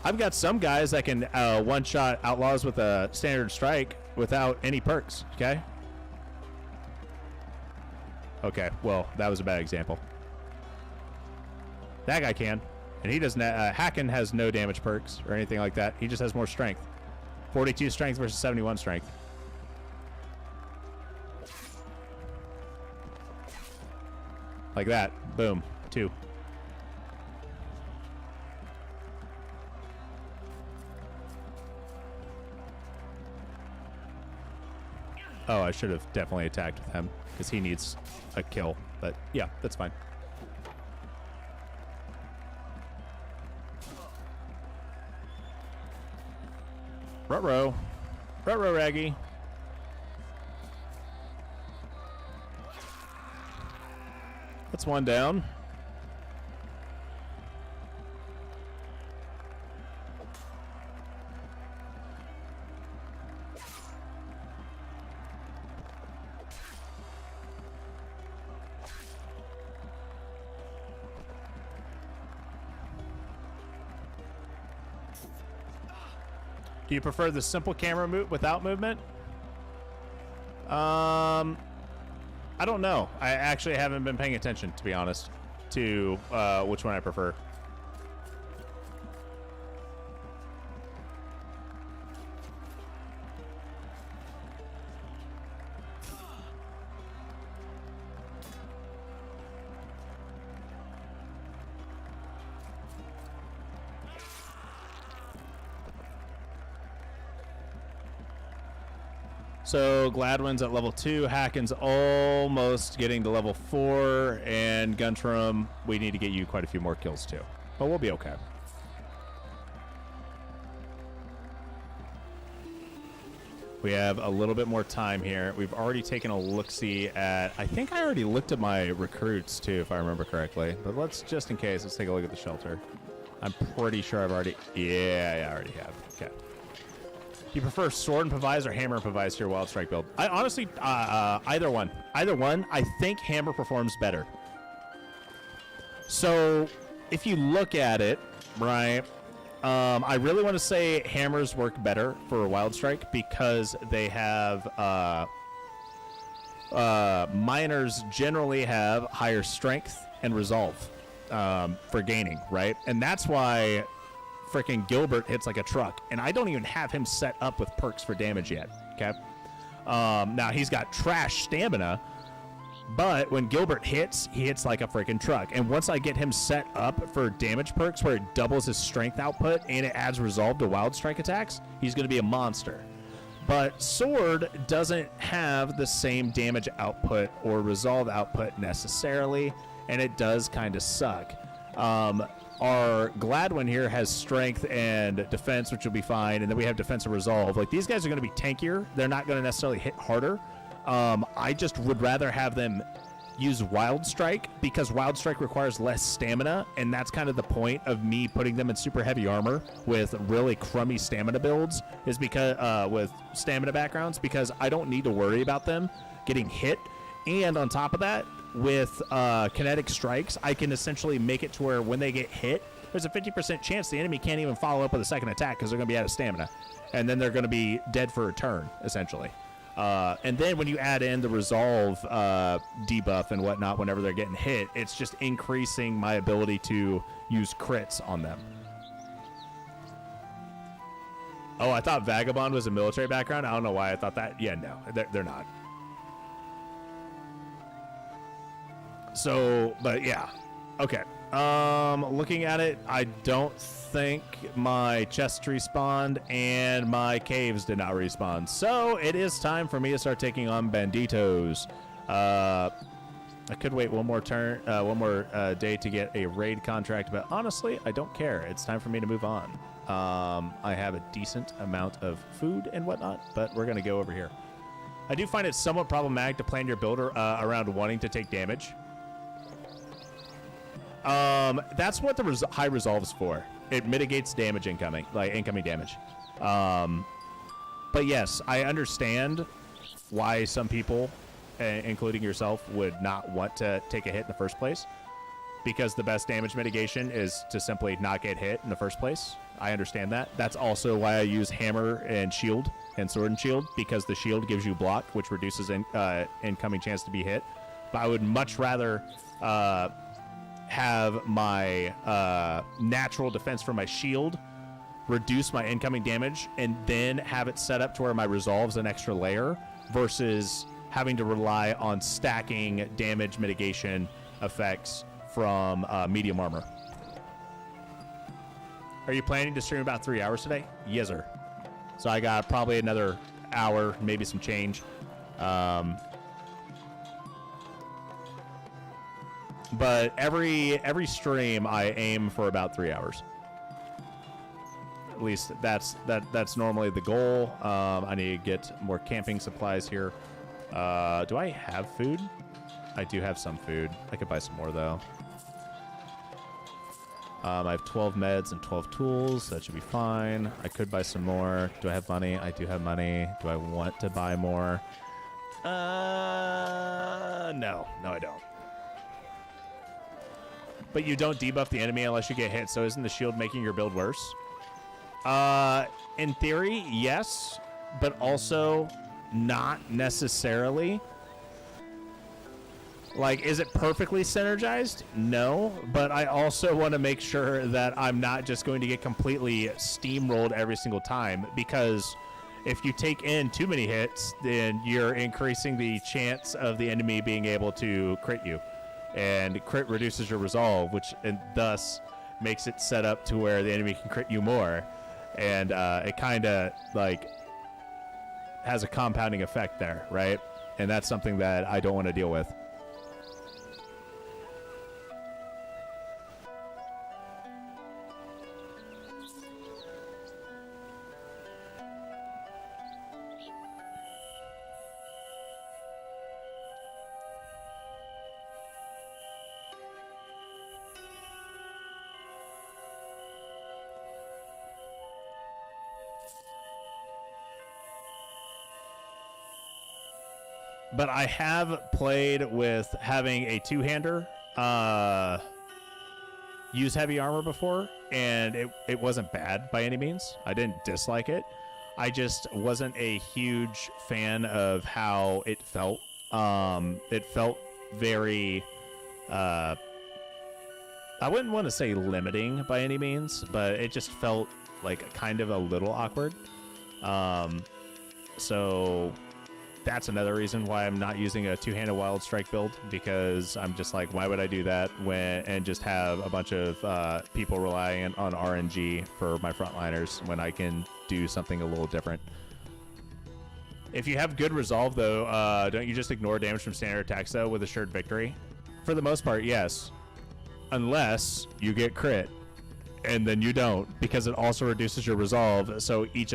I've got some guys that can one-shot outlaws with a standard strike without any perks, okay? Okay, well, that was a bad example. That guy can. And he doesn't, Hacken has no damage perks or anything like that. He just has more strength. 42 strength versus 71 strength. Like that. Boom. 2. Oh, I should have definitely attacked with him because he needs a kill. But yeah, that's fine. Ruh-roh. Ruh-roh, Raggy. That's 1 down. Do you prefer the simple camera without movement? I don't know. I actually haven't been paying attention, to be honest, to which one I prefer. So Gladwin's at level 2, Hacken's almost getting to level 4, and Guntram, we need to get you quite a few more kills too. But we'll be okay. We have a little bit more time here. We've already taken a look-see at, I think I already looked at my recruits too, if I remember correctly. But let's, just in case, let's take a look at the shelter. I'm pretty sure I've already, yeah, I already have. Okay. You prefer sword improvise or hammer improvise to your wild strike build? I honestly, either one. Either one. I think hammer performs better. So if you look at it, right, I really want to say hammers work better for a wild strike because they have miners generally have higher strength and resolve for gaining, right? And that's why freaking Gilbert hits like a truck, and I don't even have him set up with perks for damage yet. Okay, now he's got trash stamina, but when Gilbert hits, he hits like a freaking truck. And once I get him set up for damage perks where it doubles his strength output and it adds resolve to wild strike attacks, he's going to be a monster. But sword doesn't have the same damage output or resolve output necessarily, and it does kind of suck. Our Gladwin here has strength and defense, which will be fine, and then we have defense and resolve. Like, these guys are going to be tankier. They're not going to necessarily hit harder. I just would rather have them use Wild Strike because Wild Strike requires less stamina, and that's kind of the point of me putting them in super heavy armor with really crummy stamina builds, is because with stamina backgrounds, because I don't need to worry about them getting hit. And on top of that, with kinetic strikes, I can essentially make it to where when they get hit, there's a 50% chance the enemy can't even follow up with a second attack because they're going to be out of stamina. And then they're going to be dead for a turn, essentially. And then when you add in the resolve debuff and whatnot whenever they're getting hit, it's just increasing my ability to use crits on them. Oh, I thought Vagabond was a military background. I don't know why I thought that. Yeah, no, they're not. So, but yeah. Okay. Looking at it, I don't think my chest respawned and my caves did not respawn. So it is time for me to start taking on banditos. I could wait one more day to get a raid contract, but honestly, I don't care. It's time for me to move on. I have a decent amount of food and whatnot, but we're going to go over here. I do find it somewhat problematic to plan your builder around wanting to take damage. That's what the high resolve is for. It mitigates damage incoming damage. But yes, I understand why some people, including yourself, would not want to take a hit in the first place, because the best damage mitigation is to simply not get hit in the first place. I understand that. That's also why I use hammer and shield and sword and shield, because the shield gives you block, which reduces incoming chance to be hit. But I would much rather have my natural defense for my shield reduce my incoming damage and then have it set up to where my resolve's an extra layer versus having to rely on stacking damage mitigation effects from medium armor. Are you planning to stream about 3 hours today? Yes, sir. So I got probably another hour, maybe some change. But every stream I aim for about 3 hours. At least that's normally the goal. I need to get more camping supplies here. Do I have food? I do have some food. I could buy some more though. I have 12 meds and 12 tools. That should be fine. I could buy some more. Do I have money? I do have money. Do I want to buy more? No, I don't. But you don't debuff the enemy unless you get hit, so isn't the shield making your build worse? In theory, yes, but also not necessarily. Like, is it perfectly synergized? No, but I also want to make sure that I'm not just going to get completely steamrolled every single time, because if you take in too many hits, then you're increasing the chance of the enemy being able to crit you. And crit reduces your resolve, which and thus makes it set up to where the enemy can crit you more. And it kind of like has a compounding effect there, right? And that's something that I don't want to deal with. But I have played with having a two-hander use heavy armor before, and it wasn't bad by any means. I didn't dislike it. I just wasn't a huge fan of how it felt. It felt very, I wouldn't want to say limiting by any means, but it just felt like kind of a little awkward. So that's another reason why I'm not using a two-handed wild strike build, because I'm just like, why would I do that and just have a bunch of people relying on RNG for my frontliners when I can do something a little different. If you have good resolve, though, don't you just ignore damage from standard attacks, though, with assured victory? For the most part, yes. Unless you get crit, and then you don't, because it also reduces your resolve, so each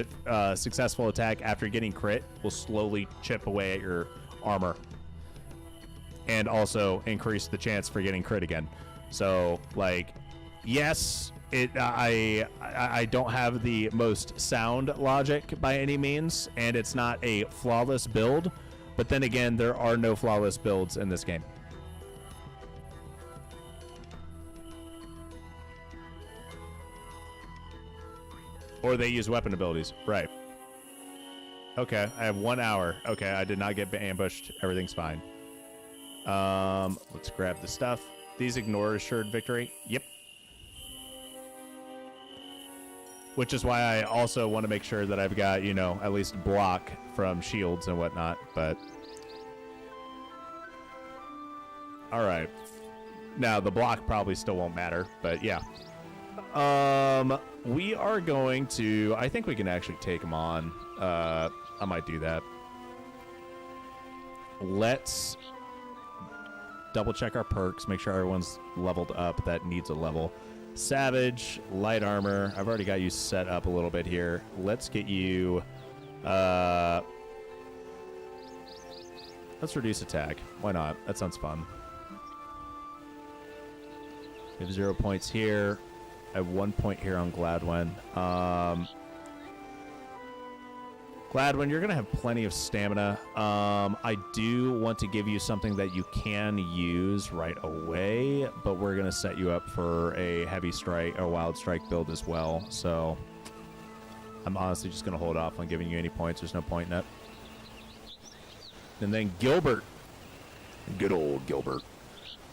successful attack after getting crit will slowly chip away at your armor, and also increase the chance for getting crit again. So, like, yes, I don't have the most sound logic by any means, and it's not a flawless build, but then again, there are no flawless builds in this game. Or they use weapon abilities. Right. Okay, I have 1 hour. Okay, I did not get ambushed. Everything's fine. Let's grab the stuff. These ignore assured victory. Yep. Which is why I also want to make sure that I've got, you know, at least block from shields and whatnot, but... Alright. Now, the block probably still won't matter, but yeah. We are going to... I think we can actually take them on. I might do that. Let's double check our perks, make sure everyone's leveled up that needs a level. Savage, light armor. I've already got you set up a little bit here. Let's get you... let's reduce attack. Why not? That sounds fun. We have 0 points here. I have 1 point here on Gladwin. Gladwin, you're going to have plenty of stamina. I do want to give you something that you can use right away, but we're going to set you up for a heavy strike or wild strike build as well. So I'm honestly just going to hold off on giving you any points. There's no point in it. And then Gilbert. Good old Gilbert.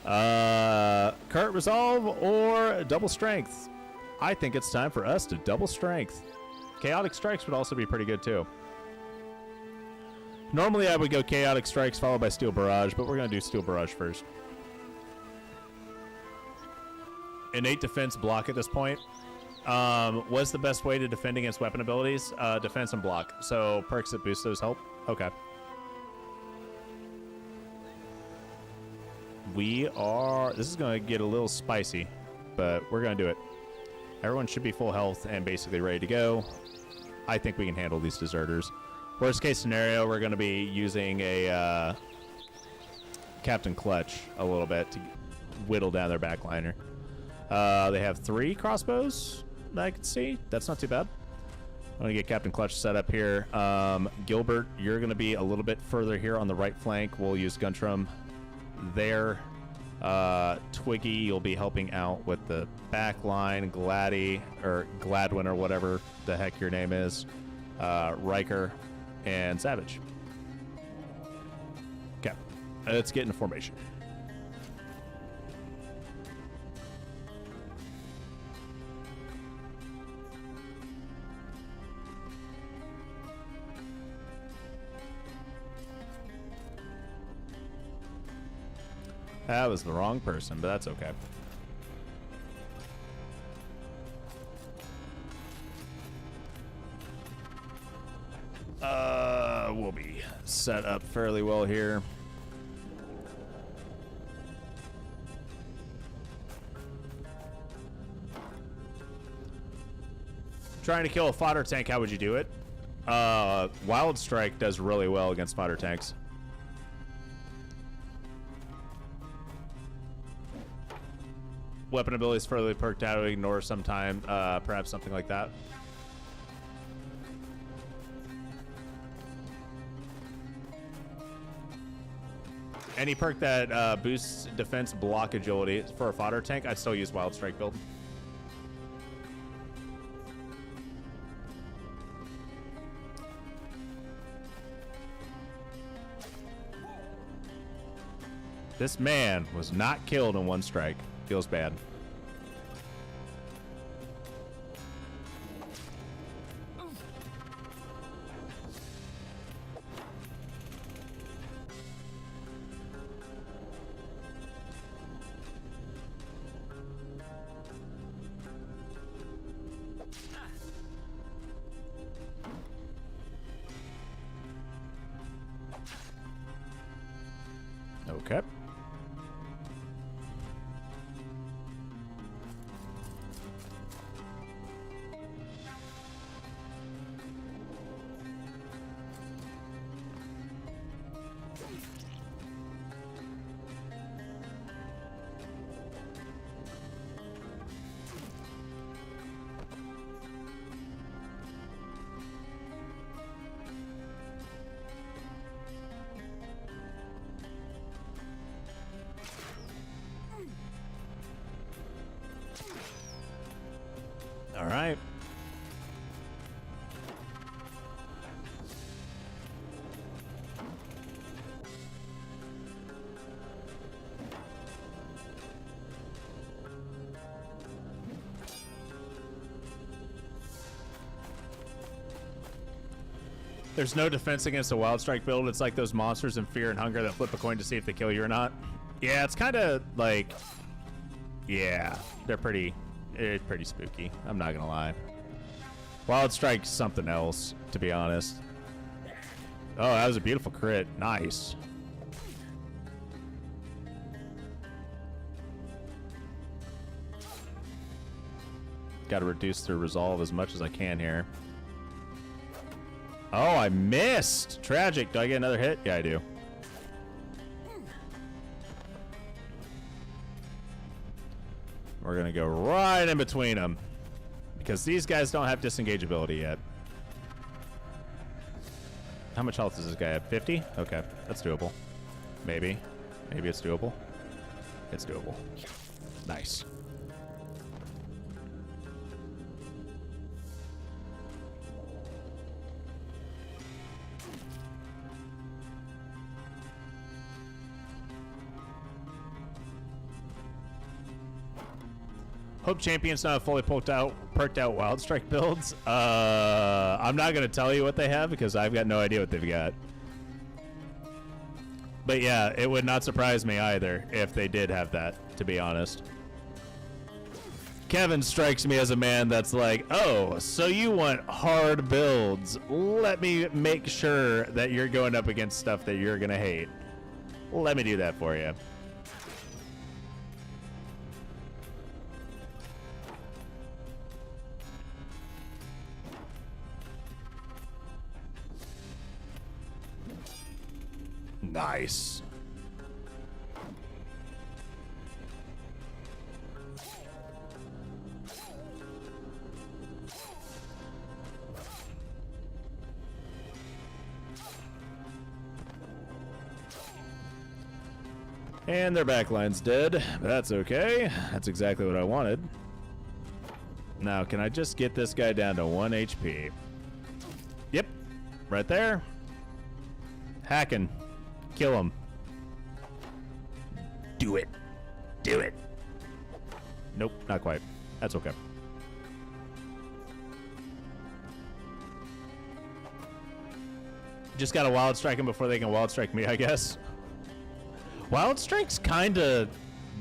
Current resolve or double strength? I think it's time for us to double strength. Chaotic strikes would also be pretty good too. Normally I would go chaotic strikes followed by steel barrage, but we're going to do steel barrage first. Innate defense block at this point. What's the best way to defend against weapon abilities? Defense and block. So perks that boost those help. Okay. This is going to get a little spicy, but we're going to do it. Everyone should be full health and basically ready to go. I think we can handle these deserters. Worst case scenario, we're going to be using a Captain Clutch a little bit to whittle down their backliner. They have 3 crossbows that I can see. That's not too bad. I'm going to get Captain Clutch set up here. Gilbert, you're going to be a little bit further here on the right flank. We'll use Guntram there. Twiggy, you'll be helping out with the back line. Gladwin or whatever the heck your name is. Ryker and Savage. Okay, let's get into formation. That was the wrong person, but that's okay. We'll be set up fairly well here. Trying to kill a fodder tank, how would you do it? Wild Strike does really well against fodder tanks. Weapon abilities further perked out, ignore sometime, perhaps something like that. any perk that boosts defense, block, agility for a fodder tank, I'd still use Wild Strike build. This man was not killed in one strike. Feels bad. Okay. All right. There's no defense against a Wild Strike build. It's like those monsters in Fear and Hunger that flip a coin to see if they kill you or not. Yeah, it's kind of like, yeah, they're pretty, it's pretty spooky. I'm not gonna lie. Wild Strike's something else, to be honest. Oh, that was a beautiful crit. Nice. Got to reduce their resolve as much as I can here. Oh, I missed. Tragic. Do I get another hit? Yeah, I do. We're going to go right in between them because these guys don't have disengage ability yet. How much health does this guy have? 50? Okay, that's doable. Maybe. Maybe it's doable. It's doable. Nice. Hope champions not fully perked out Wild Strike builds. I'm not gonna tell you what they have because I've got no idea what they've got. But yeah, it would not surprise me either if they did have that, to be honest. Kevin strikes me as a man that's like, oh, so you want hard builds. Let me make sure that you're going up against stuff that you're gonna hate. Let me do that for you. Nice. And their backline's dead. That's okay. That's exactly what I wanted. Now, can I just get this guy down to 1 HP? Yep. Right there. Hacking. Kill him. Do it. Do it. Nope, not quite. That's okay. Just gotta Wild Strike him before they can Wild Strike me, I guess. Wild Strike's kind of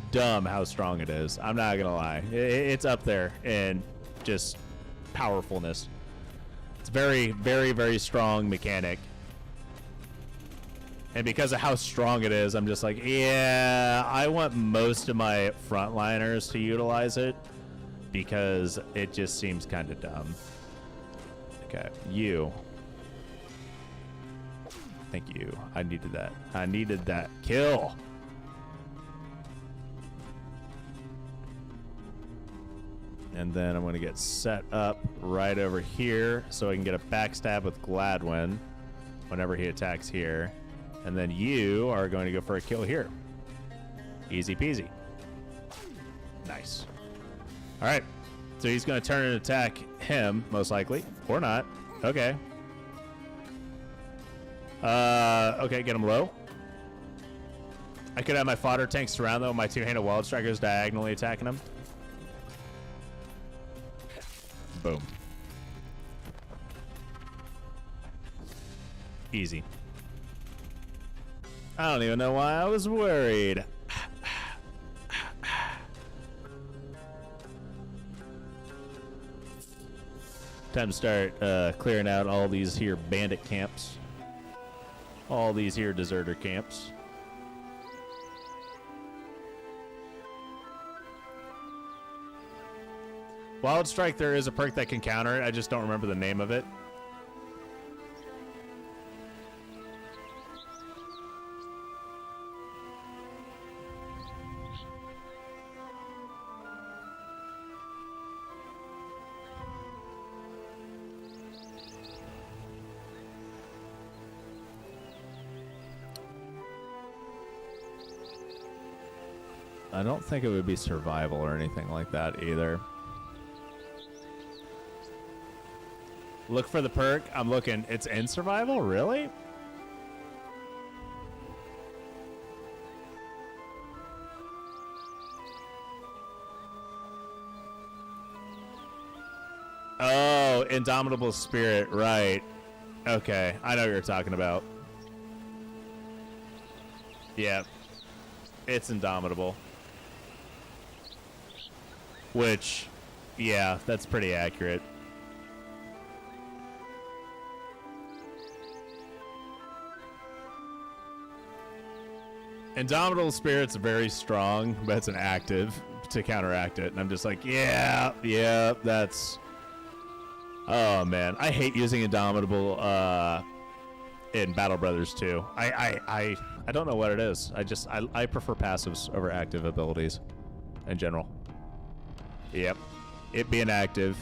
dumb how strong it is. I'm not gonna lie. It's up there in just powerfulness. It's very, very, very strong mechanic. And because of how strong it is, I'm just like, yeah, I want most of my frontliners to utilize it because it just seems kind of dumb. Okay, you. Thank you. I needed that. I needed that kill. And then I'm going to get set up right over here so I can get a backstab with Gladwin whenever he attacks here. And then you are going to go for a kill here. Easy peasy. Nice. All right. So he's going to turn and attack him, most likely. Or not. Okay. Okay, get him low. I could have my fodder tank surround, though. My two-handed wild strikers diagonally attacking him. Boom. Easy. I don't even know why I was worried. Time to start clearing out all these here bandit camps. All these here deserter camps. Wild Strike, there is a perk that can counter it. I just don't remember the name of it. I don't think it would be survival or anything like that either. Look for the perk. I'm looking. It's in survival? Really? Oh, Indomitable Spirit. Right. Okay. I know what you're talking about. Yeah. It's Indomitable. Which, yeah, that's pretty accurate. Indomitable Spirit's very strong, but it's an active to counteract it. And I'm just like, yeah, that's... Oh, man. I hate using Indomitable in Battle Brothers 2. I don't know what it is. I prefer passives over active abilities in general. Yep. It being active.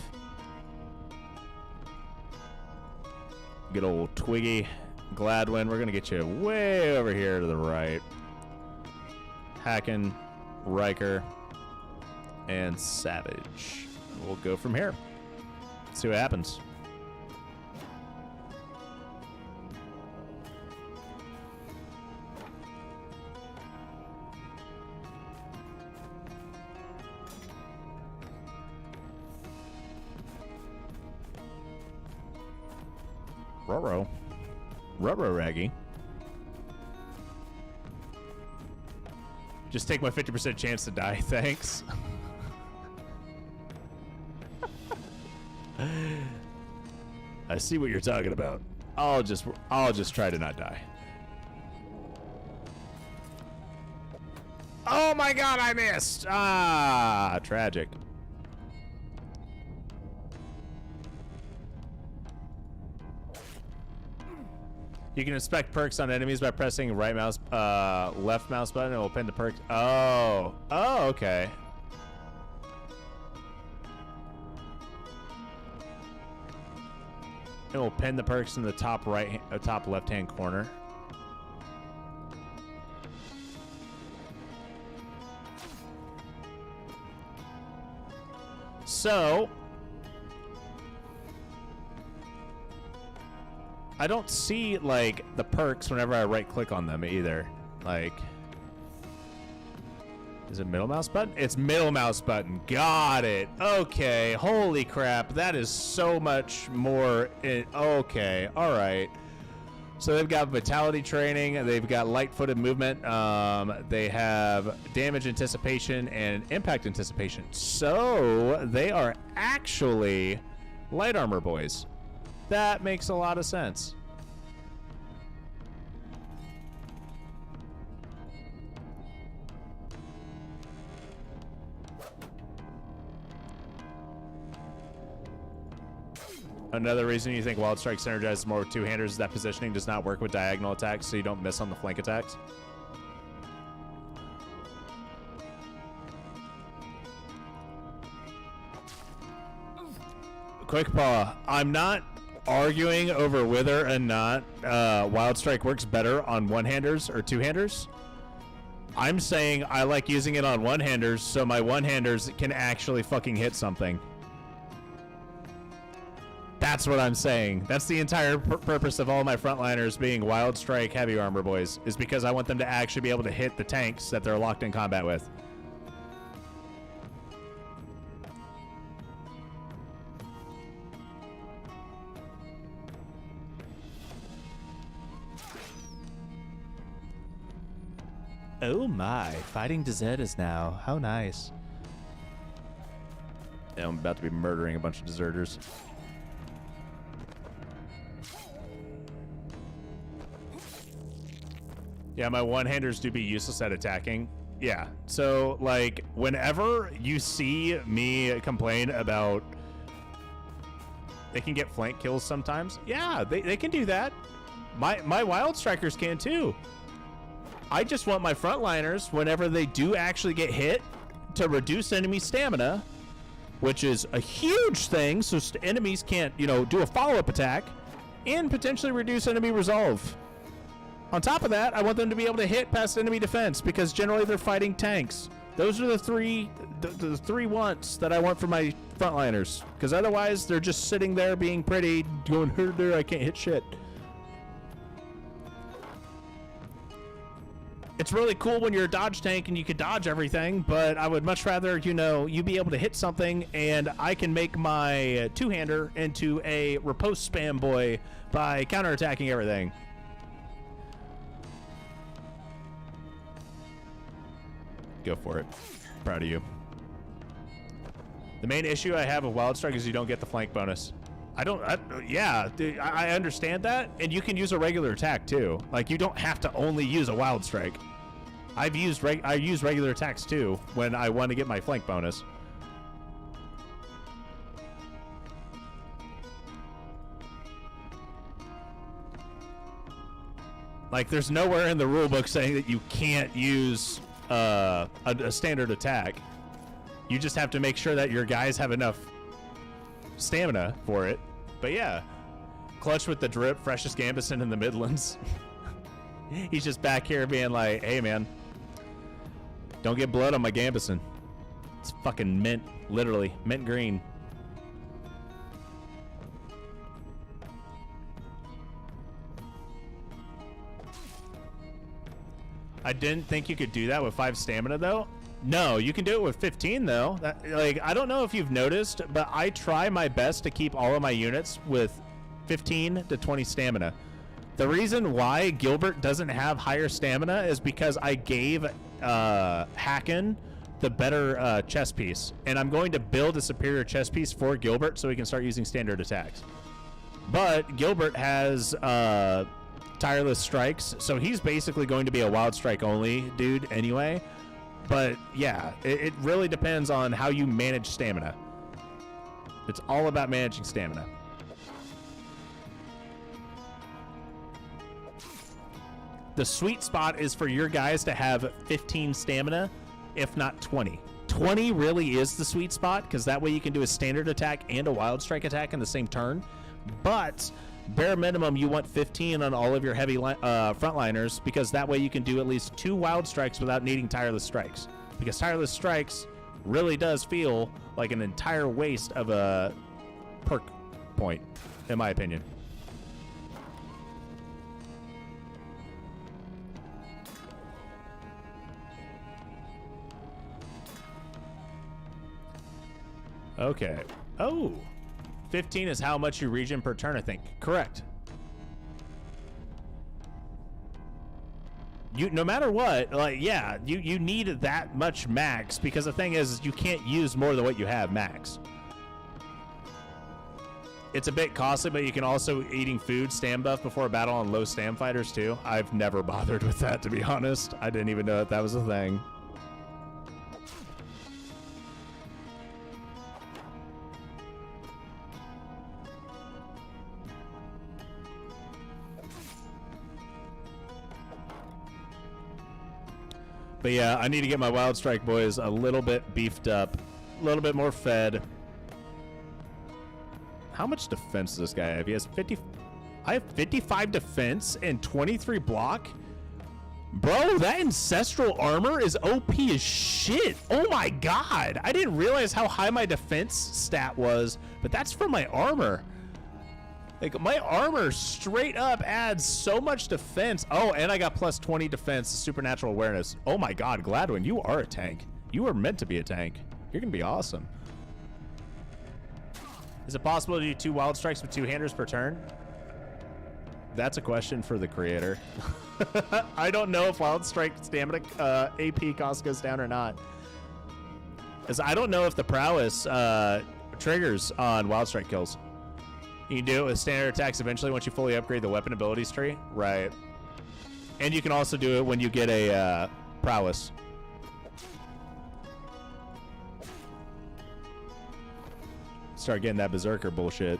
Good old Twiggy. Gladwin. We're going to get you way over here to the right. Hacken, Ryker, and Savage. We'll go from here. See what happens. Ruh-roh, Raggy. Just take my 50% chance to die, thanks. I see what you're talking about. I'll just try to not die. Oh my god, I missed! Ah, tragic. You can inspect perks on enemies by pressing right mouse, left mouse button. It will pin the perk. Oh, okay. It will pin the perks in the top right, top left-hand corner. So, I don't see, like, the perks whenever I right-click on them either. Like, is it middle mouse button? It's middle mouse button. Got it. Okay. Holy crap. That is so much more. Okay. All right. So they've got vitality training. They've got light-footed movement. They have damage anticipation and impact anticipation. So they are actually light armor boys. That makes a lot of sense. Another reason you think Wild Strike synergizes more with two-handers is that positioning does not work with diagonal attacks, so you don't miss on the flank attacks. Quick Paw, I'm not arguing over whether or not Wild Strike works better on one-handers or two-handers. I'm saying I like using it on one-handers so my one-handers can actually fucking hit something. That's what I'm saying. That's the entire purpose of all my frontliners being Wild Strike heavy armor boys, is because I want them to actually be able to hit the tanks that they're locked in combat with. Oh my, fighting deserters now. How nice. Yeah, I'm about to be murdering a bunch of deserters. Yeah, my one-handers do be useless at attacking. Yeah, so, like, whenever you see me complain about they can get flank kills sometimes, yeah, they can do that. My Wild Strikers can too. I just want my frontliners, whenever they do actually get hit, to reduce enemy stamina, which is a huge thing, so enemies can't, you know, do a follow-up attack, and potentially reduce enemy resolve. On top of that, I want them to be able to hit past enemy defense, because generally they're fighting tanks. Those are the three wants that I want for my frontliners, because otherwise they're just sitting there being pretty, going, there, I can't hit shit. It's really cool when you're a dodge tank and you can dodge everything, but I would much rather, you know, you be able to hit something and I can make my two-hander into a riposte spam boy by counterattacking everything. Go for it. Proud of you. The main issue I have with Wild Strike is you don't get the flank bonus. I understand that, and you can use a regular attack too. Like, you don't have to only use a Wild Strike. I use regular attacks too when I want to get my flank bonus. Like, there's nowhere in the rulebook saying that you can't use a standard attack. You just have to make sure that your guys have enough stamina for it. But yeah, clutch with the drip, freshest Gambison in the Midlands. He's just back here being like, hey man, don't get blood on my Gambison. It's fucking mint, literally mint green. I didn't think you could do that with 5 stamina though. No, you can do it with 15 though. Like, I don't know if you've noticed, but I try my best to keep all of my units with 15 to 20 stamina. The reason why Gilbert doesn't have higher stamina is because I gave Hacken the better chess piece, and I'm going to build a superior chess piece for Gilbert so he can start using standard attacks. But Gilbert has tireless strikes, so he's basically going to be a Wild Strike only dude anyway. But yeah, it really depends on how you manage stamina. It's all about managing stamina. The sweet spot is for your guys to have 15 stamina, if not 20. 20 really is the sweet spot, because that way you can do a standard attack and a Wild Strike attack in the same turn. But bare minimum, you want 15 on all of your heavy frontliners, because that way you can do at least 2 Wild Strikes without needing Tireless Strikes. Because Tireless Strikes really does feel like an entire waste of a perk point, in my opinion. Okay. Oh, 15 is how much you regen per turn, I think. Correct. No matter what, like, yeah, you need that much max, because the thing is you can't use more than what you have max. It's a bit costly, but you can also eating food stam buff before a battle on low stam fighters too. I've never bothered with that, to be honest. I didn't even know that was a thing. But yeah, I need to get my Wild Strike boys a little bit beefed up, a little bit more fed. How much defense does this guy have? He has 50. I have 55 defense and 23 block. Bro, that ancestral armor is OP as shit. Oh my god. I didn't realize how high my defense stat was, but that's from my armor. Like, my armor straight up adds so much defense. Oh, and I got plus 20 defense, supernatural awareness. Oh my god, Gladwin, you are a tank. You were meant to be a tank. You're gonna be awesome. Is it possible to do 2 wild strikes with 2-handers per turn? That's a question for the creator. I don't know if wild strike stamina AP cost goes down or not. As I don't know if the prowess triggers on wild strike kills. You can do it with standard attacks eventually once you fully upgrade the weapon abilities tree. Right. And you can also do it when you get a prowess. Start getting that berserker bullshit.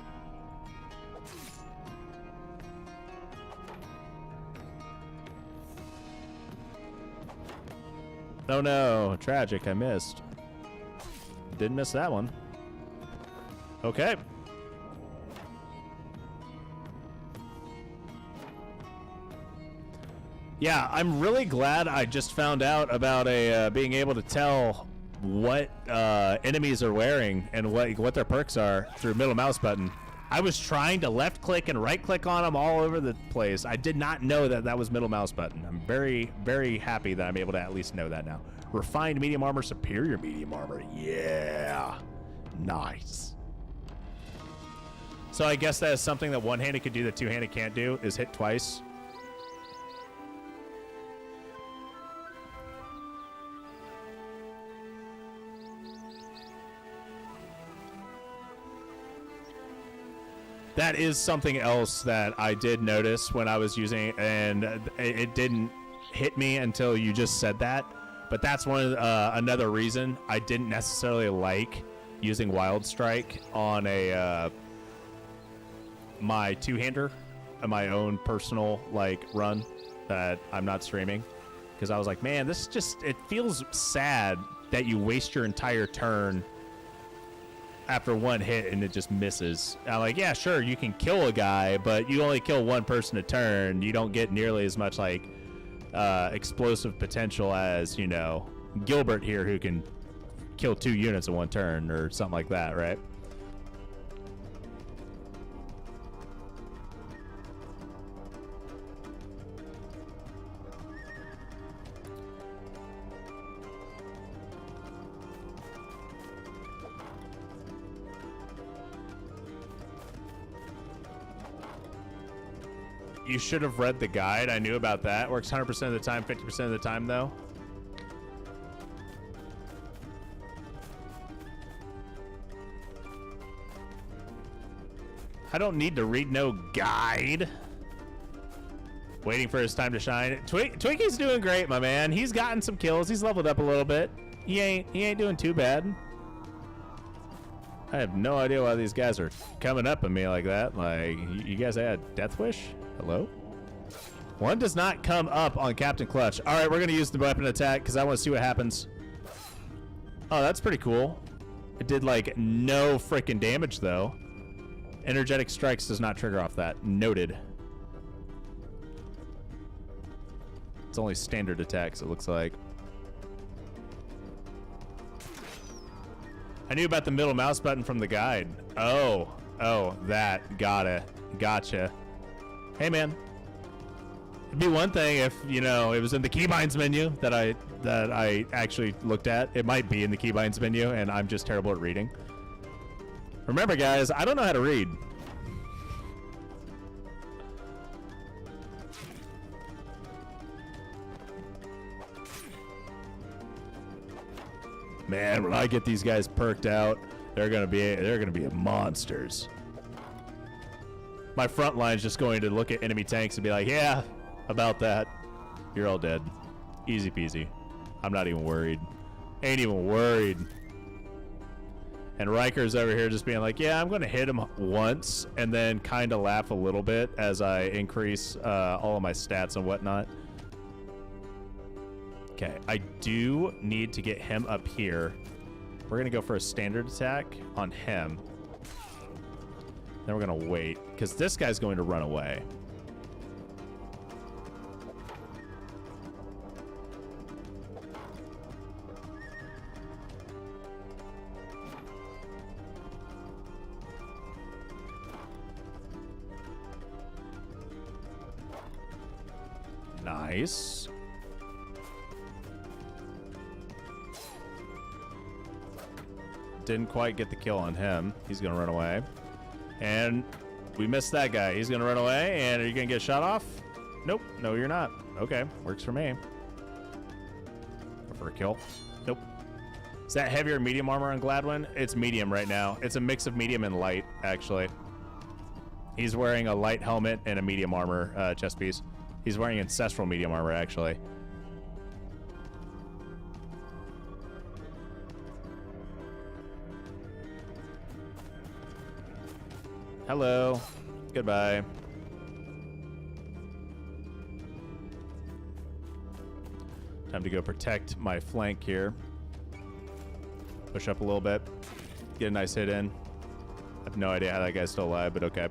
Oh no, tragic, I missed. Didn't miss that one. Okay. Yeah, I'm really glad I just found out about being able to tell what enemies are wearing and what their perks are through middle mouse button. I was trying to left click and right click on them all over the place. I did not know that that was middle mouse button. I'm very, very happy that I'm able to at least know that now. Refined medium armor, superior medium armor. Yeah. Nice. So I guess that is something that one-handed could do that two-handed can't do, is hit twice. That is something else that I did notice when I was using it, and it didn't hit me until you just said that. But that's one of another reason I didn't necessarily like using Wild Strike on a my two-hander, my own personal run that I'm not streaming, because I was like, man, this just, it feels sad that you waste your entire turn after one hit and it just misses. I'm like, yeah, sure, you can kill a guy, but you only kill one person a turn. You don't get nearly as much explosive potential as, you know, Gilbert here, who can kill 2 units in one turn or something like that, right? You should have read the guide. I knew about that. Works 100% of the time, 50% of the time, though. I don't need to read no guide. Waiting for his time to shine. Twinky's doing great, my man. He's gotten some kills. He's leveled up a little bit. He ain't doing too bad. I have no idea why these guys are coming up on me like that. Like, you guys had Death Wish? Hello? One does not come up on Captain Clutch. All right, we're going to use the weapon attack because I want to see what happens. Oh, that's pretty cool. It did, no freaking damage, though. Energetic Strikes does not trigger off that. Noted. It's only standard attacks, it looks like. I knew about the middle mouse button from the guide. Oh, that. Gotcha. Hey, man. It'd be one thing if, you know, it was in the keybinds menu that I actually looked at. It might be in the keybinds menu, and I'm just terrible at reading. Remember, guys, I don't know how to read. Man, when I get these guys perked out, they're gonna be monsters. My front line's just going to look at enemy tanks and be like, yeah, about that. You're all dead. Easy peasy. I'm not even worried. Ain't even worried. And Ryker's over here just being like, yeah, I'm going to hit him once and then kind of laugh a little bit as I increase all of my stats and whatnot. Okay, I do need to get him up here. We're going to go for a standard attack on him. Then we're gonna wait, because this guy's going to run away. Nice. Didn't quite get the kill on him. He's gonna run away. And we missed that guy. He's gonna run away, and are you gonna get shot off? Nope. No, you're not. Okay, works for me. Go for a kill. Nope. Is that heavy or medium armor on Gladwin? It's medium right now. It's a mix of medium and light, actually. He's wearing a light helmet and a medium armor chest piece. He's wearing ancestral medium armor, actually. Hello. Goodbye. Time to go protect my flank here. Push up a little bit. Get a nice hit in. I have no idea how that guy's still alive, but okay.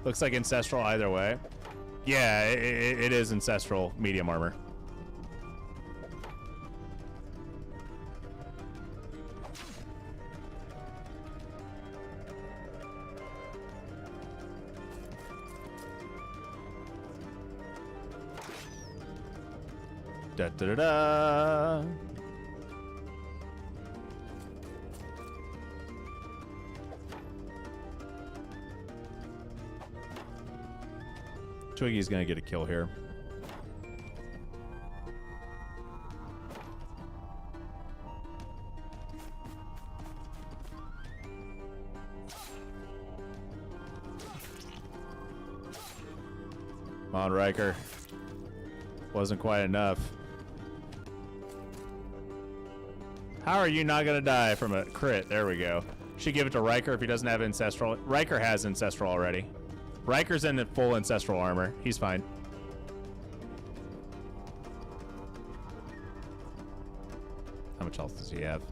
Looks like ancestral either way. Yeah, it is ancestral medium armor. Da da da da. Twiggy's gonna get a kill here. Come on, Ryker. Wasn't quite enough. How are you not gonna die from a crit? There we go. Should give it to Ryker if he doesn't have ancestral. Ryker has ancestral already. Riker's in full ancestral armor. He's fine. How much health does he have?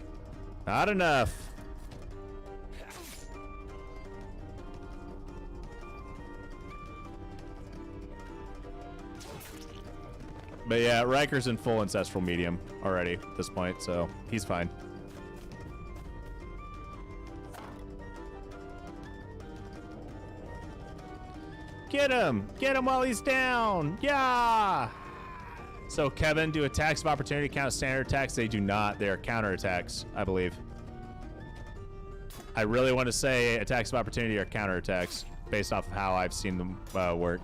Not enough. But yeah, Riker's in full ancestral medium already at this point, so he's fine. Get him! Get him while he's down! Yeah! So, Kevin, do attacks of opportunity count as standard attacks? They do not. They are counterattacks, I believe. I really want to say attacks of opportunity are counterattacks based off of how I've seen them work.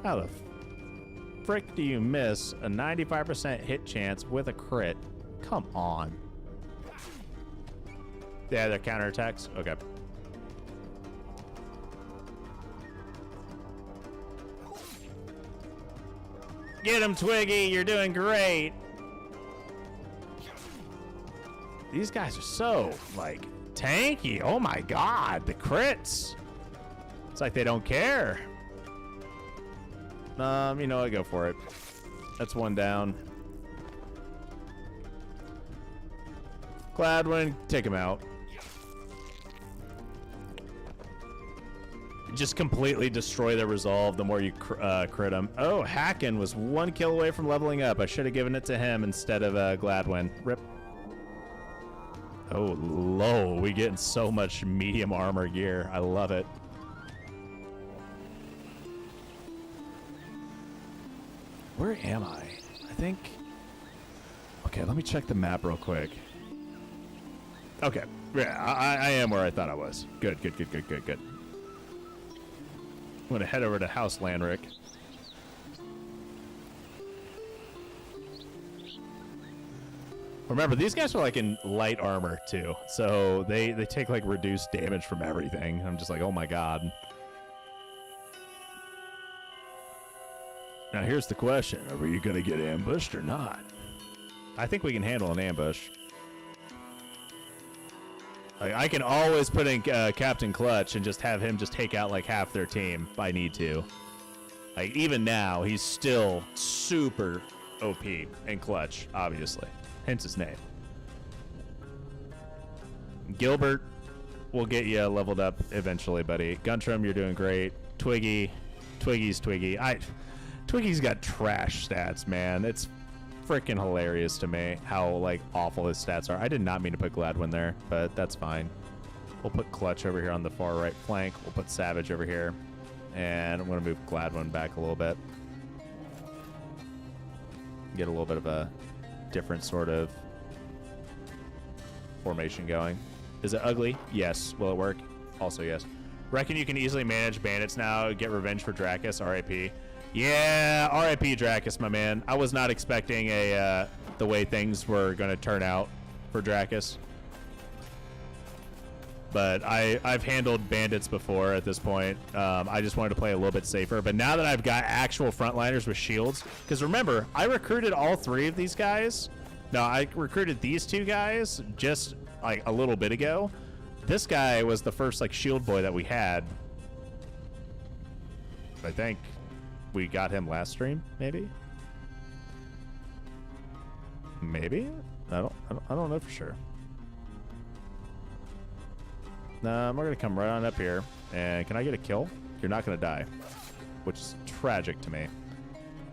How the frick do you miss a 95% hit chance with a crit? Come on. Yeah, they're counterattacks? Okay. Get him, Twiggy! You're doing great! These guys are so, like, tanky. Oh my god, the crits! It's like they don't care. You know what? Go for it. That's one down. Gladwin, take him out. Just completely destroy their resolve the more you crit them. Oh, Hacken was one kill away from leveling up. I should have given it to him instead of Gladwin. Rip. Oh, low. We getting so much medium armor gear. I love it. Where am I? I think... Okay, let me check the map real quick. Okay. Yeah, I am where I thought I was. Good. I'm going to head over to House Landrick. Remember, these guys are like in light armor, too. So they take like reduced damage from everything. I'm just like, oh my god. Now here's the question. Are we going to get ambushed or not? I think we can handle an ambush. Like, I can always put in Captain Clutch and just have him just take out like half their team if I need to. Like, even now, he's still super OP and clutch, obviously. Hence his name. Gilbert will get you leveled up eventually, buddy. Guntram, you're doing great. Twiggy's Twiggy. Twiggy's got trash stats, man. It's freaking hilarious to me how like awful his stats are. I did not mean to put Gladwin there, but that's fine. We'll put Clutch over here on the far right flank. We'll put Savage over here. And I'm going to move Gladwin back a little bit. Get a little bit of a different sort of formation going. Is it ugly? Yes. Will it work? Also yes. Reckon you can easily manage bandits now. Get revenge for Dracus. R.I.P. Yeah, R.I.P. Dracus, my man. I was not expecting the way things were going to turn out for Dracus. But I've handled bandits before at this point. I just wanted to play a little bit safer. But now that I've got actual frontliners with shields, because remember, I recruited all three of these guys. No, I recruited these two guys just like a little bit ago. This guy was the first like shield boy that we had. I think we got him last stream, maybe. Maybe? I don't know for sure. Nah, we're gonna come right on up here. And can I get a kill? You're not gonna die, which is tragic to me.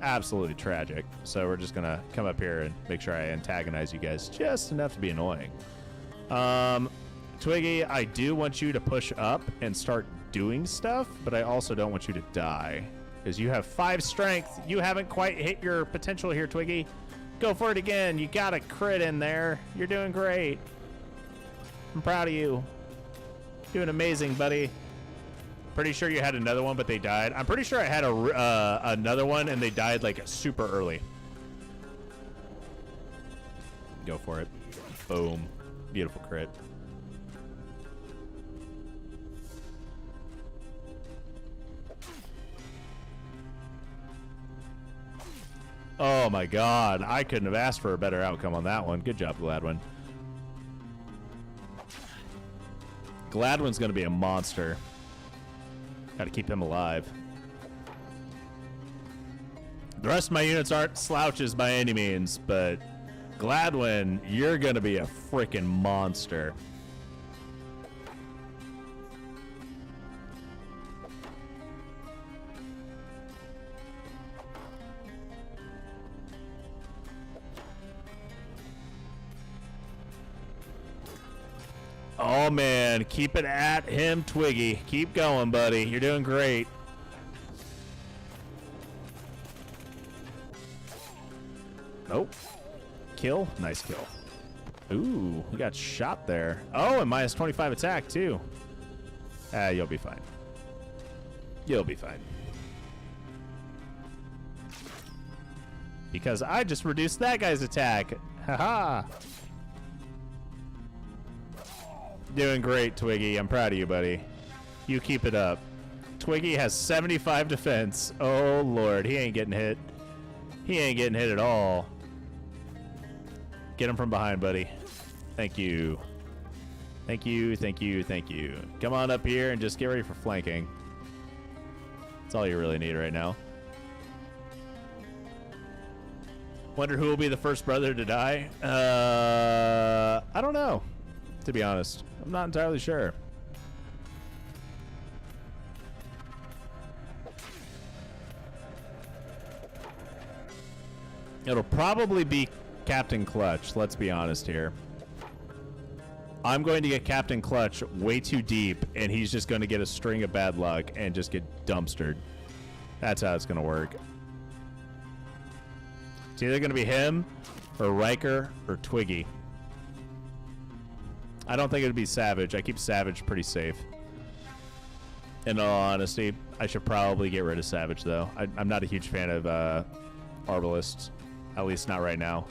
Absolutely tragic. So we're just gonna come up here and make sure I antagonize you guys just enough to be annoying. Twiggy, I do want you to push up and start doing stuff, but I also don't want you to die because you have 5 strength. You haven't quite hit your potential here, Twiggy. Go for it again. You got a crit in there. You're doing great. I'm proud of you. Doing amazing, buddy. Pretty sure you had another one, but they died. I'm pretty sure I had another one, and they died like super early. Go for it. Boom. Beautiful crit. Oh my god. I couldn't have asked for a better outcome on that one. Good job, Gladwin. Gladwin's going to be a monster. Got to keep him alive. The rest of my units aren't slouches by any means, but Gladwin, you're going to be a freaking monster. Oh, man. Keep it at him, Twiggy. Keep going, buddy. You're doing great. Nope. Kill? Nice kill. Ooh, we got shot there. Oh, and minus 25 attack, too. You'll be fine. You'll be fine. Because I just reduced that guy's attack. Haha. Doing great, Twiggy. I'm proud of you, buddy. You keep it up. Twiggy has 75 defense. Oh, Lord. He ain't getting hit. He ain't getting hit at all. Get him from behind, buddy. Thank you. Thank you, thank you, thank you. Come on up here and just get ready for flanking. That's all you really need right now. Wonder who will be the first brother to die? I don't know, to be honest. I'm not entirely sure. It'll probably be Captain Clutch, let's be honest here. I'm going to get Captain Clutch way too deep, and he's just going to get a string of bad luck and just get dumpstered. That's how it's going to work. It's either going to be him or Ryker or Twiggy. I don't think it would be Savage. I keep Savage pretty safe. In all honesty, I should probably get rid of Savage, though. I'm not a huge fan of Arbalists, at least not right now.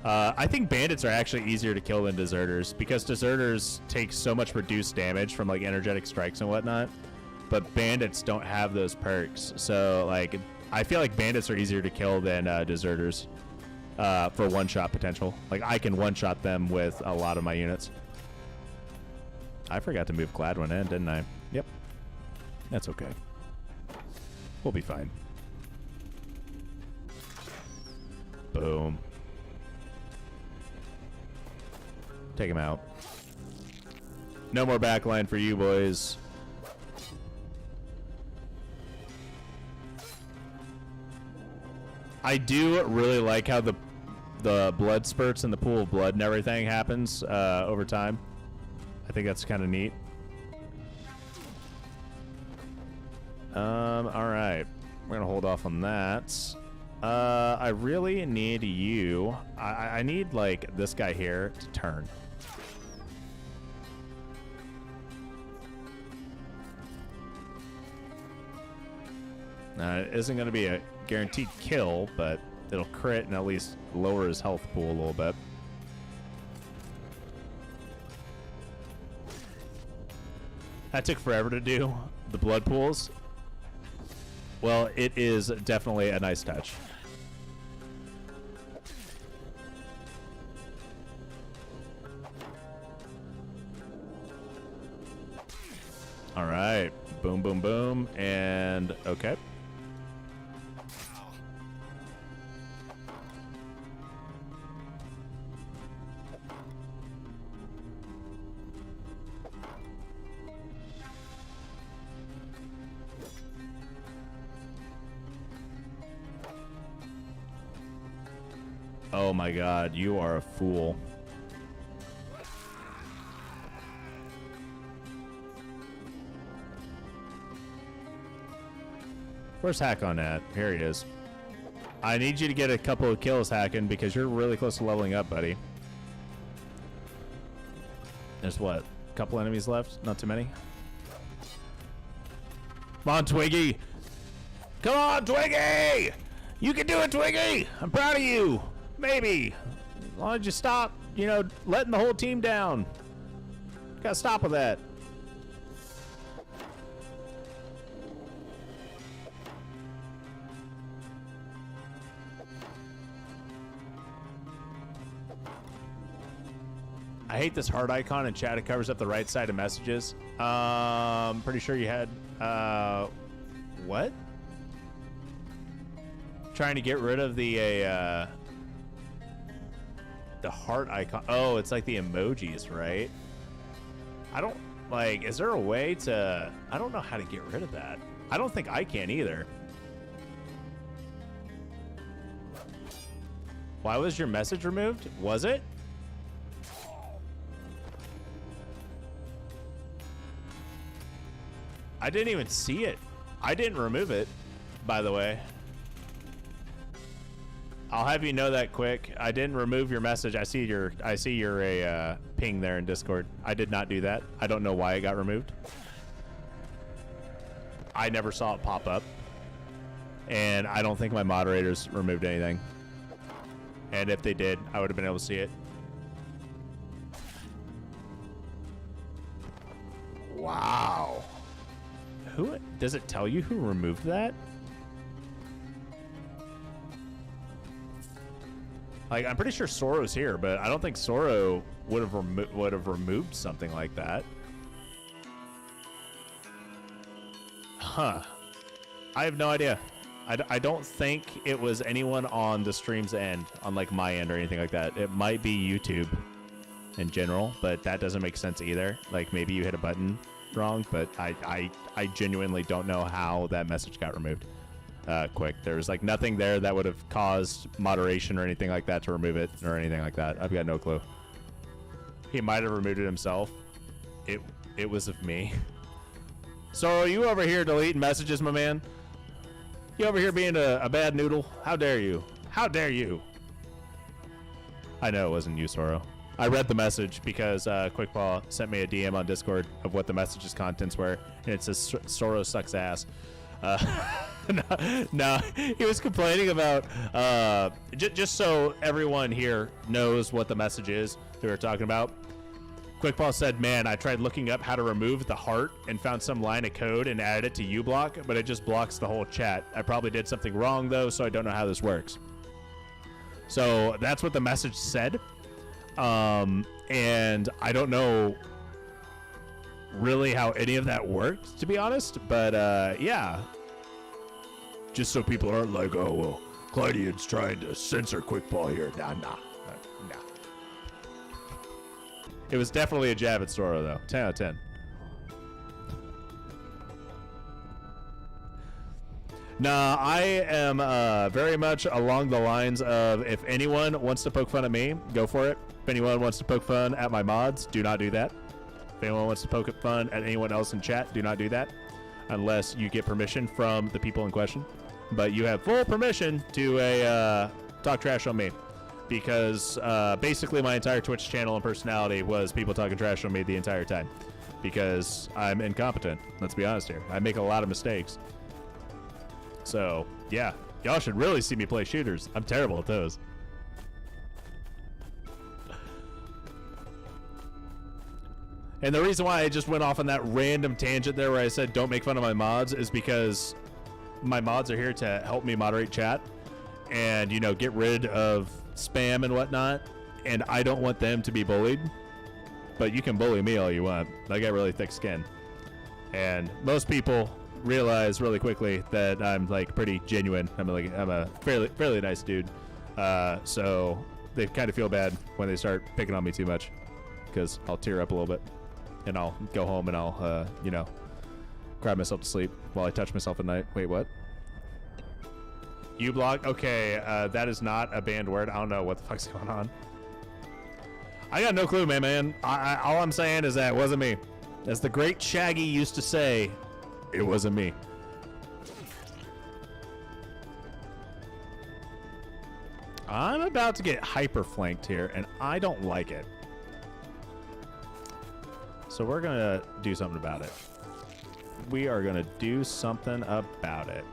I think bandits are actually easier to kill than deserters because deserters take so much reduced damage from like energetic strikes and whatnot, but bandits don't have those perks. So like, I feel like bandits are easier to kill than deserters for one-shot potential. Like I can one-shot them with a lot of my units. I forgot to move Gladwin in, didn't I? Yep. That's okay. We'll be fine. Boom. Take him out. No more backline for you boys. I do really like how the blood spurts in the pool of blood and everything happens over time. I think that's kind of neat. All right. We're gonna hold off on that. I really need you. I need like this guy here to turn. It isn't going to be a guaranteed kill, but it'll crit and at least lower his health pool a little bit. That took forever to do, the blood pools. Well, it is definitely a nice touch. All right. Boom, boom, boom. And okay. Oh my God, you are a fool. Where's Hakon at? Here he is. I need you to get a couple of kills, Hakon, because you're really close to leveling up, buddy. There's what? A couple enemies left? Not too many? Come on, Twiggy! Come on, Twiggy! You can do it, Twiggy! I'm proud of you! Maybe. As long as you stop, you know, letting the whole team down. Gotta stop with that. I hate this heart icon in chat. It covers up the right side of messages. Pretty sure you had, what? Trying to get rid of the heart icon. Oh, it's like the emojis, right? I don't, like, is there a way to, I don't know how to get rid of that. I don't think I can either. Why was your message removed? Was it? I didn't even see it. I didn't remove it, by the way. I'll have you know that quick. I didn't remove your message. I see your ping there in Discord. I did not do that. I don't know why it got removed. I never saw it pop up. And I don't think my moderators removed anything. And if they did, I would have been able to see it. Wow. Who does it tell you who removed that? Like, I'm pretty sure Soro's here, but I don't think Soro would have removed something like that. Huh. I have no idea. I don't think it was anyone on the stream's end, on like my end or anything like that. It might be YouTube in general, but that doesn't make sense either. Like, maybe you hit a button wrong, but I genuinely don't know how that message got removed. Quick, there was like nothing there that would have caused moderation or anything like that to remove it or anything like that. I've got no clue. He might have removed it himself. It was of me. So are you over here deleting messages, my man? You over here being a bad noodle? How dare you? How dare you? I know it wasn't you, Soro. I read the message because Quickpaw sent me a DM on Discord of what the message's contents were, and it says Soro sucks ass. No, he was complaining about just so everyone here knows what the message is that we were talking about. Quickpaw said, man, I tried looking up how to remove the heart and found some line of code and added it to uBlock, but it just blocks the whole chat. I probably did something wrong though, so I don't know how this works. So that's what the message said. And I don't know really how any of that worked, to be honest. But yeah. Just so people aren't like, oh, well, Clydian's trying to censor Quickball here. Nah. It was definitely a jab at Sora, though. 10 out of 10. Nah, I am very much along the lines of if anyone wants to poke fun at me, go for it. If anyone wants to poke fun at my mods, do not do that. If anyone wants to poke fun at anyone else in chat, do not do that. Unless you get permission from the people in question. But you have full permission to talk trash on me. Because basically my entire Twitch channel and personality was people talking trash on me the entire time. Because I'm incompetent. Let's be honest here. I make a lot of mistakes. So, yeah. Y'all should really see me play shooters. I'm terrible at those. And the reason why I just went off on that random tangent there where I said don't make fun of my mods is because my mods are here to help me moderate chat and, you know, get rid of spam and whatnot. And I don't want them to be bullied. But you can bully me all you want. I got really thick skin. And most people realize really quickly that I'm like pretty genuine. I'm a fairly nice dude. So they kind of feel bad when they start picking on me too much because I'll tear up a little bit and I'll go home and I'll, you know, cry myself to sleep while I touch myself at night. Wait, what? U-block? Okay, that is not a banned word. I don't know what the fuck's going on. I got no clue, man. All I'm saying is that it wasn't me. As the great Shaggy used to say, it wasn't me. I'm about to get hyper flanked here, and I don't like it. So we're going to do something about it. We are going to do something about it.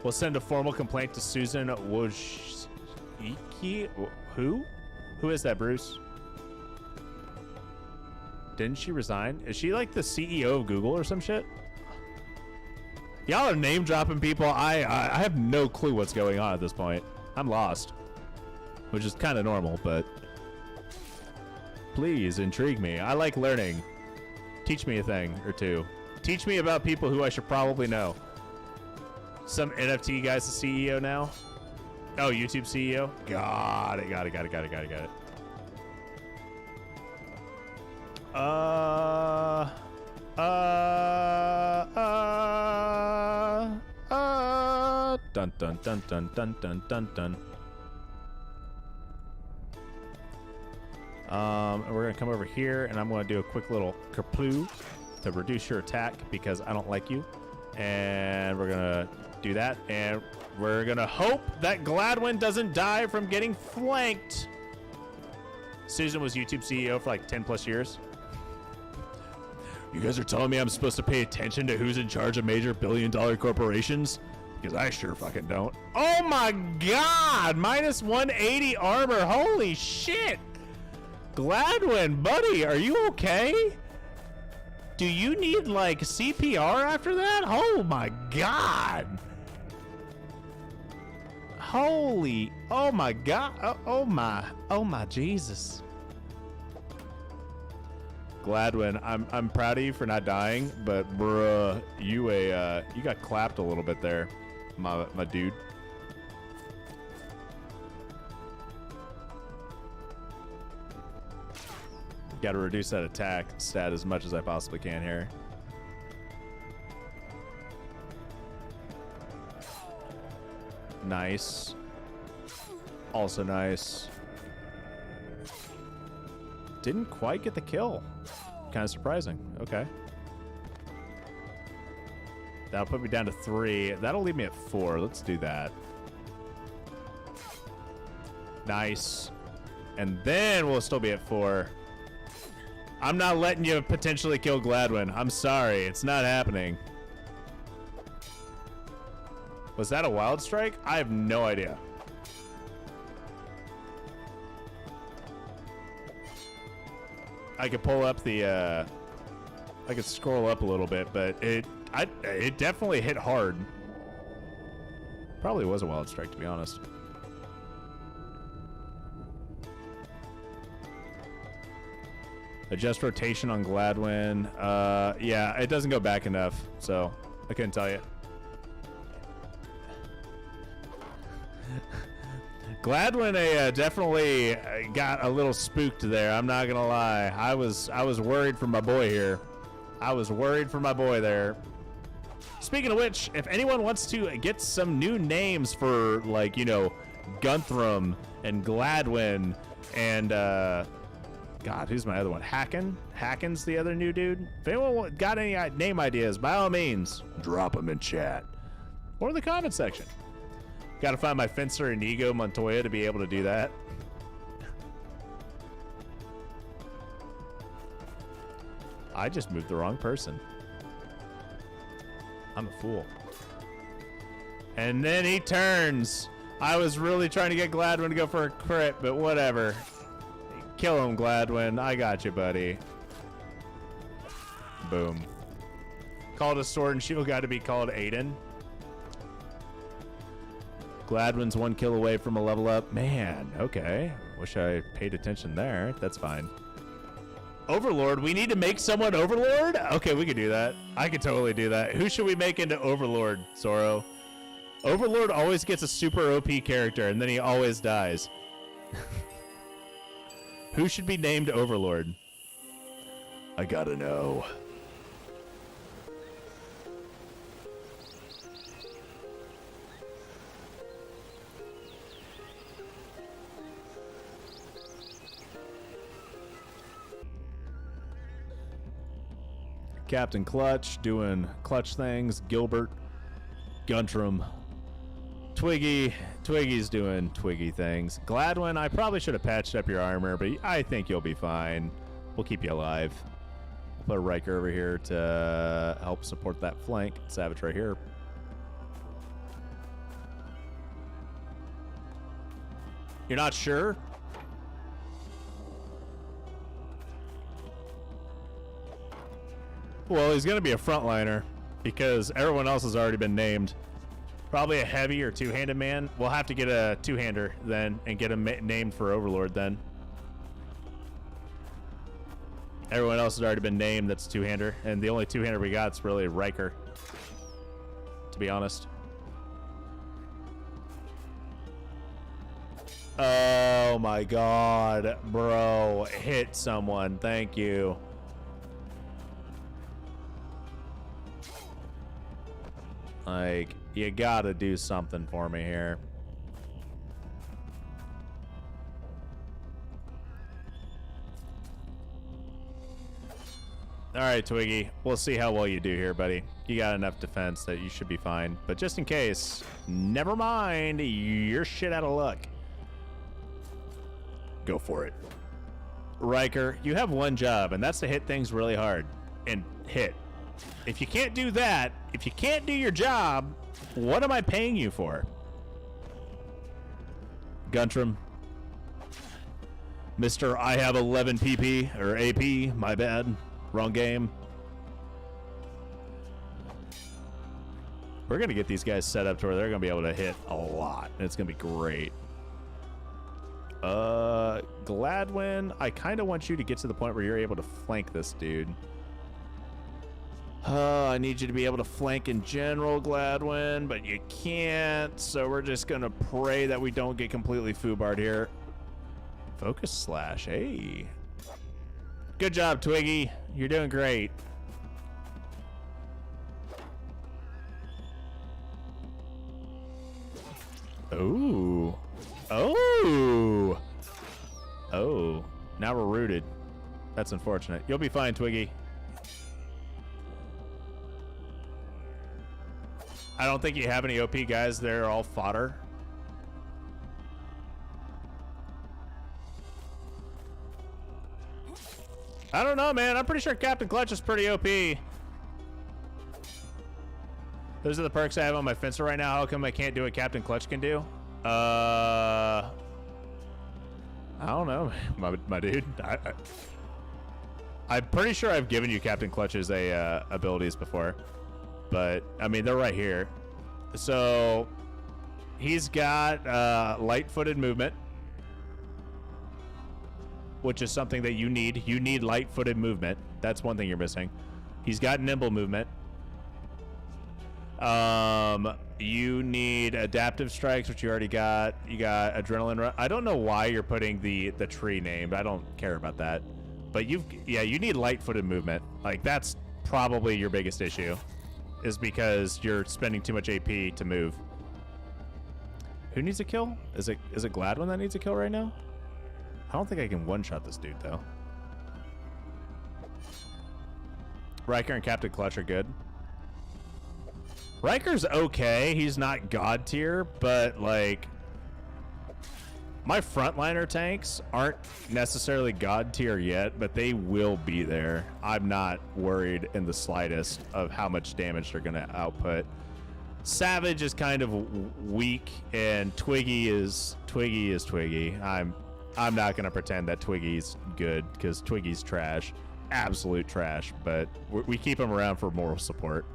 We'll send a formal complaint to Susan Wojcicki. Who? Who is that, Bruce? Didn't she resign? Is she like the CEO of Google or some shit? Y'all are name dropping people. I have no clue what's going on at this point. I'm lost. Which is kind of normal, but please intrigue me. I like learning. Teach me a thing or two. Teach me about people who I should probably know. Some NFT guy's the CEO now. Oh, YouTube CEO? Got it. Dun dun dun dun dun dun dun dun. And we're gonna come over here and I'm gonna do a quick little kerploo to reduce your attack because I don't like you. And we're gonna do that, and we're gonna hope that Gladwin doesn't die from getting flanked. Susan was YouTube CEO for like 10 plus years. You guys are telling me I'm supposed to pay attention to who's in charge of major billion-dollar corporations? Because I sure fucking don't. Oh my god! Minus 180 armor. Holy shit! Gladwin, buddy, are you okay? Do you need like CPR after that? Oh my god! Holy, oh my god, oh my Jesus. Gladwin, I'm proud of you for not dying, but bruh, you got clapped a little bit there, my dude. Got to reduce that attack stat as much as I possibly can here. Nice. Also nice. Didn't quite get the kill. Kind of surprising. Okay. That'll put me down to 3. That'll leave me at 4. Let's do that. Nice. And then we'll still be at 4. I'm not letting you potentially kill Gladwin. I'm sorry. It's not happening. Was that a wild strike? I have no idea. I could pull up the I could scroll up a little bit, but it definitely hit hard. Probably was a wild strike, to be honest. Adjust rotation on Gladwin. Yeah, it doesn't go back enough, so I couldn't tell you. Gladwin definitely got a little spooked there. I'm not gonna lie. I was worried for my boy here. I was worried for my boy there. Speaking of which, if anyone wants to get some new names for, like, you know, Guntram and Gladwin and God, who's my other one? Hacken's the other new dude. If anyone got any name ideas, by all means, drop them in chat or in the comment section. Got to find my fencer Inigo Montoya to be able to do that. I just moved the wrong person. I'm a fool. And then he turns. I was really trying to get Gladwin to go for a crit, but whatever. Kill him, Gladwin. I got you, buddy. Boom. Called a sword and shield guy to be called Aiden. Gladwin's 1 kill away from a level up. Man, okay. Wish I paid attention there. That's fine. Overlord. We need to make someone Overlord? Okay, we could do that. I could totally do that. Who should we make into Overlord, Zoro? Overlord always gets a super OP character, and then he always dies. Who should be named Overlord? I gotta know. Captain Clutch doing clutch things. Gilbert, Guntram, Twiggy's doing Twiggy things. Gladwin, I probably should have patched up your armor, but I think you'll be fine. We'll keep you alive. We'll put Ryker over here to help support that flank. Savage right here. You're not sure? Well, he's going to be a frontliner because everyone else has already been named. Probably a heavy or two-handed man. We'll have to get a two-hander then and get him named for Overlord then. Everyone else has already been named that's two-hander, and the only two-hander we got is really Ryker, to be honest. Oh my god, bro. Hit someone. Thank you. Like, you gotta do something for me here. Alright, Twiggy. We'll see how well you do here, buddy. You got enough defense that you should be fine. But just in case, never mind. You're shit out of luck. Go for it. Ryker, you have one job, and that's to hit things really hard. And hit. If you can't do that, if you can't do your job, what am I paying you for? Guntram. Mr. I have 11 PP, or AP, my bad. Wrong game. We're going to get these guys set up to where they're going to be able to hit a lot. And it's going to be great. Gladwin, I kind of want you to get to the point where you're able to flank this dude. I need you to be able to flank in general, Gladwin, but you can't, so we're just going to pray that we don't get completely foobarred here. Focus slash, hey. Good job, Twiggy. You're doing great. Ooh. Oh. Oh. Now we're rooted. That's unfortunate. You'll be fine, Twiggy. I don't think you have any OP guys. They're all fodder. I don't know, man. I'm pretty sure Captain Clutch is pretty OP. Those are the perks I have on my fencer right now. How come I can't do what Captain Clutch can do? I don't know, my dude. I'm pretty sure I've given you Captain Clutch's abilities before. But, I mean, they're right here. So, he's got light-footed movement. which is something that you need. You need light-footed movement. That's one thing you're missing. He's got nimble movement. You need adaptive strikes, which you already got. You got adrenaline rush. I don't know why you're putting the tree name, but I don't care about that. But you need light-footed movement. Like, that's probably your biggest issue, is because you're spending too much AP to move. Who needs a kill? Is it Gladwin that needs a kill right now? I don't think I can one-shot this dude, though. Ryker and Captain Clutch are good. Ryker's okay. He's not god tier, but, like, my frontliner tanks aren't necessarily god tier yet, but they will be there. I'm not worried in the slightest of how much damage they're going to output. Savage is kind of weak, and Twiggy is Twiggy. I'm not going to pretend that Twiggy's good, because Twiggy's trash. Absolute trash, but we keep him around for moral support.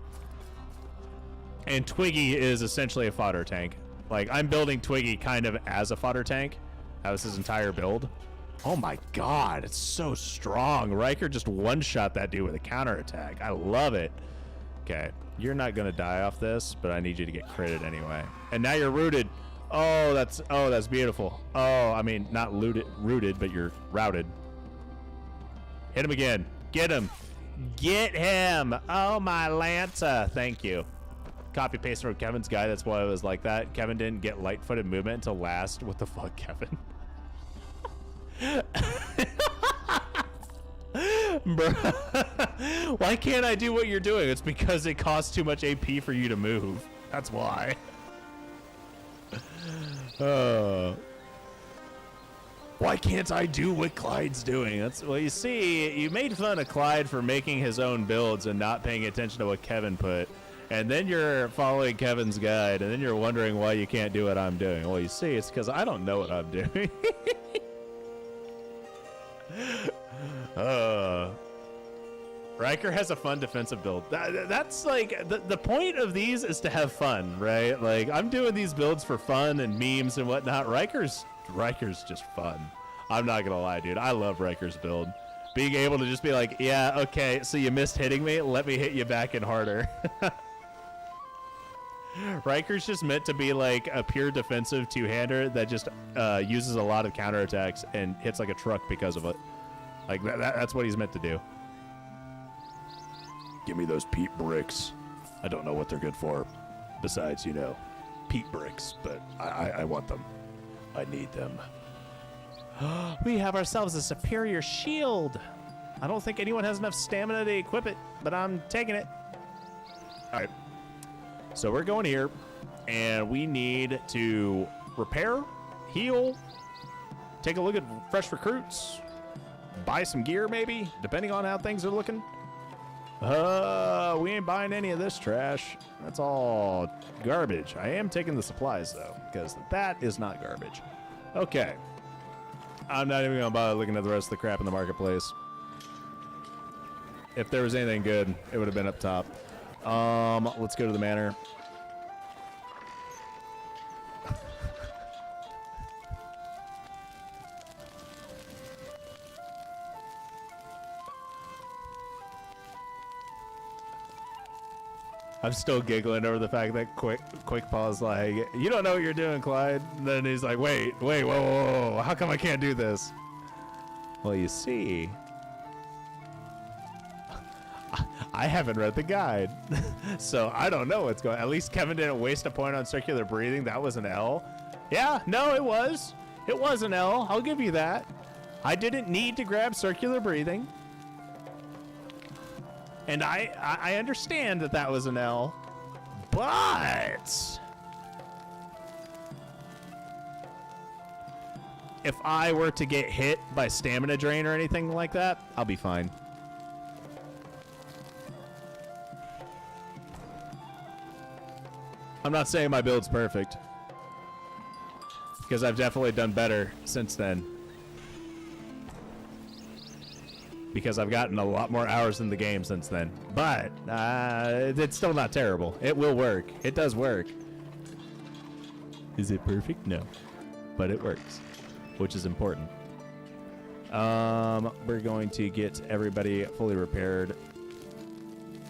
And Twiggy is essentially a fodder tank. Like, I'm building Twiggy kind of as a fodder tank. That was his entire build. Oh my god, it's so strong. Ryker just one-shot that dude with a counterattack. I love it. Okay, you're not gonna die off this, but I need you to get critted anyway. And now you're rooted. Oh, that's beautiful. Oh, I mean, not rooted, but you're routed. Hit him again. Get him. Get him. Oh, my Lanta. Thank you. Copy paste from Kevin's guy. That's why it was like that. Kevin didn't get light-footed movement until last. What the fuck, Kevin? Bro. Why can't I do what you're doing? It's because it costs too much AP for you to move. That's why. Why can't I do what Clyde's doing? Well, you see, you made fun of Clyde for making his own builds and not paying attention to what Kevin put. And then you're following Kevin's guide, and then you're wondering why you can't do what I'm doing. Well, you see, it's because I don't know what I'm doing. Ryker has a fun defensive build. That's like, the point of these is to have fun, right? Like, I'm doing these builds for fun and memes and whatnot. Ryker's just fun. I'm not gonna lie, dude. I love Ryker's build. Being able to just be like, yeah, okay, so you missed hitting me? Let me hit you back in harder. Ryker's just meant to be like a pure defensive two-hander that just uses a lot of counterattacks and hits like a truck because of it. Like, that's what he's meant to do. Give me those peat bricks. I don't know what they're good for. Besides, you know, peat bricks, but I want them. I need them. We have ourselves a superior shield. I don't think anyone has enough stamina to equip it, but I'm taking it. All right. So we're going here, and we need to repair, heal, take a look at fresh recruits, buy some gear maybe, depending on how things are looking. We ain't buying any of this trash. That's all garbage. I am taking the supplies, though, because that is not garbage. Okay. I'm not even going to bother looking at the rest of the crap in the marketplace. If there was anything good, it would have been up top. Let's go to the manor. I'm still giggling over the fact that quick pause, like, you don't know what you're doing, Clyde. And then he's like, wait, whoa, how come I can't do this? Well, you see, I haven't read the guide, so I don't know what's going on. At least Kevin didn't waste a point on circular breathing. That was an L. Yeah, no, it was. It was an L. I'll give you that. I didn't need to grab circular breathing. And I understand that that was an L, but if I were to get hit by stamina drain or anything like that, I'll be fine. I'm not saying my build's perfect, because I've definitely done better since then. Because I've gotten a lot more hours in the game since then. But it's still not terrible. It will work. It does work. Is it perfect? No. But it works, which is important. We're going to get everybody fully repaired.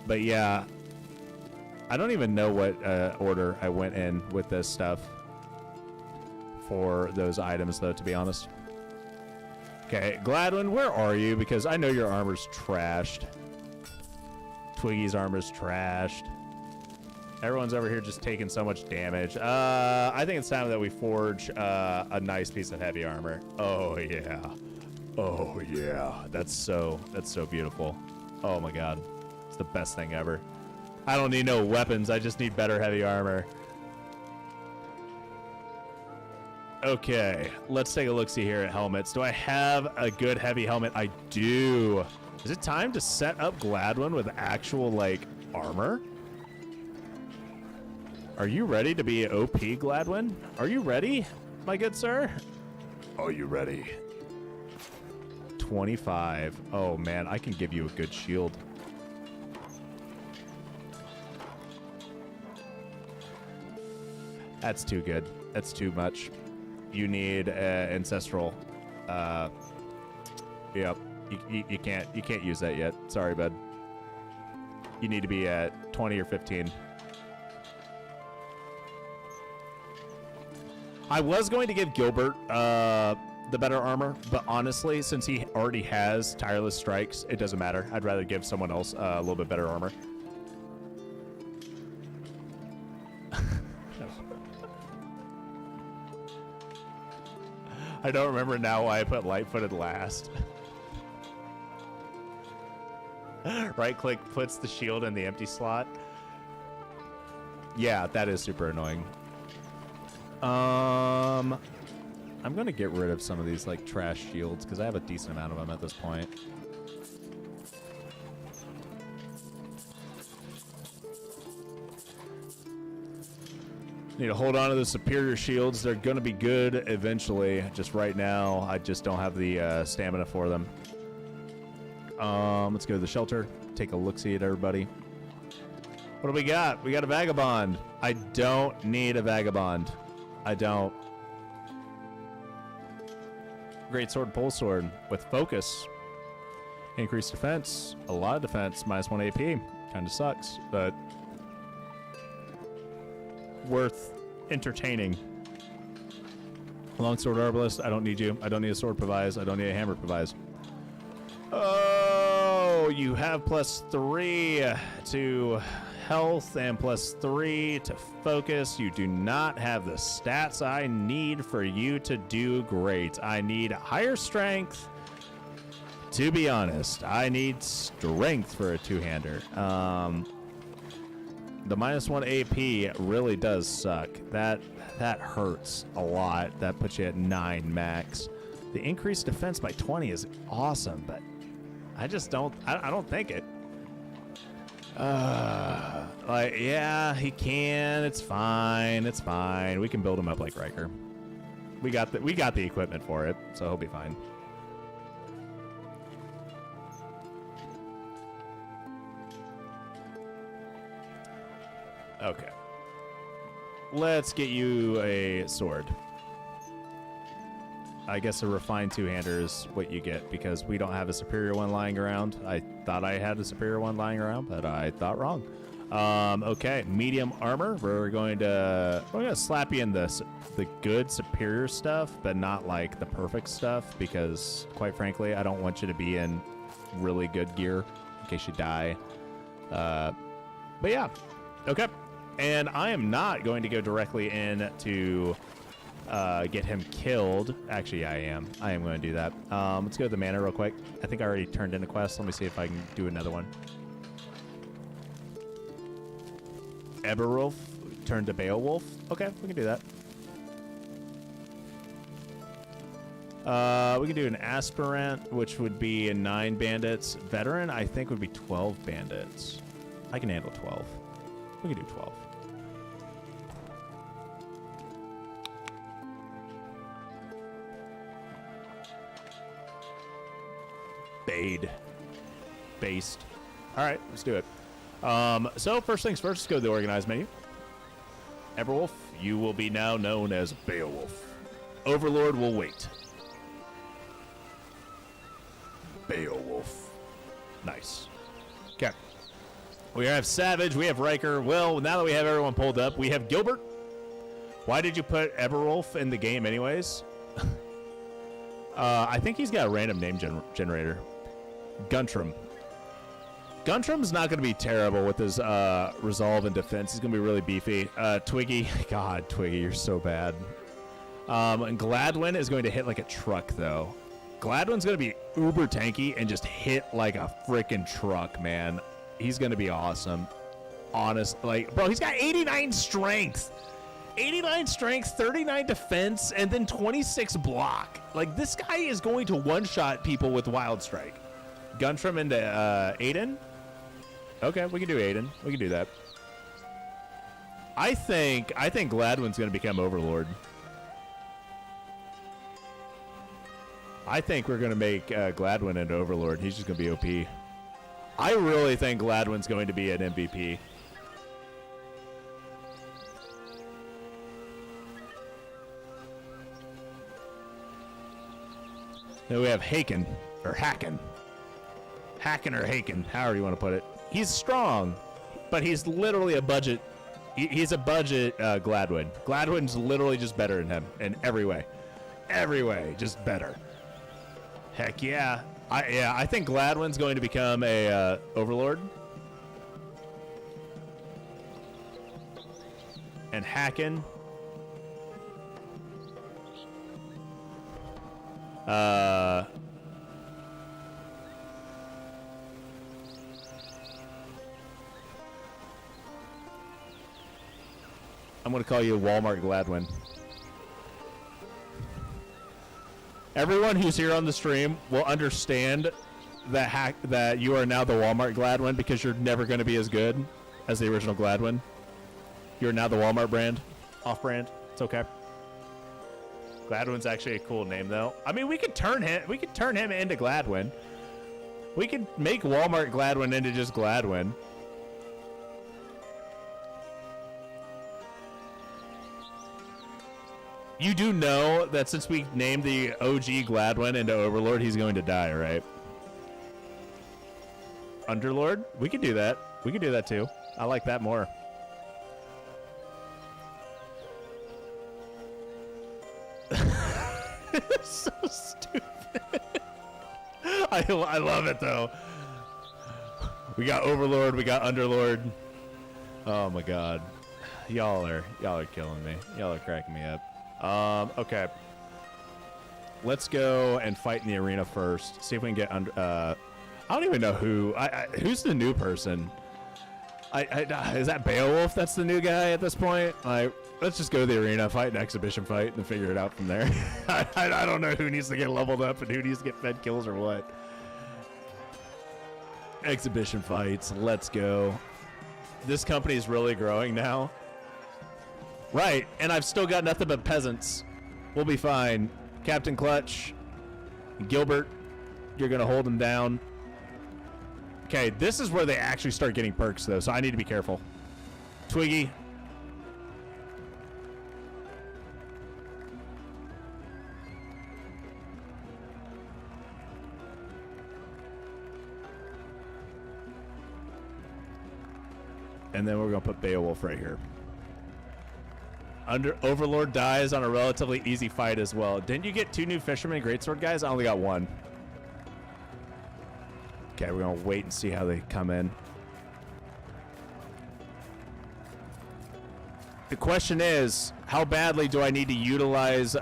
But yeah, I don't even know what order I went in with this stuff for those items, though, to be honest. Okay, Gladwin, where are you? Because I know your armor's trashed. Twiggy's armor's trashed. Everyone's over here just taking so much damage. I think it's time that we forge a nice piece of heavy armor. Oh, yeah. Oh, yeah. That's so beautiful. Oh, my God. It's the best thing ever. I don't need no weapons. I just need better heavy armor. Okay, let's take a look-see here at helmets. Do I have a good heavy helmet? I do. Is it time to set up Gladwin with actual, like, armor? Are you ready to be OP, Gladwin? Are you ready, my good sir? Are you ready? 25. Oh, man, I can give you a good shield. That's too good. That's too much. You need ancestral. Yep. You can't use that yet. Sorry, bud. You need to be at 20 or 15. I was going to give Gilbert the better armor, but honestly, since he already has tireless strikes, it doesn't matter. I'd rather give someone else a little bit better armor. I don't remember now why I put light-footed last. Right-click puts the shield in the empty slot. Yeah, that is super annoying. I'm going to get rid of some of these, like, trash shields, because I have a decent amount of them at this point. Need to hold on to the superior shields. They're going to be good eventually. Just right now, I just don't have the stamina for them. Let's go to the shelter. Take a look-see at everybody. What do we got? We got a vagabond. I don't need a vagabond. I don't. Great sword, pole sword with focus. Increased defense. A lot of defense. -1 AP. Kind of sucks, but worth entertaining. Longsword arbalist, I don't need you. I don't need a sword provise. I don't need a hammer provise. Oh, you have +3 to health and +3 to focus. You do not have the stats I need for you to do great. I need higher strength. To be honest, I need strength for a two-hander. The -1 AP really does suck. That hurts a lot. That puts you at 9 max. The increased defense by 20 is awesome, but I just don't. I don't think it. Like, yeah, he can. It's fine. It's fine. We can build him up like Ryker. We got the equipment for it, so he'll be fine. Okay. Let's get you a sword. I guess a refined two-hander is what you get because we don't have a superior one lying around. I thought I had a superior one lying around, but I thought wrong. Okay, medium armor. We're going to slap you in the good superior stuff, but not like the perfect stuff because, quite frankly, I don't want you to be in really good gear in case you die. But yeah, okay. And I am not going to go directly in to get him killed. Actually, I am. I am going to do that. Let's go to the manor real quick. I think I already turned in a quest. Let me see if I can do another one. Eberwolf turned to Beowulf. Okay, we can do that. We can do an aspirant, which would be 9 bandits. Veteran, I think, would be 12 bandits. I can handle 12. We can do 12. Based. All right, let's do it. So first things first, let's go to the organized menu. Eberwolf, you will be now known as Beowulf. Overlord will wait. Beowulf. Nice. Okay. We have Savage. We have Ryker. Well, now that we have everyone pulled up, we have Gilbert. Why did you put Eberwolf in the game anyways? I think he's got a random name generator. Guntram. Guntram's not going to be terrible with his resolve and defense. He's going to be really beefy. Twiggy. God, Twiggy, you're so bad. And Gladwin is going to hit like a truck, though. Gladwin's going to be uber tanky and just hit like a freaking truck, man. He's going to be awesome. Honest, like, bro, he's got 89 strength. 89 strength, 39 defense, and then 26 block. Like, this guy is going to one-shot people with Wild Strike. Guntram into Aiden? Okay, we can do Aiden. We can do that. I think Gladwin's going to become Overlord. I think we're going to make Gladwin into Overlord. He's just going to be OP. I really think Gladwin's going to be an MVP. Then we have Haken, or Hacken. Hacken or Haken, however you want to put it. He's strong, but he's literally a budget. He's a budget Gladwin. Gladwin's literally just better than him in every way. Every way, just better. Heck yeah. I think Gladwin's going to become a Overlord. And Hacken. I'm going to call you Walmart Gladwin. Everyone who's here on the stream will understand that you are now the Walmart Gladwin because you're never going to be as good as the original Gladwin. You're now the Walmart brand, off-brand. It's okay. Gladwin's actually a cool name, though. I mean, we could turn him into Gladwin. We could make Walmart Gladwin into just Gladwin. You do know that since we named the OG Gladwin into Overlord, he's going to die, right? Underlord? We could do that. We could do that too. I like that more. So stupid. I love it though. We got Overlord, we got Underlord. Oh my god. Y'all are killing me. Y'all are cracking me up. Okay. Let's go and fight in the arena first. See if we can get under. I don't even know who's the new person. Is that Beowulf? That's the new guy at this point. Like, let's just go to the arena, fight an exhibition fight, and figure it out from there. I don't know who needs to get leveled up and who needs to get fed kills or what. Exhibition fights. Let's go. This company is really growing now. Right, and I've still got nothing but peasants. We'll be fine. Captain Clutch, Gilbert, you're going to hold him down. Okay, this is where they actually start getting perks, though, so I need to be careful. Twiggy. And then we're going to put Beowulf right here. Overlord dies on a relatively easy fight as well. Didn't you get 2 new Fisherman Greatsword guys? I only got 1. Okay, we're going to wait and see how they come in. The question is, how badly do I need to utilize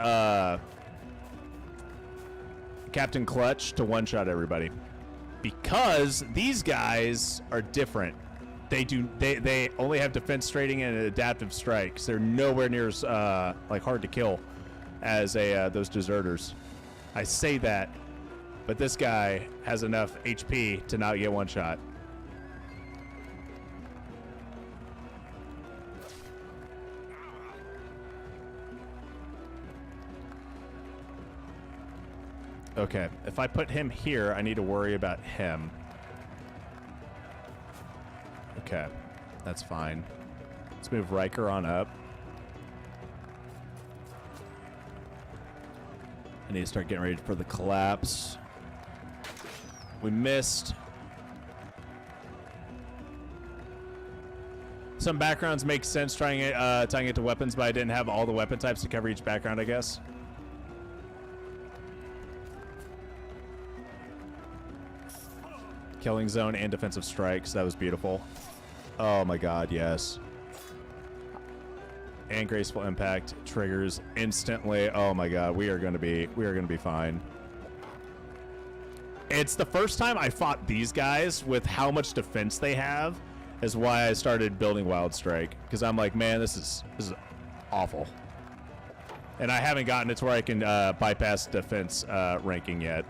Captain Clutch to one-shot everybody? Because these guys are different. They only have defense trading and adaptive strikes. They're nowhere near as like hard to kill as those deserters. I say that, but this guy has enough HP to not get one shot. Okay, if I put him here, I need to worry about him. Okay, that's fine. Let's move Ryker on up. I need to start getting ready for the collapse. We missed. Some backgrounds make sense tying it to weapons, but I didn't have all the weapon types to cover each background, I guess. Killing zone and defensive strikes. That was beautiful. Oh my god, yes. And graceful impact triggers instantly. Oh my god, we are gonna be fine. It's the first time I fought these guys with how much defense they have, is why I started building Wild Strike. Because I'm like, man, this is awful. And I haven't gotten it to where I can bypass defense ranking yet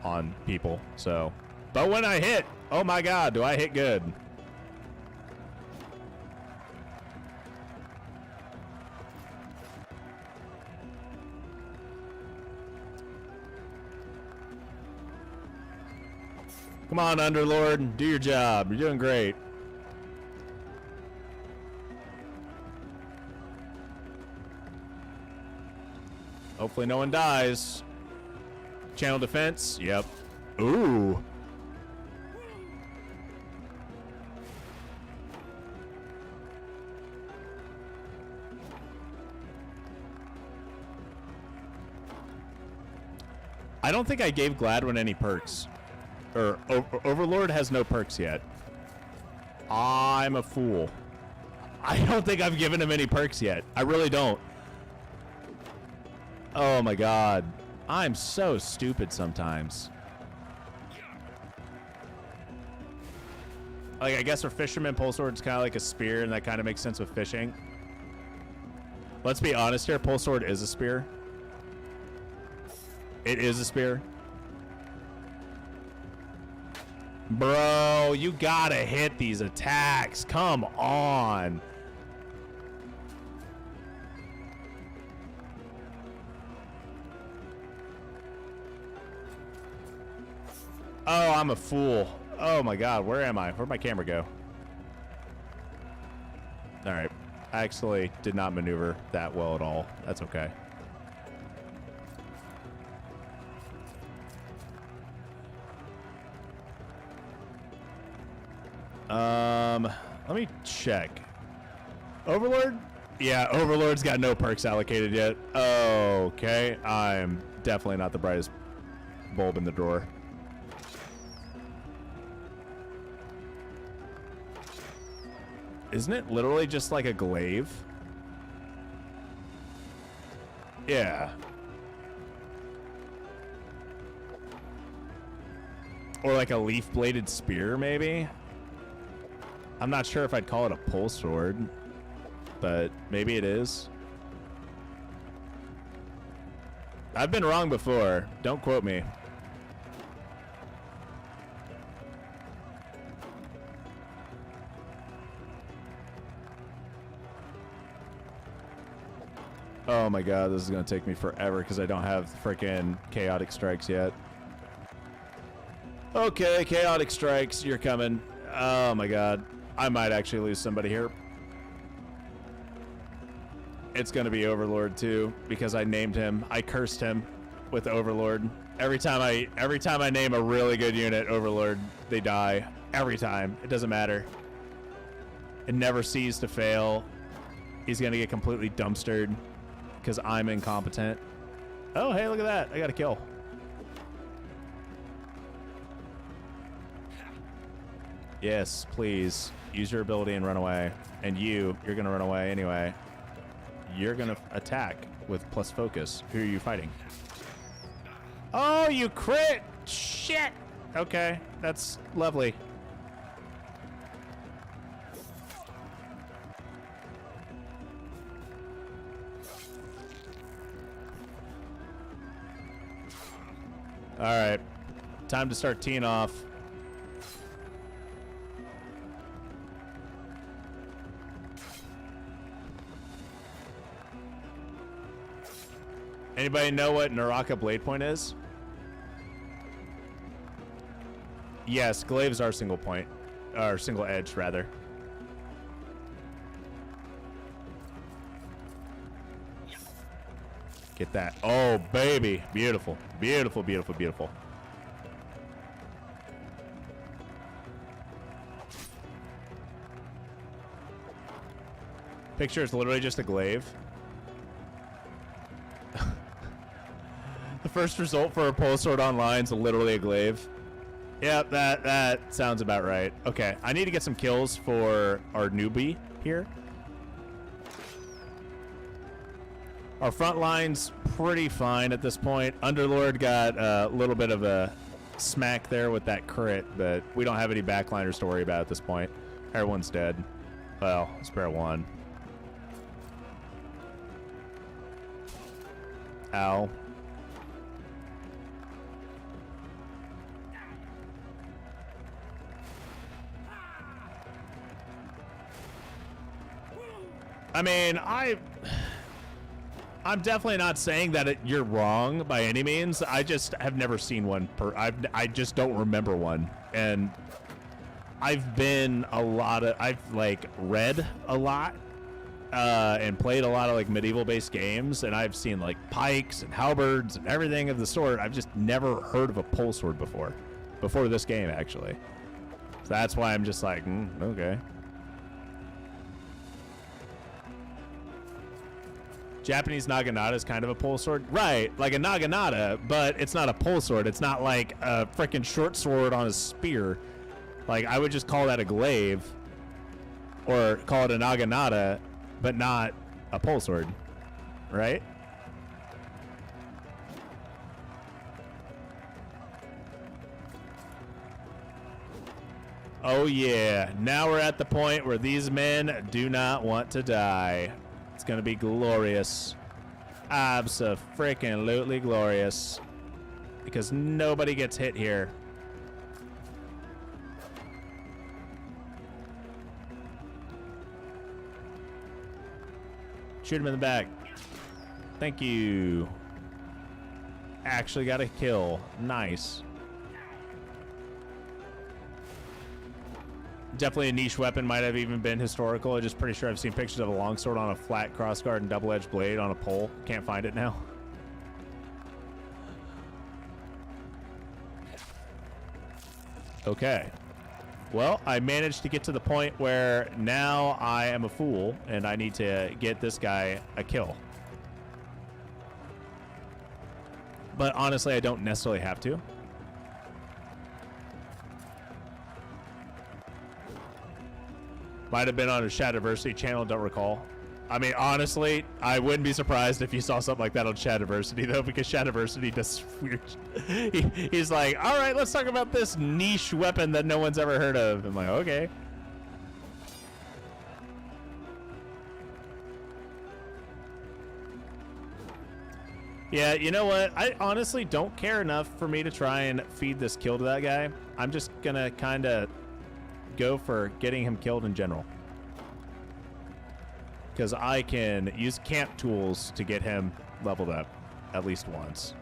on people. So, but when I hit, oh my god, do I hit good? Come on, Underlord, do your job. You're doing great. Hopefully no one dies. Channel defense. Yep. Ooh. I don't think I gave Gladwin any perks. Or Overlord has no perks yet. I'm a fool. I don't think I've given him any perks yet. I really don't. Oh my god. I'm so stupid sometimes. Like, I guess for fishermen, pole sword's kind of like a spear, and that kind of makes sense with fishing. Let's be honest here, pole sword is a spear. It is a spear. Bro, you gotta hit these attacks. Come on. Oh, I'm a fool. Oh my god, where am I? Where'd my camera go? Alright. I actually did not maneuver that well at all. That's okay. Let me check. Overlord? Yeah, Overlord's got no perks allocated yet. Okay, I'm definitely not the brightest bulb in the drawer. Isn't it literally just like a glaive? Yeah. Or like a leaf-bladed spear, maybe? I'm not sure if I'd call it a pole sword, but maybe it is. I've been wrong before. Don't quote me. Oh my god, this is gonna take me forever because I don't have freaking chaotic strikes yet. Okay, chaotic strikes, you're coming. Oh my god. I might actually lose somebody here. It's gonna be Overlord too, because I named him. I cursed him with Overlord. Every time I name a really good unit Overlord, they die. Every time. It doesn't matter. It never ceases to fail. He's gonna get completely dumpstered because I'm incompetent. Oh, hey, look at that. I got a kill. Yes, please. Use your ability and run away. And you're gonna run away anyway. You're gonna attack with plus focus. Who are you fighting? Oh, you crit! Shit! Okay, that's lovely. Alright. Time to start teeing off. Anybody know what Naraka Blade Point is? Yes, glaives are single point. Or single edge, rather. Get that. Oh, baby. Beautiful. Beautiful, beautiful, beautiful. Picture is literally just a glaive. The first result for a pole sword online is literally a glaive. Yep, that sounds about right. Okay, I need to get some kills for our newbie here. Our front line's pretty fine at this point. Underlord got a little bit of a smack there with that crit, but we don't have any backliners to worry about at this point. Everyone's dead. Well, spare one. Ow. I mean, I'm definitely not saying that you're wrong by any means. I just have never seen one. I just don't remember one. And I've like read a lot and played a lot of like medieval based games, and I've seen like pikes and halberds and everything of the sort. I've just never heard of a pole sword before this game actually. So that's why I'm just like, okay. Japanese naginata is kind of a pole sword. Right, like a naginata, but it's not a pole sword. It's not like a freaking short sword on a spear. Like, I would just call that a glaive or call it a naginata, but not a pole sword, right? Oh yeah, now we're at the point where these men do not want to die. It's gonna be glorious. Abso-freaking-lutely glorious. Because nobody gets hit here. Shoot him in the back. Thank you. Actually got a kill. Nice. Definitely a niche weapon, might have even been historical. I'm just pretty sure I've seen pictures of a longsword on a flat crossguard and double-edged blade on a pole. Can't find it now. Okay. Well, I managed to get to the point where now I am a fool and I need to get this guy a kill. But honestly, I don't necessarily have to. Might have been on a Shadiversity channel, don't recall. I mean, honestly, I wouldn't be surprised if you saw something like that on Shadiversity, though, because Shadiversity does weird. He's like, all right, let's talk about this niche weapon that no one's ever heard of. I'm like, okay. Yeah, you know what? I honestly don't care enough for me to try and feed this kill to that guy. I'm just gonna kind of go for getting him killed in general, because I can use camp tools to get him leveled up at least once.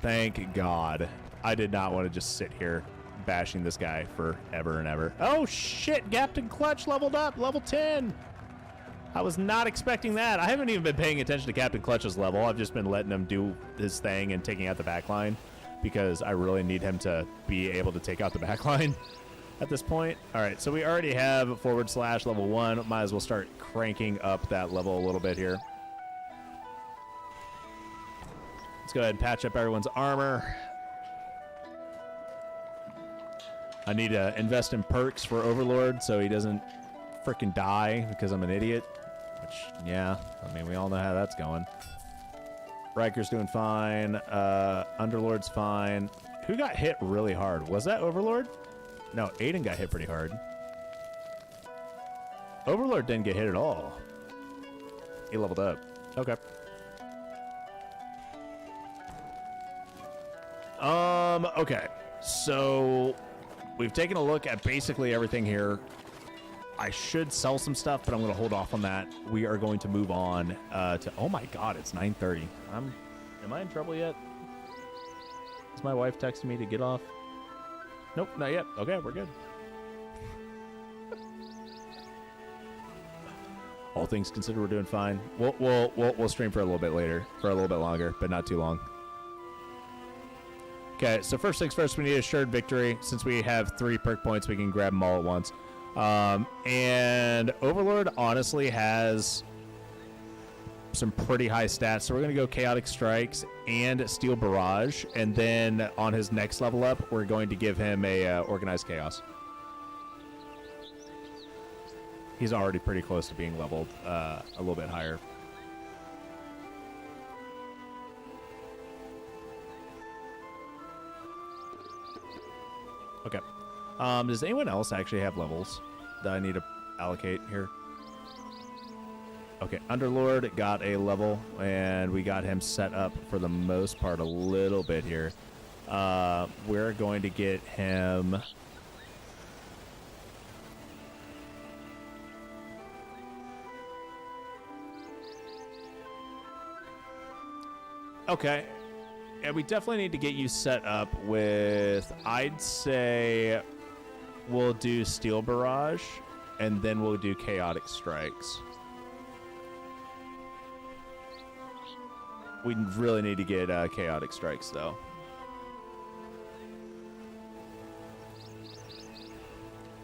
Thank God. I did not want to just sit here bashing this guy forever and ever. Oh shit, Captain Clutch leveled up, level 10. I was not expecting that. I haven't even been paying attention to Captain Clutch's level. I've just been letting him do his thing and taking out the back line, because I really need him to be able to take out the back line at this point. All right, so we already have / level 1. Might as well start cranking up that level a little bit here. Let's go ahead and patch up everyone's armor. I need to invest in perks for Overlord so he doesn't freaking die because I'm an idiot. Which, yeah, I mean, we all know how that's going. Ryker's doing fine. Underlord's fine. Who got hit really hard? Was that Overlord? No, Aiden got hit pretty hard. Overlord didn't get hit at all. He leveled up. Okay. Okay. So we've taken a look at basically everything here. I should sell some stuff, but I'm going to hold off on that. We are going to move on to... Oh my God, it's 9:30. Am I in trouble yet? Is my wife texting me to get off? Nope, not yet. Okay, we're good. All things considered, we're doing fine. We'll stream for a little bit later, for a little bit longer, but not too long. Okay, so first things first, we need assured victory. Since we have 3 perk points, we can grab them all at once. And Overlord honestly has some pretty high stats, so we're going to go Chaotic Strikes and Steel Barrage, and then on his next level up, we're going to give him a Organized Chaos. He's already pretty close to being leveled a little bit higher. Okay. Does anyone else actually have levels that I need to allocate here? Okay, Underlord got a level, and we got him set up for the most part a little bit here. We're going to get him... Okay. Yeah, we definitely need to get you set up with, I'd say we'll do Steel Barrage, and then we'll do Chaotic Strikes. We really need to get Chaotic Strikes, though.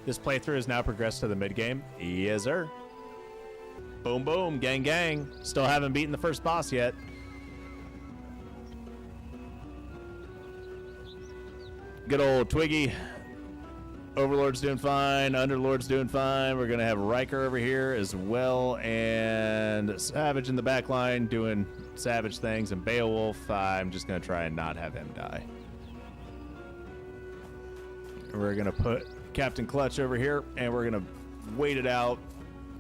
This playthrough has now progressed to the mid-game. Yes, sir. Boom, boom, gang, gang. Still haven't beaten the first boss yet. Good old Twiggy. Overlord's doing fine. Underlord's doing fine. We're going to have Ryker over here as well. And Savage in the back line doing Savage things. And Beowulf, I'm just going to try and not have him die. We're going to put Captain Clutch over here. And we're going to wait it out.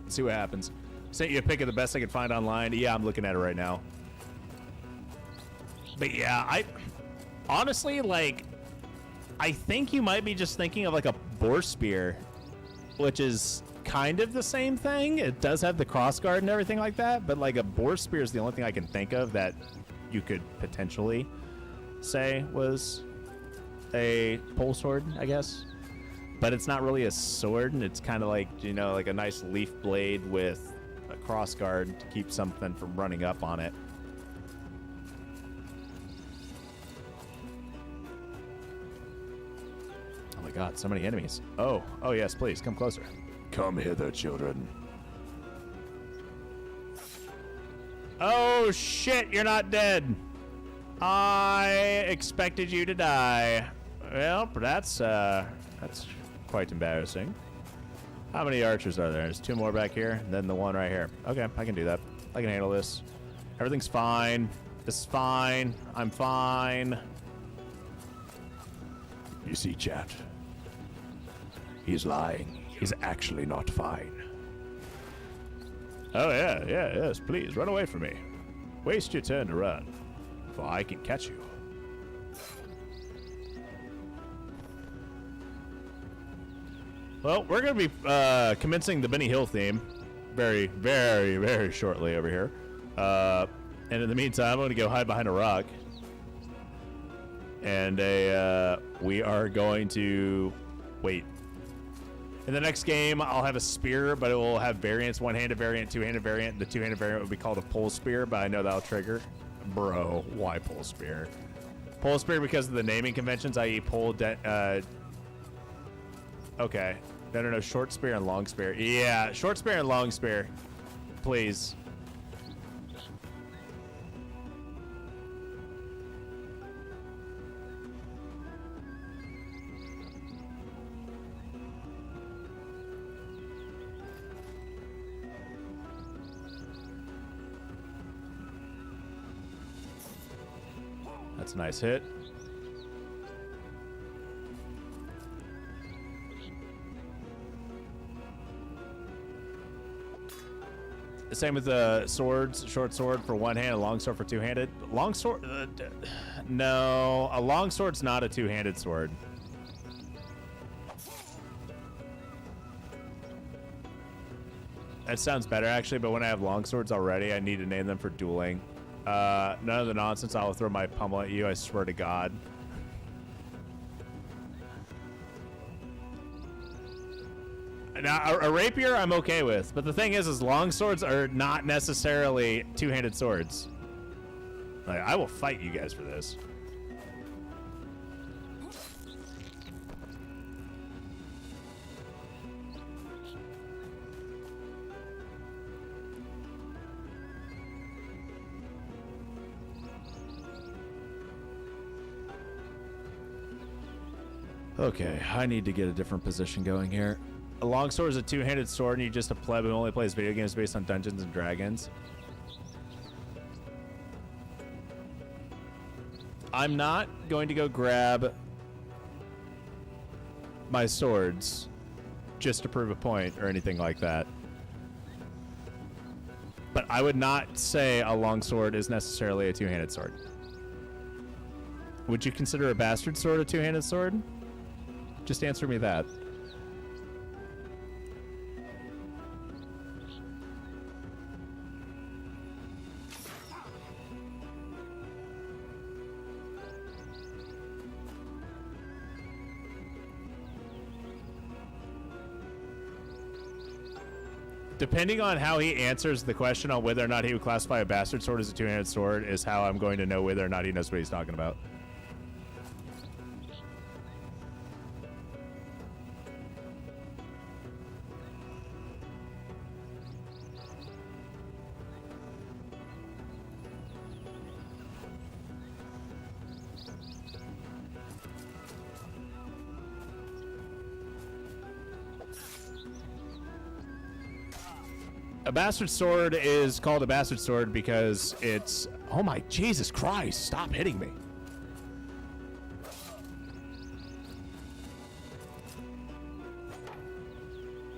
See what happens. Sent you a pic of the best I could find online. Yeah, I'm looking at it right now. But yeah, I honestly, like... I think you might be just thinking of like a boar spear, which is kind of the same thing. It does have the crossguard and everything like that, but like a boar spear is the only thing I can think of that you could potentially say was a pole sword, I guess. But it's not really a sword, and it's kind of like, you know, like a nice leaf blade with a crossguard to keep something from running up on it. God, so many enemies. Oh yes, please, come closer. Come hither, children. Oh shit, you're not dead. I expected you to die. Well, that's quite embarrassing. How many archers are there? There's 2 more back here, then the one right here. Okay, I can do that. I can handle this. Everything's fine. This is fine. I'm fine. You see, chat? He's lying. He's actually not fine. Oh, yes, please, run away from me. Waste your turn to run, for I can catch you. Well, we're going to be commencing the Benny Hill theme very, very, very shortly over here. And in the meantime, I'm going to go hide behind a rock. And we are going to... Wait. In the next game, I'll have a spear, but it will have variants, one-handed variant, two-handed variant. The two-handed variant would be called a pole spear, but I know that'll trigger. Bro, why pole spear? Pole spear because of the naming conventions, i.e. pole... Okay. No, short spear and long spear. Yeah, short spear and long spear. Please. That's a nice hit. Same with the swords. Short sword for one hand, a long sword for two-handed. Long sword... no, a long sword's not a two-handed sword. That sounds better, actually, but when I have long swords already, I need to name them for dueling. None of the nonsense. I'll throw my pummel at you, I swear to God. Now, a rapier I'm okay with, but the thing is long swords are not necessarily two-handed swords. Like, I will fight you guys for this. Okay, I need to get a different position going here. A longsword is a two-handed sword, and you just a pleb who only plays video games based on Dungeons and Dragons. I'm not going to go grab my swords just to prove a point or anything like that. But I would not say a longsword is necessarily a two-handed sword. Would you consider a bastard sword a two-handed sword? Just answer me that. Depending on how he answers the question on whether or not he would classify a bastard sword as a two-handed sword is how I'm going to know whether or not he knows what he's talking about. A bastard sword is called a bastard sword because it's... Oh my Jesus Christ, stop hitting me.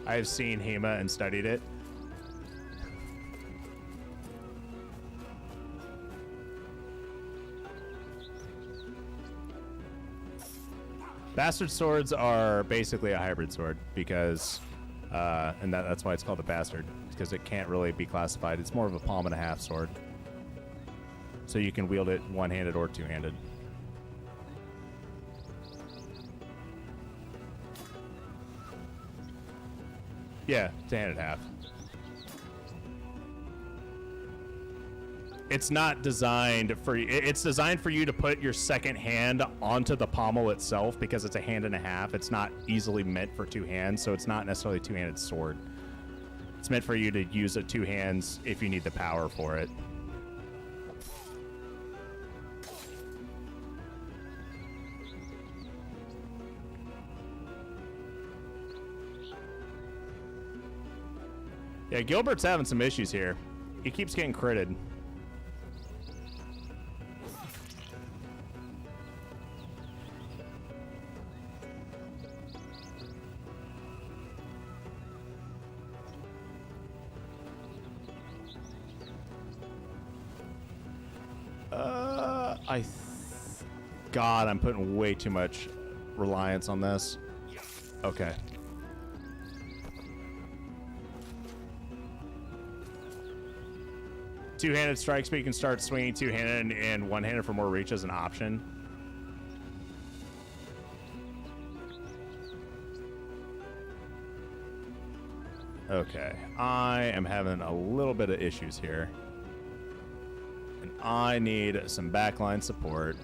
I have seen HEMA and studied it. Bastard swords are basically a hybrid sword because... and that's why it's called a bastard, because it can't really be classified. It's more of a palm and a half sword. So you can wield it one-handed or two-handed. Yeah, it's a handed half. It's not designed for you. It's designed for you to put your second hand onto the pommel itself because it's a hand and a half. It's not easily meant for two hands, so it's not necessarily a two-handed sword. It's meant for you to use it two hands if you need the power for it. Yeah, Gilbert's having some issues here. He keeps getting critted. God, I'm putting way too much reliance on this. Okay. Two-handed strikes, but you can start swinging two-handed and one-handed for more reach as an option. Okay, I am having a little bit of issues here. And I need some backline support.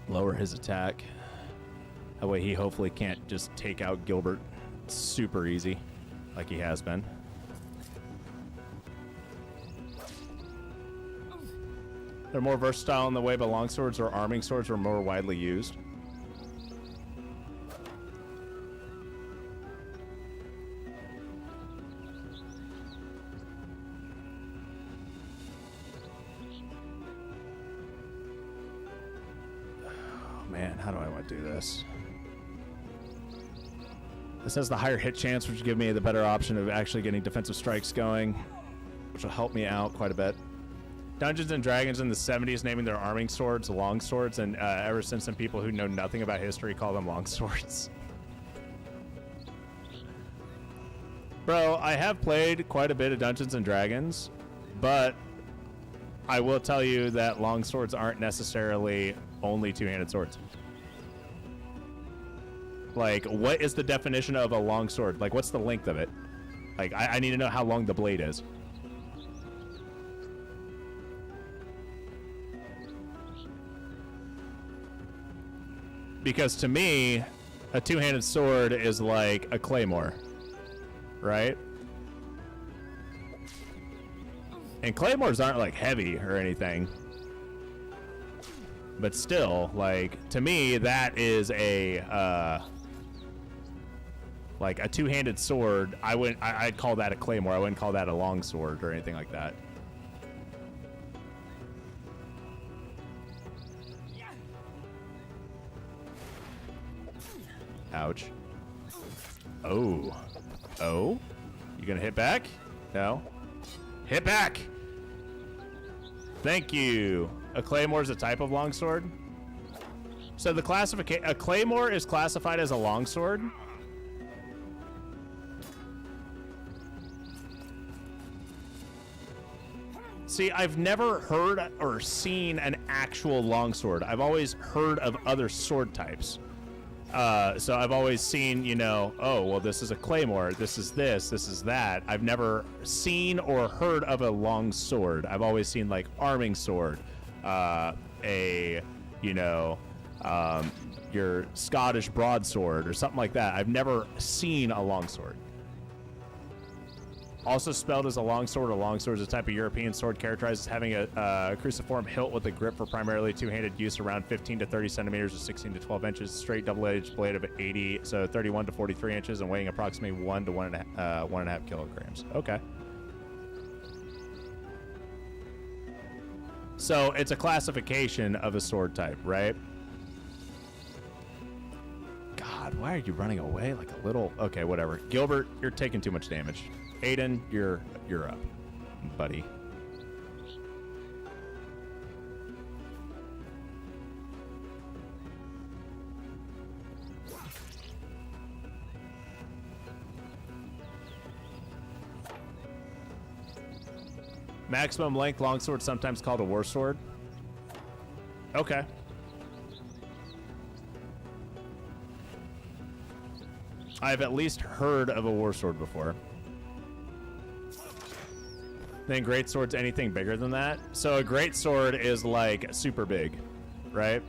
Lower his attack. That way he hopefully can't just take out Gilbert super easy like he has been. They're more versatile in the way, but longswords or arming swords are more widely used. Man, how do I want to do this? This has the higher hit chance, which will give me the better option of actually getting defensive strikes going, which will help me out quite a bit. Dungeons and Dragons in the 70s naming their arming swords long swords, and ever since then people who know nothing about history call them long swords. Bro, I have played quite a bit of Dungeons and Dragons, but I will tell you that long swords aren't necessarily only two-handed swords. Like, what is the definition of a long sword? Like, what's the length of it? Like, I need to know how long the blade is. Because to me, a two-handed sword is like a claymore. right? And claymores aren't like heavy or anything. But still, like, to me, that is a like a two-handed sword. I'd call that a claymore. I wouldn't call that a long sword or anything like that. Ouch. Oh. Oh? You gonna hit back? No. Hit back! Thank you. A claymore is a type of longsword? So the classification... A claymore is classified as a longsword? See, I've never heard or seen an actual longsword. I've always heard of other sword types. So I've always seen, you know, oh, well, this is a claymore, this is that. I've never seen or heard of a long sword. I've always seen, like, arming sword, your Scottish broadsword or something like that. I've never seen a longsword. Also spelled as a longsword, a longsword is a type of European sword characterized as having a cruciform hilt with a grip for primarily two-handed use around 15 to 30 centimeters or 16 to 12 inches, straight double-edged blade of 31 to 43 inches, and weighing approximately 1 to 1.5 kilograms. Okay. So it's a classification of a sword type, right? God, why are you running away like a little... Okay, whatever. Gilbert, you're taking too much damage. Aiden, you're up, buddy. Maximum length longsword, sometimes called a war sword. Okay. I've at least heard of a war sword before. Then great sword's anything bigger than that. So a great sword is like super big, right?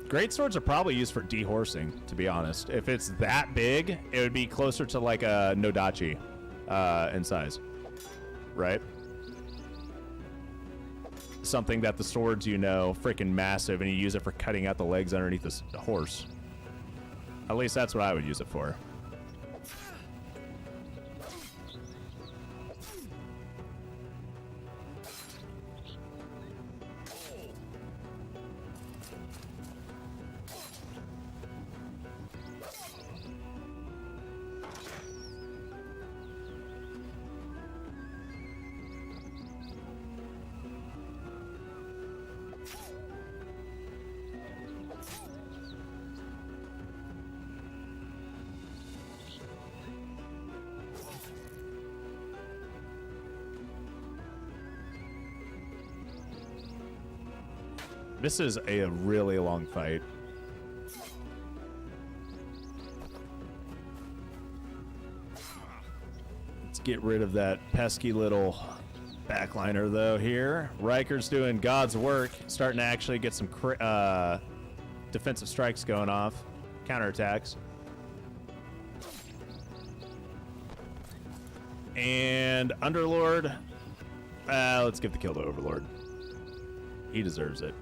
Great swords are probably used for dehorsing, to be honest. If it's that big, it would be closer to like a Nodachi in size, right? Something that the sword's, you know, freaking massive, and you use it for cutting out the legs underneath the horse. At least that's what I would use it for. This is a really long fight. Let's get rid of that pesky little backliner, though, here. Ryker's doing God's work, starting to actually get some defensive strikes going off, counterattacks. And Underlord, let's give the kill to Overlord. He deserves it.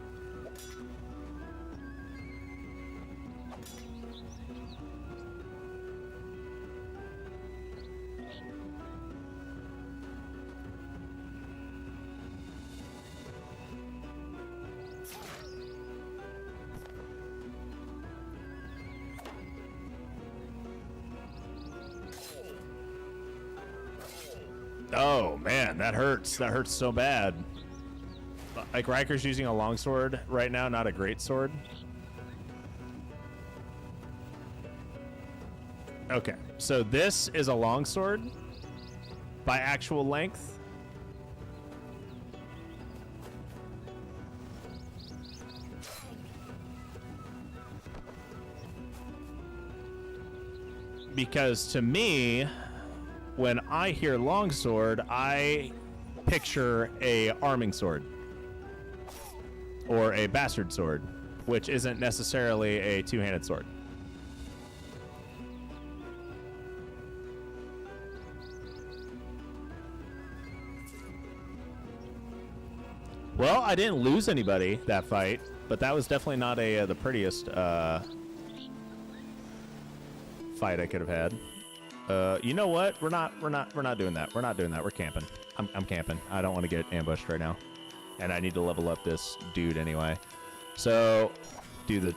Oh, man, that hurts. That hurts so bad. Like, Ryker's using a longsword right now, not a great sword. Okay, so this is a longsword by actual length. Because to me, when I hear longsword, I picture a arming sword. or a bastard sword, which isn't necessarily a two-handed sword. Well, I didn't lose anybody that fight, but that was definitely not the prettiest fight I could have had. You know what? We're not doing that. We're not doing that. We're camping. I'm camping. I don't want to get ambushed right now, and I need to level up this dude anyway. So, do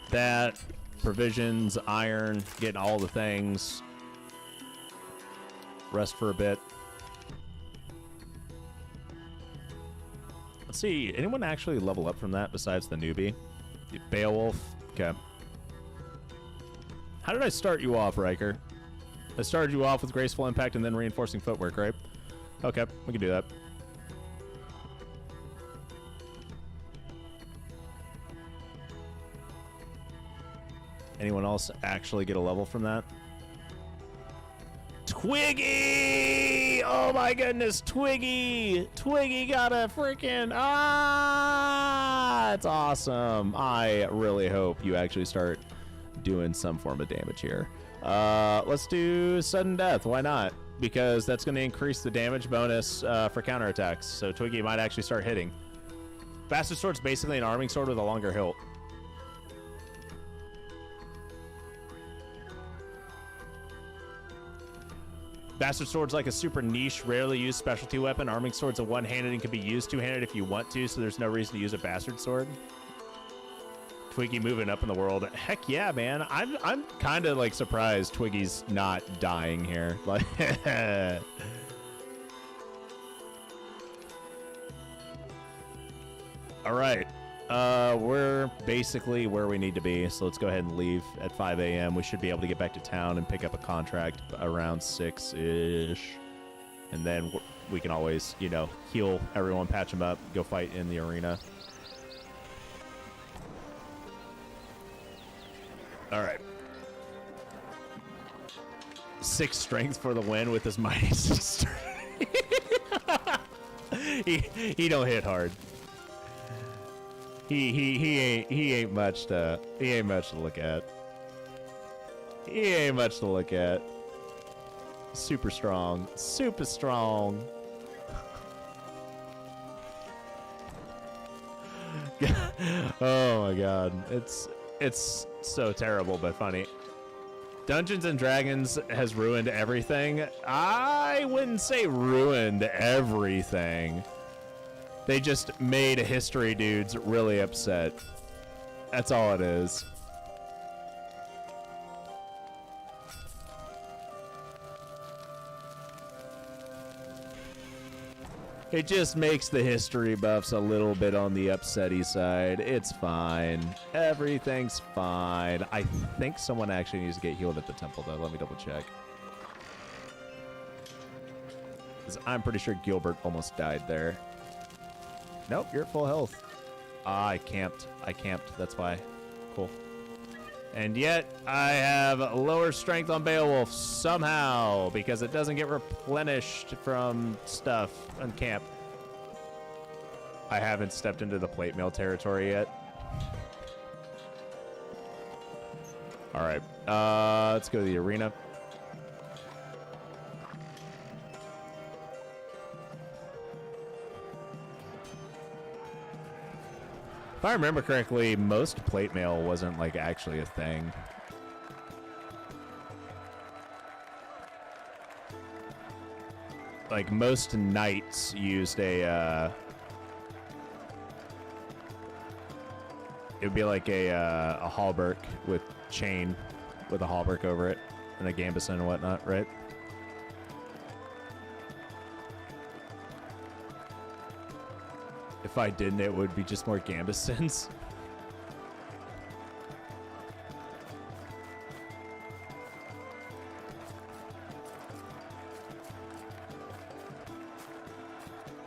that provisions, iron, getting all the things. Rest for a bit. Let's see. Anyone actually level up from that besides the newbie? Beowulf. Okay. How did I start you off, Ryker? I started you off with graceful impact and then reinforcing footwork, right? Okay, we can do that. Anyone else actually get a level from that? Twiggy! Oh my goodness, Twiggy! Twiggy got a freaking... It's awesome. I really hope you actually start doing some form of damage here. Let's do sudden death. Why not? Because that's going to increase the damage bonus for counterattacks. So Twiggy might actually start hitting. Bastard Sword's basically an arming sword with a longer hilt. Bastard Sword's like a super niche, rarely used specialty weapon. Arming Sword's a one-handed and can be used two-handed if you want to, so there's no reason to use a Bastard Sword. Twiggy moving up in the world. Heck yeah, man. I'm kind of like surprised Twiggy's not dying here. Like, all right. We're basically where we need to be, so let's go ahead and leave at 5 a.m. We should be able to get back to town and pick up a contract around 6-ish. And then we can always, you know, heal everyone, patch them up, go fight in the arena. All right. 6 strength for the win with his mighty sister. he don't hit hard. He ain't much to look at. He ain't much to look at. Super strong. Super strong. Oh my god. It's so terrible but funny. Dungeons and Dragons has ruined everything. I wouldn't say ruined everything. They just made history dudes really upset. That's all it is. It just makes the history buffs a little bit on the upsetty side. It's fine. Everything's fine. I think someone actually needs to get healed at the temple, though. Let me double check. 'Cause I'm pretty sure Gilbert almost died there. Nope, you're at full health. I camped. That's why. Cool. And yet, I have lower strength on Beowulf somehow because it doesn't get replenished from stuff on camp. I haven't stepped into the plate mail territory yet. All right. Let's go to the arena. If I remember correctly, most plate mail wasn't like actually a thing. Like most knights used a it would be like a hauberk with chain with a hauberk over it and a gambeson and whatnot, right? If I didn't, it would be just more gambesons.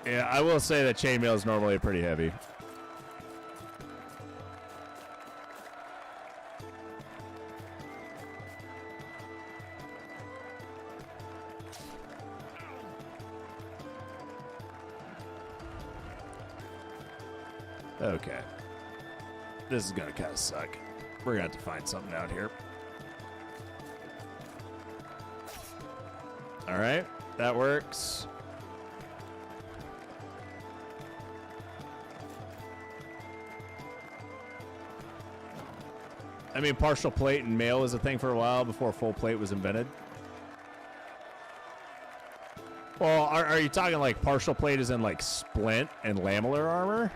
Yeah, I will say that chainmail is normally pretty heavy. Okay. This is gonna kind of suck. We're gonna have to find something out here. All right, that works. I mean, partial plate and mail was a thing for a while before full plate was invented. Well, are you talking like partial plate as in like splint and lamellar armor?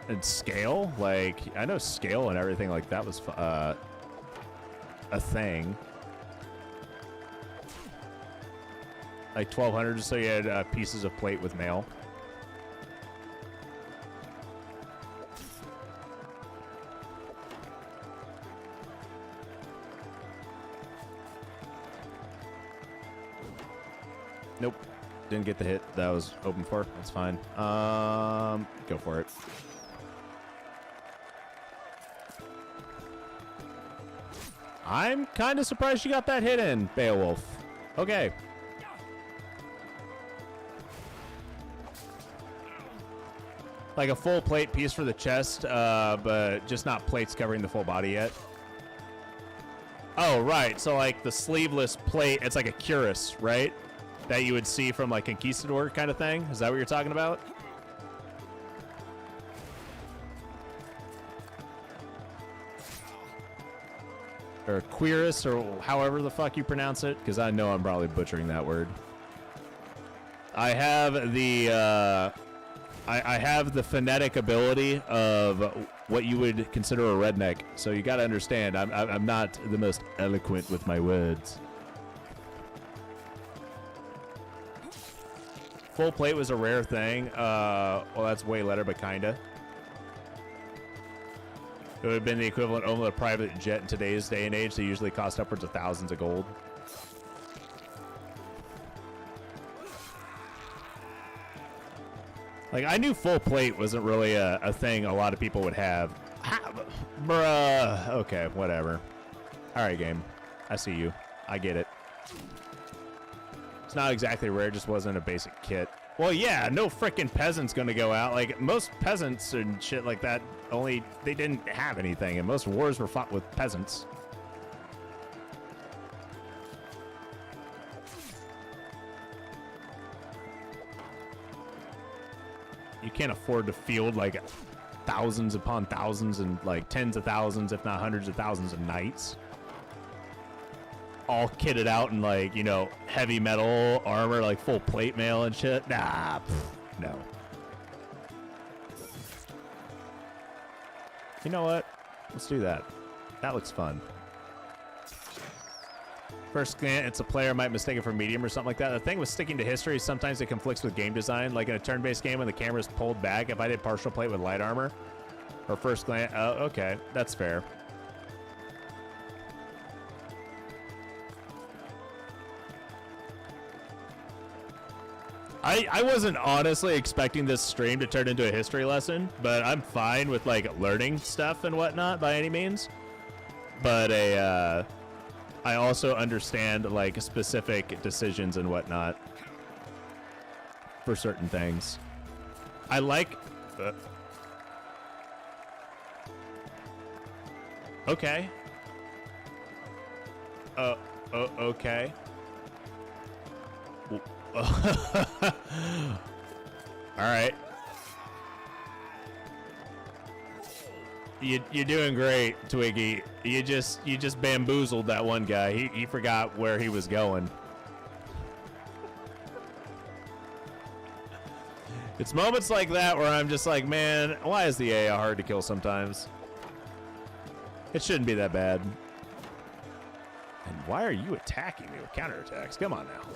And scale? Like, I know scale and everything like that was a thing. Like 1200, so you had pieces of plate with mail. Nope. Didn't get the hit that I was hoping for. That's fine. Go for it. I'm kind of surprised you got that hit in, Beowulf. Okay. Like a full plate piece for the chest, but just not plates covering the full body yet. Oh, right. So like the sleeveless plate, it's like a cuirass, right? That you would see from like Conquistador kind of thing. Is that what you're talking about? Or cuirass, or however the fuck you pronounce it, because I know I'm probably butchering that word. I have the I have the phonetic ability of what you would consider a redneck, so you got to understand I'm not the most eloquent with my words. Full plate was a rare thing. Well, that's way later, but kinda. It would have been the equivalent of a private jet in today's day and age. They usually cost upwards of thousands of gold. Like, I knew full plate wasn't really a thing a lot of people would have. Bruh. Okay, whatever. All right, game. I see you. I get it. It's not exactly rare, just wasn't a basic kit. Well, yeah, no frickin' peasant's gonna go out. Like, most peasants and shit like that, they didn't have anything, and most wars were fought with peasants. You can't afford to field, like, thousands upon thousands and, like, tens of thousands, if not hundreds of thousands of knights. All kitted out in, like, you know, heavy metal armor, like full plate mail and shit. Nah, no. You know what? Let's do that. That looks fun. First glance, a player might mistake it for medium or something like that. The thing with sticking to history is sometimes it conflicts with game design. Like in a turn-based game when the camera's pulled back, if I did partial plate with light armor, or first glance, okay, that's fair. I wasn't honestly expecting this stream to turn into a history lesson, but I'm fine with like learning stuff and whatnot by any means. But I also understand like specific decisions and whatnot for certain things. I like. Okay. Okay. All right. You're doing great, Twiggy. You just bamboozled that one guy. He forgot where he was going. It's moments like that where I'm just like, man, why is the AI hard to kill sometimes? It shouldn't be that bad. And why are you attacking me with counterattacks? Come on now.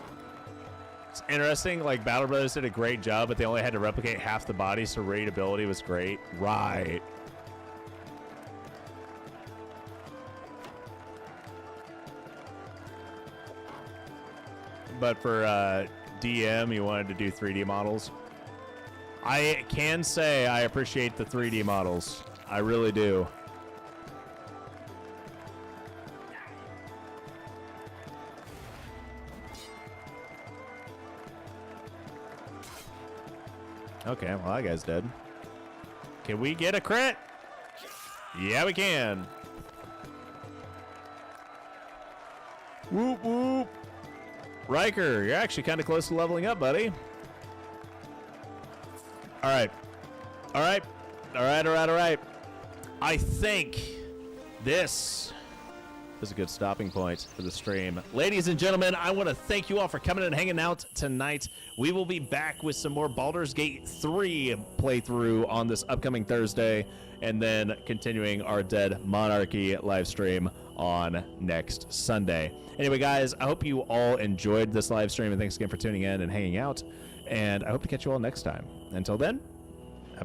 It's interesting, like Battle Brothers did a great job, but they only had to replicate half the body, so readability was great. Right. But for DM, you wanted to do 3D models. I can say I appreciate the 3D models. I really do. Okay, well, that guy's dead. Can we get a crit? Yeah, we can. Whoop, whoop. Ryker, you're actually kind of close to leveling up, buddy. All right. All right. All right, all right, all right. I think this is a good stopping point for the stream. Ladies and gentlemen, I want to thank you all for coming and hanging out tonight. We will be back with some more Baldur's Gate 3 playthrough on this upcoming Thursday, and then continuing our Dead Monarchy live stream on next Sunday. Anyway, guys, I hope you all enjoyed this live stream, and thanks again for tuning in and hanging out, and I hope to catch you all next time. Until then,